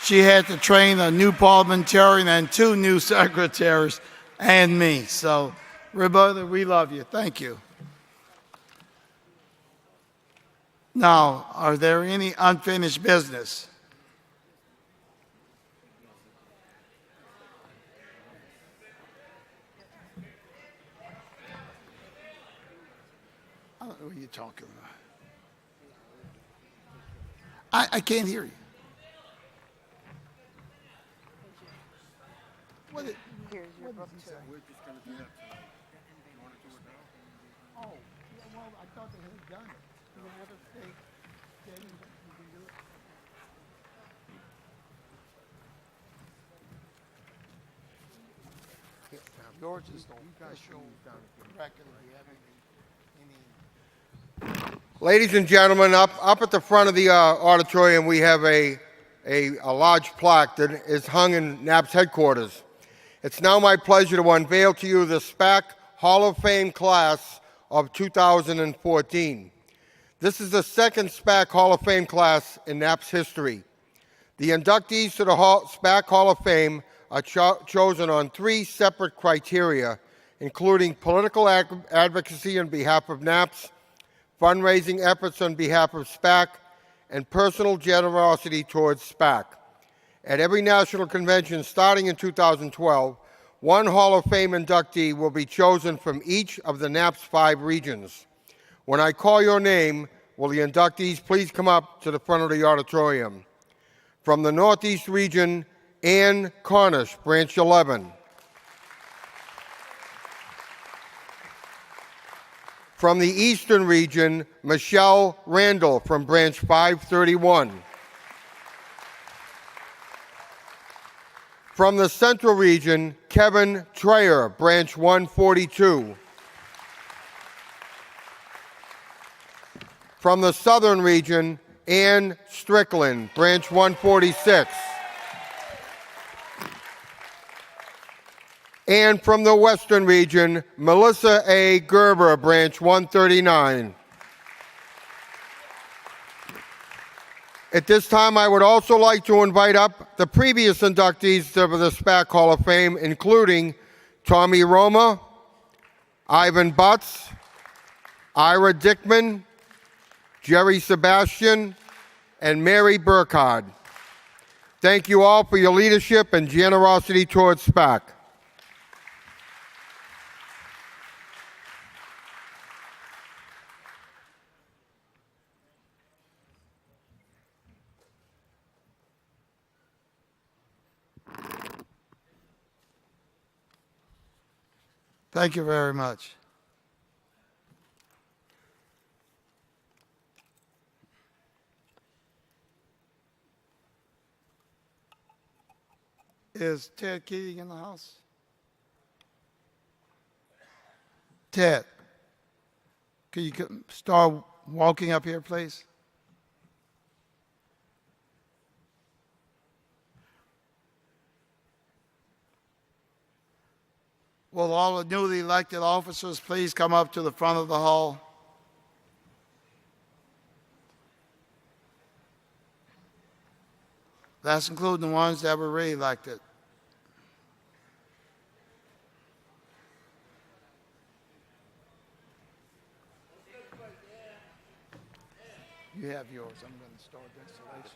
She had to train a new parliamentarian and 2 new secretaries and me. So, Roberta, we love you. Thank you. Now, are there any unfinished business? What are you talking about? I can't hear you. Here's your book too. We're just going to do that tonight. You want to do it now? Oh, yeah, well, I thought they had done it. You have a stake. You can do it. George is the official record. Do you have any? Ladies and gentlemen, up at the front of the auditorium, we have a large plaque that is hung in NAP's headquarters. It's now my pleasure to unveil to you the SPAC Hall of Fame class of 2014. This is the second SPAC Hall of Fame class in NAP's history. The inductees to the SPAC Hall of Fame are chosen on 3 separate criteria, including political advocacy on behalf of NAPS, fundraising efforts on behalf of SPAC, and personal generosity towards SPAC. At every national convention starting in 2012, One Hall of Fame inductee will be chosen from each of the NAP's 5 regions. When I call your name, will the inductees please come up to the front of the auditorium? From the Northeast region, Ann Cornish, Branch 11. From the Eastern region, Michelle Randall from Branch 531. From the Central region, Kevin Trayer, Branch 142. From the Southern region, Ann Strickland, Branch 146. And from the Western region, Melissa A. Gerber, Branch 139. At this time, I would also like to invite up the previous inductees to the SPAC Hall of Fame, including Tommy Roma, Ivan Butts, Ira Dickman, Jerry Sebastian, and Mary Burkhardt. Thank you all for your leadership and generosity towards SPAC. Thank you very much. Is Ted Keating in the house? Ted, can you start walking up here, please? Will all the newly elected officers please come up to the front of the hall? That's including the ones that were re-elected. You have yours. I'm going to start installations.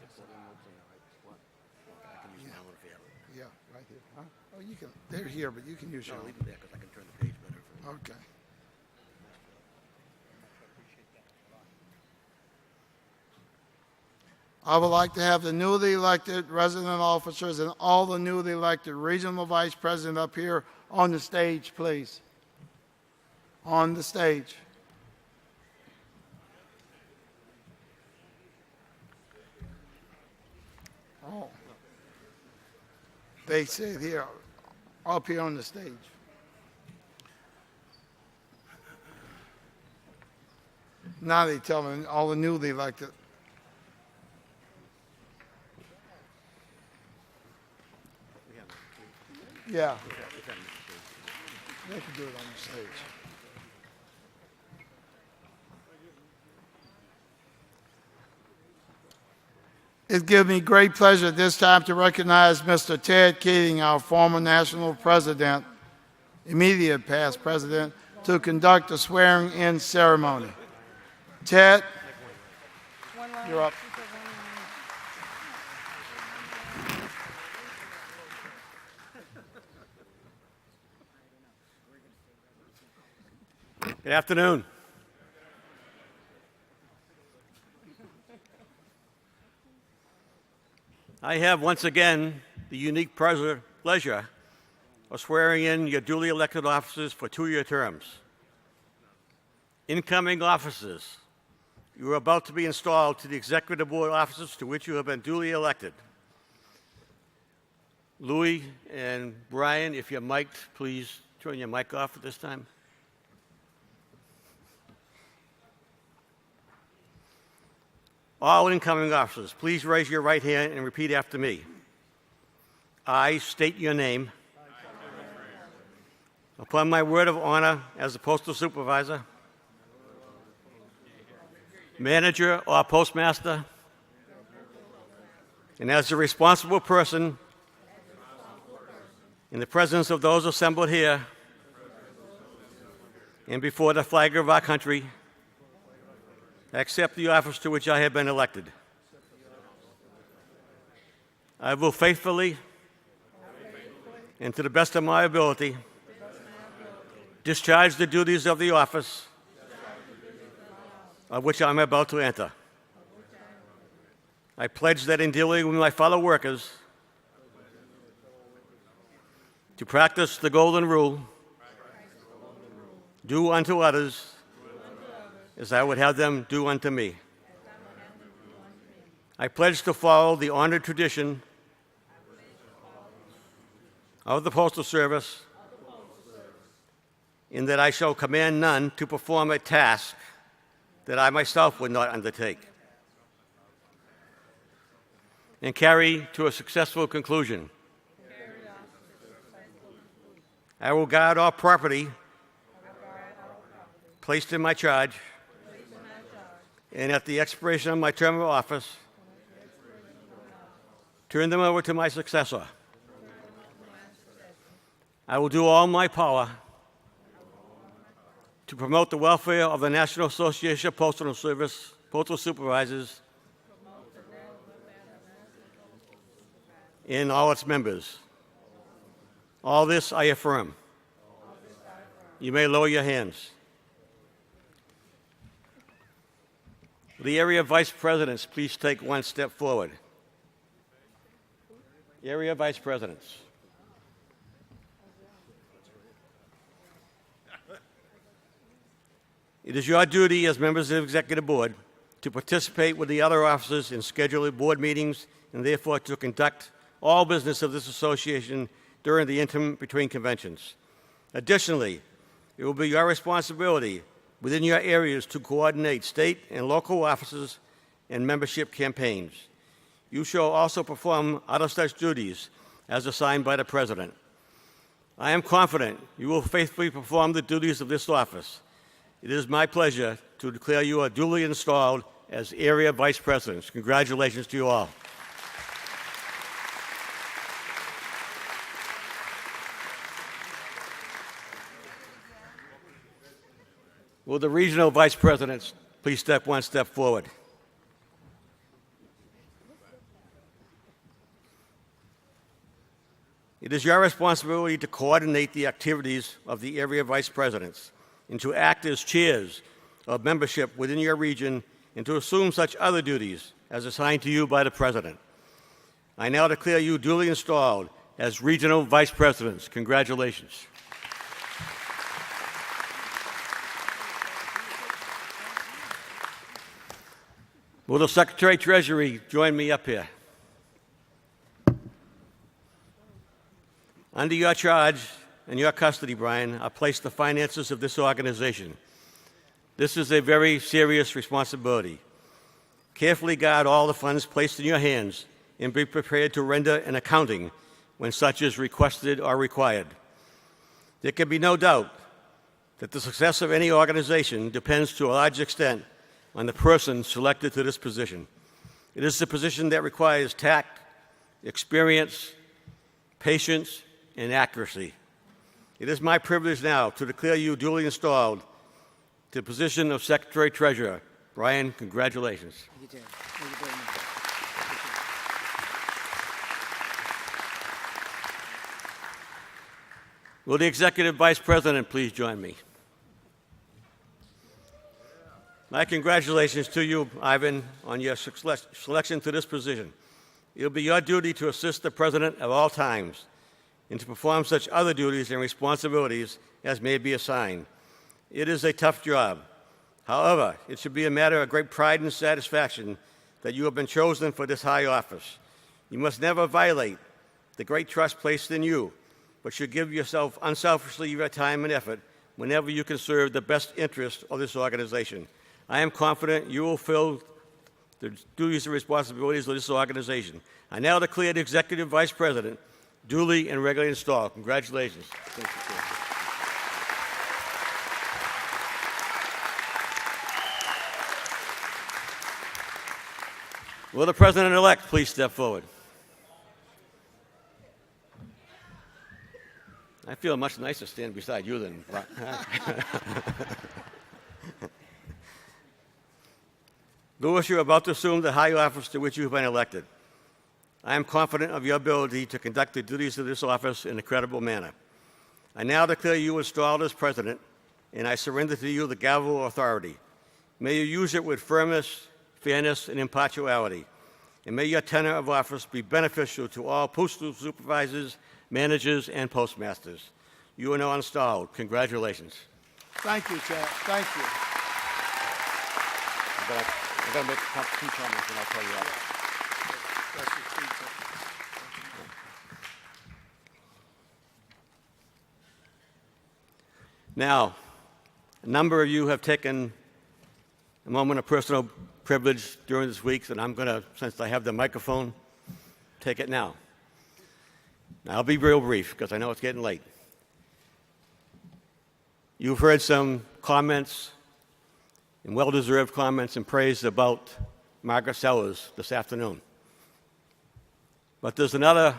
Yeah, right here. Huh? Oh, you can. They're here, but you can use your. Leave them there because I can turn the page better. Okay. I would like to have the newly elected resident officers and all the newly elected regional vice president up here on the stage, please. On the stage. Oh. They sit here, up here on the stage. Now they tell me all the newly elected. Yeah. They can do it on the stage. It gives me great pleasure at this time to recognize Mr. Ted Keating, our former national president, immediate past president, to conduct the swearing-in ceremony. Ted, you're up. Good afternoon. I have once again the unique pleasure of swearing in your duly elected officers for 2-year terms. Incoming officers, you are about to be installed to the executive board offices to which you have been duly elected. Louis and Brian, if you're mic'd, please turn your mic off at this time. All incoming officers, please raise your right hand and repeat after me. I state your name. Upon my word of honor as a postal supervisor, manager, or postmaster, and as a responsible person in the presence of those assembled here and before the flag of our country, I accept the office to which I have been elected. I will faithfully and to the best of my ability, discharge the duties of the office of which I am about to enter. I pledge that in dealing with my fellow workers, to practice the golden rule, do unto others as I would have them do unto me. I pledge to follow the honored tradition of the Postal Service, in that I shall command none to perform a task that I myself would not undertake, and carry to a successful conclusion. I will guard all property placed in my charge, and at the expiration of my term of office, turn them over to my successor. I will do all in my power to promote the welfare of the National Association of Postal Service, Postal Supervisors, and all its members. All this I affirm. You may lower your hands. The area vice presidents, please take one step forward. Area vice presidents. It is your duty as members of the Executive Board to participate with the other officers in scheduled board meetings and therefore to conduct all business of this association during the interim between conventions. Additionally, it will be your responsibility within your areas to coordinate state and local offices and membership campaigns. You shall also perform other such duties as assigned by the President. I am confident you will faithfully perform the duties of this office. It is my pleasure to declare you are duly installed as Area Vice Presidents. Congratulations to you all. Will the regional vice presidents please step one step forward? It is your responsibility to coordinate the activities of the area vice presidents and to act as chairs of membership within your region and to assume such other duties as assigned to you by the President. I now declare you duly installed as regional vice presidents. Congratulations. Will the Secretary Treasury join me up here? Under your charge and your custody, Brian, I place the finances of this organization. This is a very serious responsibility. Carefully guard all the funds placed in your hands and be prepared to render an accounting when such is requested or required. There can be no doubt that the success of any organization depends to a large extent on the person selected to this position. It is a position that requires tact, experience, patience, and accuracy. It is my privilege now to declare you duly installed to the position of Secretary-Treasurer. Brian, congratulations. Thank you, Ted. Thank you very much. Will the Executive Vice President please join me? My congratulations to you, Ivan, on your selection to this position. It will be your duty to assist the President at all times and to perform such other duties and responsibilities as may be assigned. It is a tough job. However, it should be a matter of great pride and satisfaction that you have been chosen for this high office. You must never violate the great trust placed in you, but should give yourself unselfishly your time and effort whenever you can serve the best interest of this organization. I am confident you will fill the duties and responsibilities of this organization. I now declare the Executive Vice President duly and regularly installed. Congratulations. Thank you, sir. Will the President-elect please step forward? I feel much nicer standing beside you than Louis, you are about to assume the high office to which you have been elected. I am confident of your ability to conduct the duties of this office in a credible manner. I now declare you installed as president, and I surrender to you the gavel of authority. May you use it with firmness, fairness, and impartiality. And may your tenure of office be beneficial to all postal supervisors, managers, and postmasters. You are now installed. Congratulations. Thank you, Chad. Thank you. I'm going to make two comments, and I'll tell you that. Now, a number of you have taken a moment of personal privilege during this week, and I'm going to, since I have the microphone, take it now. Now, I'll be real brief because I know it's getting late. You've heard some comments, and well-deserved comments and praise about Margaret Sellers this afternoon. But there's another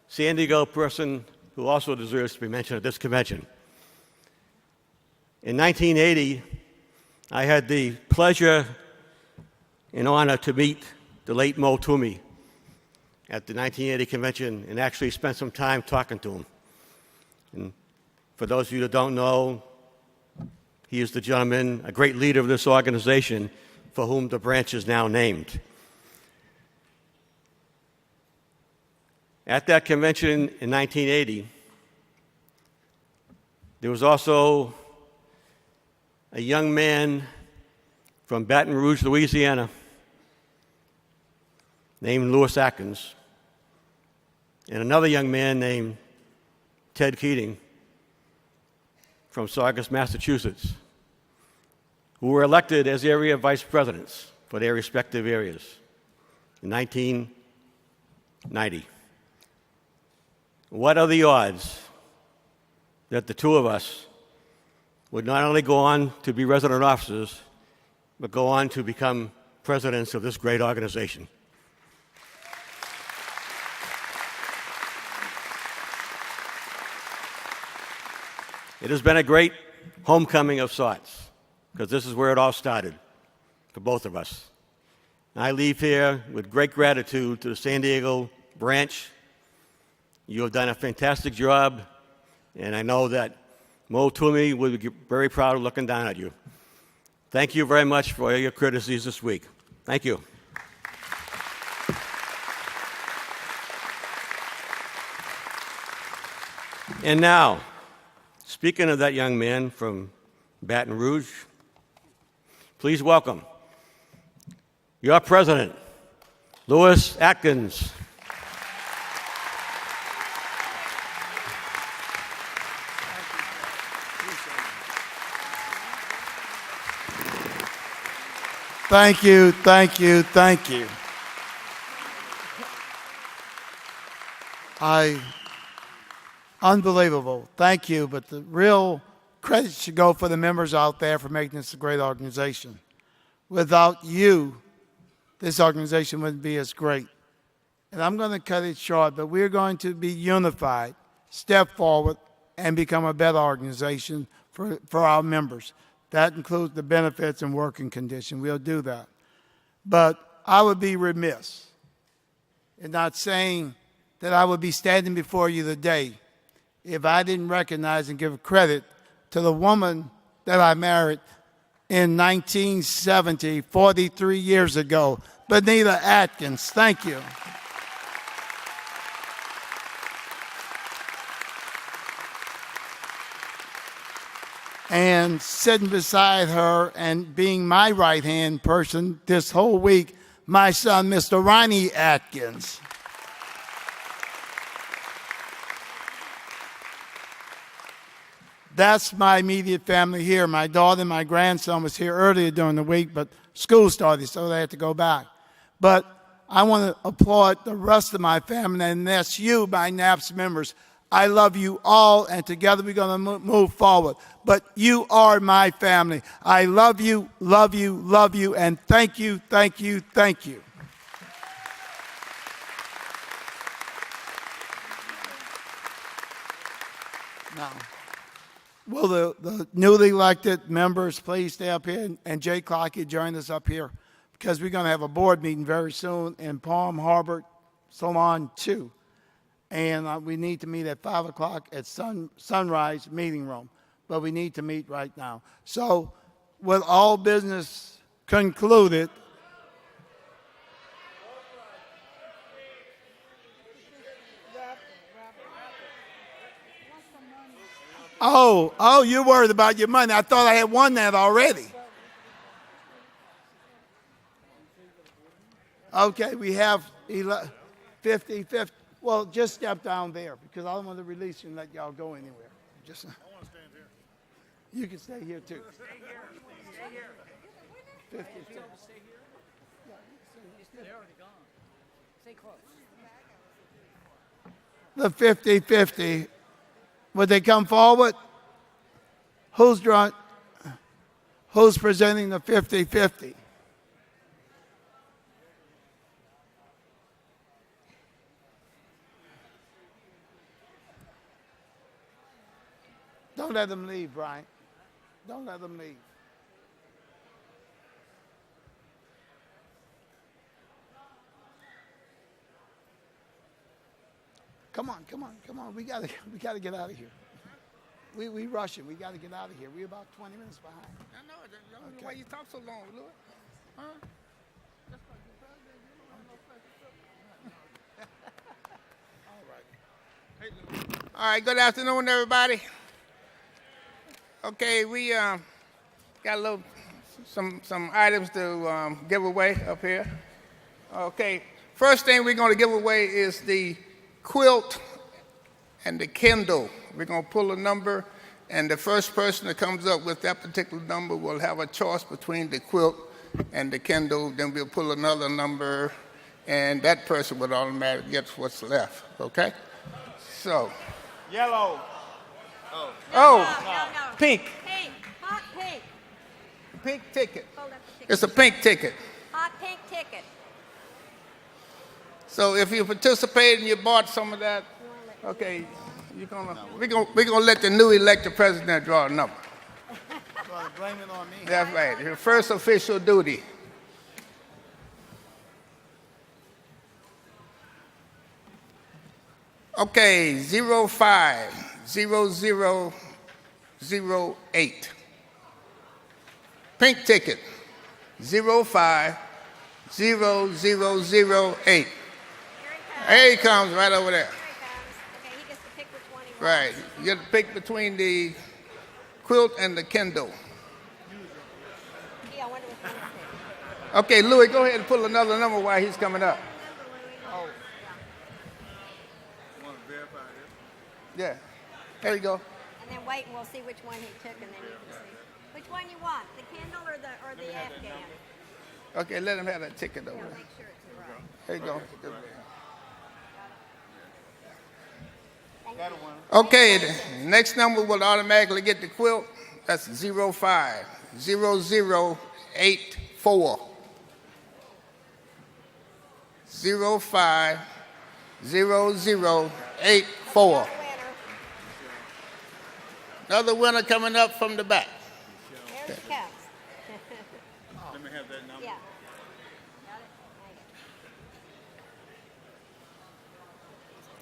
San Diego person who also deserves to be mentioned at this convention. In 1980, I had the pleasure and honor to meet the late Mo Toomey at the 1980 convention and actually spent some time talking to him. And for those of you that don't know, he is the gentleman, a great leader of this organization for whom the branch is now named. At that convention in 1980, there was also a young man from Baton Rouge, Louisiana, named Lewis Atkins, and another young man named Ted Keating from Saugus, Massachusetts, who were elected as area vice presidents for their respective areas in 1990. What are the odds that the two of us would not only go on to be resident officers, but go on to become presidents of this great organization? It has been a great homecoming of sorts, because this is where it all started for both of us. I leave here with great gratitude to the San Diego branch. You have done a fantastic job, and I know that Mo Toomey would be very proud of looking down at you. Thank you very much for your courtesies this week. Thank you. And now, speaking of that young man from Baton Rouge, please welcome your president, Lewis Atkins. Thank you, thank you, thank you. Unbelievable. Thank you, but the real credit should go for the members out there for making this a great organization. Without you, this organization wouldn't be as great. And I'm going to cut it short, but we're going to be unified, step forward, and become a better organization for our members. That includes the benefits and working conditions. We'll do that. But I would be remiss in not saying that I would be standing before you today if I didn't recognize and give credit to the woman that I married in 1970, 43 years ago, Benita Atkins. Thank you. And sitting beside her and being my right-hand person this whole week, my son, Mr. Ronnie Atkins. That's my immediate family here. My daughter and my grandson was here earlier during the week, but school started, so they had to go back. But I want to applaud the rest of my family, and that's you, my NAPS members. I love you all, and together we're going to move forward. But you are my family. I love you, love you, love you, and thank you, thank you, thank you. Now, will the newly elected members please stay up here, and Jay Clark, you join us up here, because we're going to have a board meeting very soon in Palm Harbor, Salon 2. And we need to meet at 5 o'clock at Sunrise Meeting Room. But we need to meet right now. So with all business concluded, Oh, you're worried about your money. I thought I had won that already. Okay, we have 50. Well, just step down there because I don't want to release you and let y'all go anywhere. Just, I want to stand here. You can stay here too. Stay here. Stay here. 50. Stay here. They're already gone. Stay close. The 50-50. Would they come forward? Who's presenting the 50-50? Don't let them leave, Brian. Don't let them leave. Come on. We gotta get out of here. We rushing. We gotta get out of here. We're about 20 minutes behind. I know. Okay. Why you talk so long, Louis? Huh? All right. Good afternoon, everybody. Okay, we got some items to give away up here. Okay, first thing we're going to give away is the quilt and the Kindle. We're going to pull a number, and the first person that comes up with that particular number will have a choice between the quilt and the Kindle. Then we'll pull another number, and that person would automatically get what's left. Okay? So. Yellow. No. Pink. Pink. Hot pink. Pink ticket. It's a pink ticket. Hot pink ticket. So if you participate and you bought some of that, okay, we're gonna let the new elected president draw a number. Blame it on me. That's right. Your first official duty. Okay, 050008. Pink ticket. 050008. Here he comes, right over there. Okay, he gets to pick which one he wants. Right. You get to pick between the quilt and the Kindle. Gee, I wonder which one to pick. Okay, Louis, go ahead and pull another number while he's coming up. Yeah. There you go. And then wait and we'll see which one he took and then you can see. Which one you want, the Kindle or the Afghan? Okay, let him have that ticket over Yeah, there. make sure it's right. There you go. Okay, the next number will automatically get the quilt. That's 050084. 050084. Another winner coming up from the back. There she comes. Let me have that number. Yeah.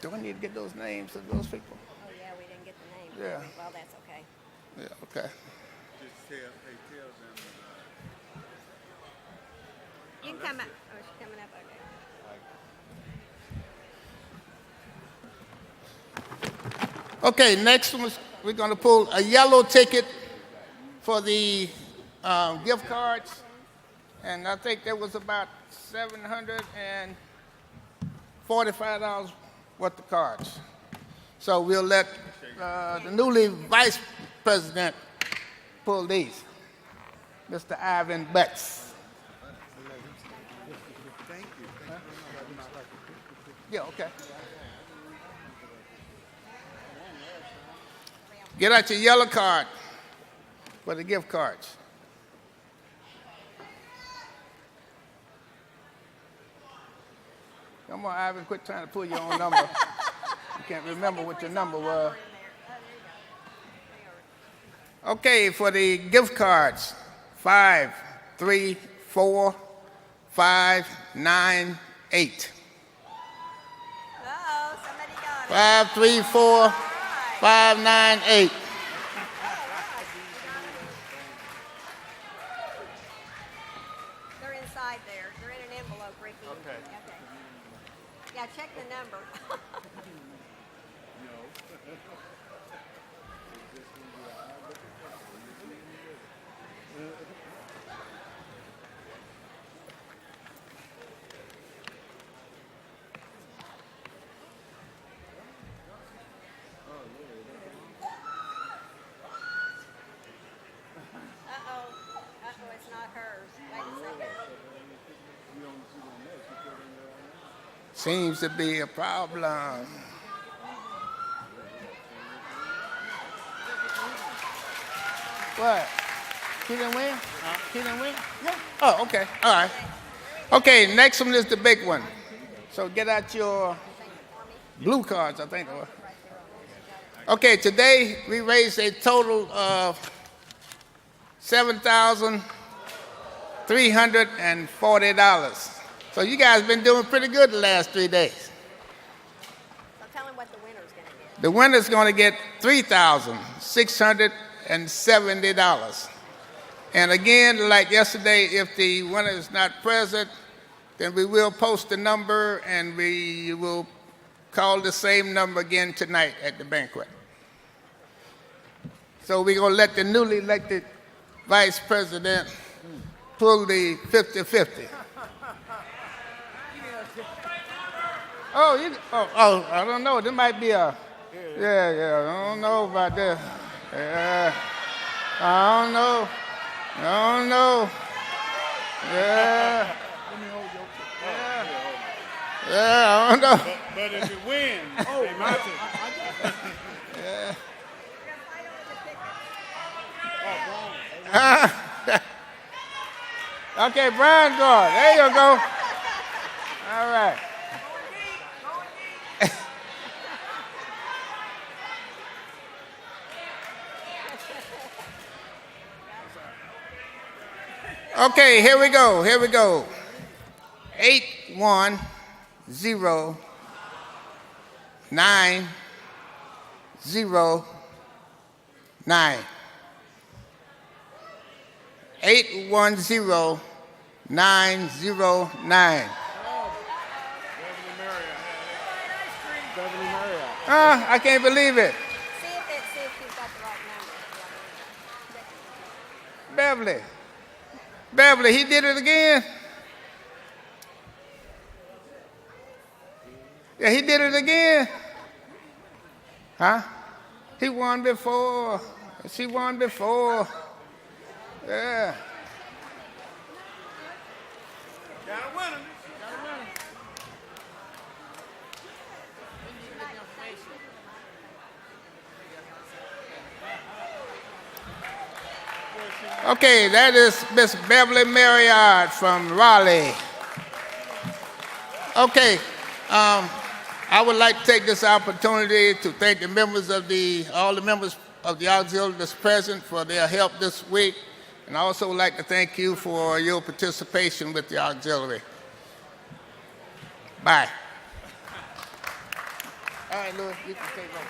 Do I need to get those names of those people? Oh, yeah, we didn't get the name. Yeah. Well, that's okay. Yeah, okay. You can come up. Oh, she's coming up. Okay, next one, we're going to pull a yellow ticket for the gift cards. And I think there was about $745 worth of cards. So we'll let the newly vice president pull these, Mr. Ivan Betts. Thank you. Yeah, okay. Get out your yellow card for the gift cards. Come on, Ivan, quit trying to pull your own number. You can't remember what your number was. Okay, for the gift cards, 534598. 534 598. They're inside there. They're in an envelope, Ricky. Okay. Yeah, check the number. It's not hers. Wait a second. Seems to be a problem. What? She didn't win? She didn't win? Yeah. Oh, okay. All right. Okay, next one is the big one. So get out your blue cards, I think. Okay, today we raised a total of $7,340. So you guys been doing pretty good the last 3 days. So tell him what the winner's going to get. The winner's going to get $3,670. And again, like yesterday, if the winner is not present, then we will post the number and we will call the same number again tonight at the banquet. So we're going to let the newly elected vice president pull the 50-50. Oh, I don't know. There might be a, yeah, I don't know about that. Yeah, I don't know. Yeah. Yeah, I don't know. But if it wins, they might take Yeah. Okay, Brian Guard. There you go. All right. Okay, here we go. 810 909. 810 909. I can't believe it. See if you've got the right number. Beverly, he did it again. Yeah, he did it again. Huh? He won before. She won before. Yeah. Got a winner. Okay, that is Miss Beverly Marriott from Raleigh. Okay, I would like to take this opportunity to thank the members of all the members of the auxiliary that's present for their help this week, and I also would like to thank you for your participation with the auxiliary. Bye. All right, Louis, you can take over.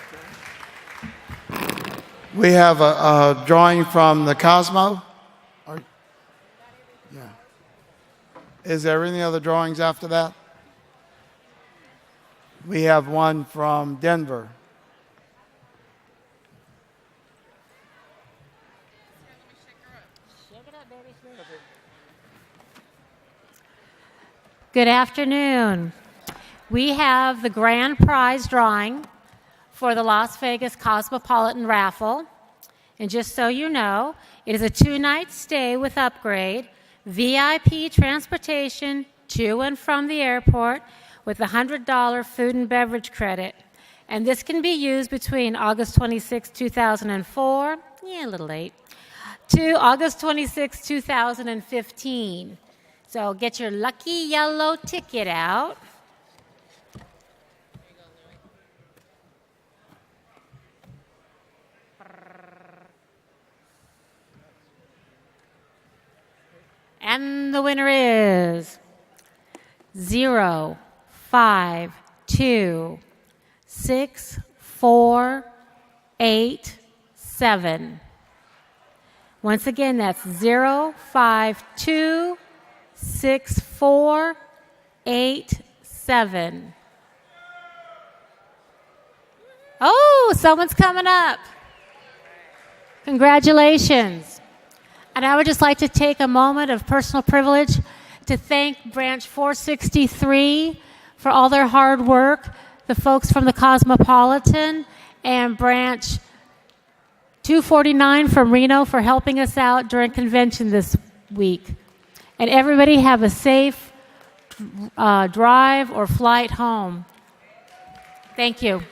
We have a drawing from the Cosmo. Yeah. Is there any other drawings after that? We have one from Denver. Good afternoon. We have the grand prize drawing for the Las Vegas Cosmopolitan Raffle. And just so you know, it is a 2-night stay with upgrade, VIP transportation to and from the airport with a $100 food and beverage credit. And this can be used between August 26, 2004, a little late, to August 26, 2015. So get your lucky yellow ticket out. And the winner is 052 6487. Once again, that's 052-6487. Oh, someone's coming up. Congratulations. And I would just like to take a moment of personal privilege to thank Branch 463 for all their hard work, the folks from the Cosmopolitan, and Branch 249 from Reno for helping us out during convention this week. And everybody have a safe drive or flight home. Thank you.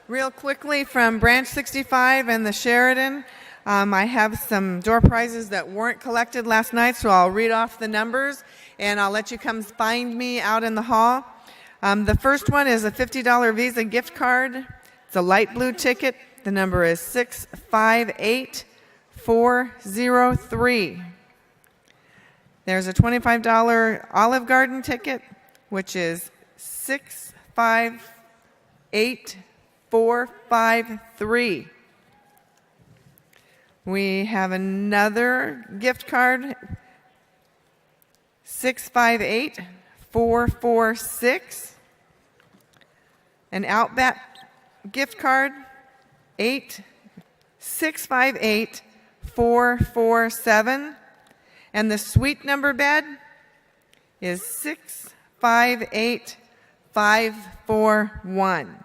Real quickly from Branch 65 and the Sheridan, I have some door prizes that weren't collected last night, so I'll read off the numbers and I'll let you come find me out in the hall. The first one is a $50 Visa gift card. It's a light blue ticket. The number is 658403. There's a $25 Olive Garden ticket, which is 658453. We have another gift card, 658446. An Outback gift card, 65847. And the suite number bed is 658541.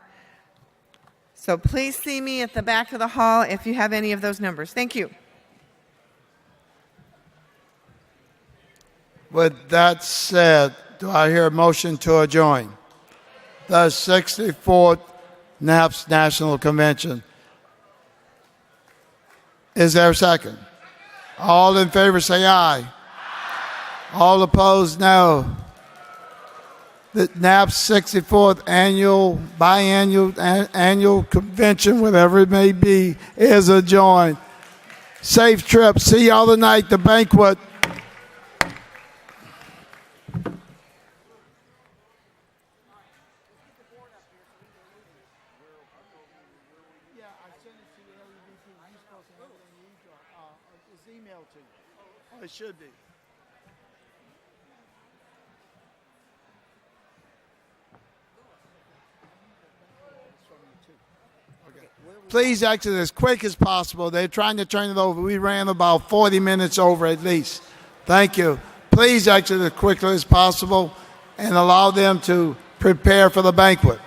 So please see me at the back of the hall if you have any of those numbers. Thank you. With that said, do I hear a motion to adjourn the 64th NAPS National Convention? Is there a second? All in favor say aye. All opposed, no. The NAPS 64th annual convention, whatever it may be, is adjourned. Safe trip. See y'all tonight, the banquet. It should be. Please exit as quick as possible. They're trying to turn it over. We ran about 40 minutes over at least. Thank you. Please exit as quickly as possible and allow them to prepare for the banquet.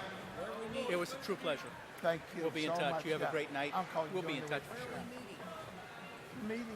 It was a true pleasure. Thank you. We'll be in so touch. much. You have a great night. I'll call you We'll be in during touch the for sure. meeting.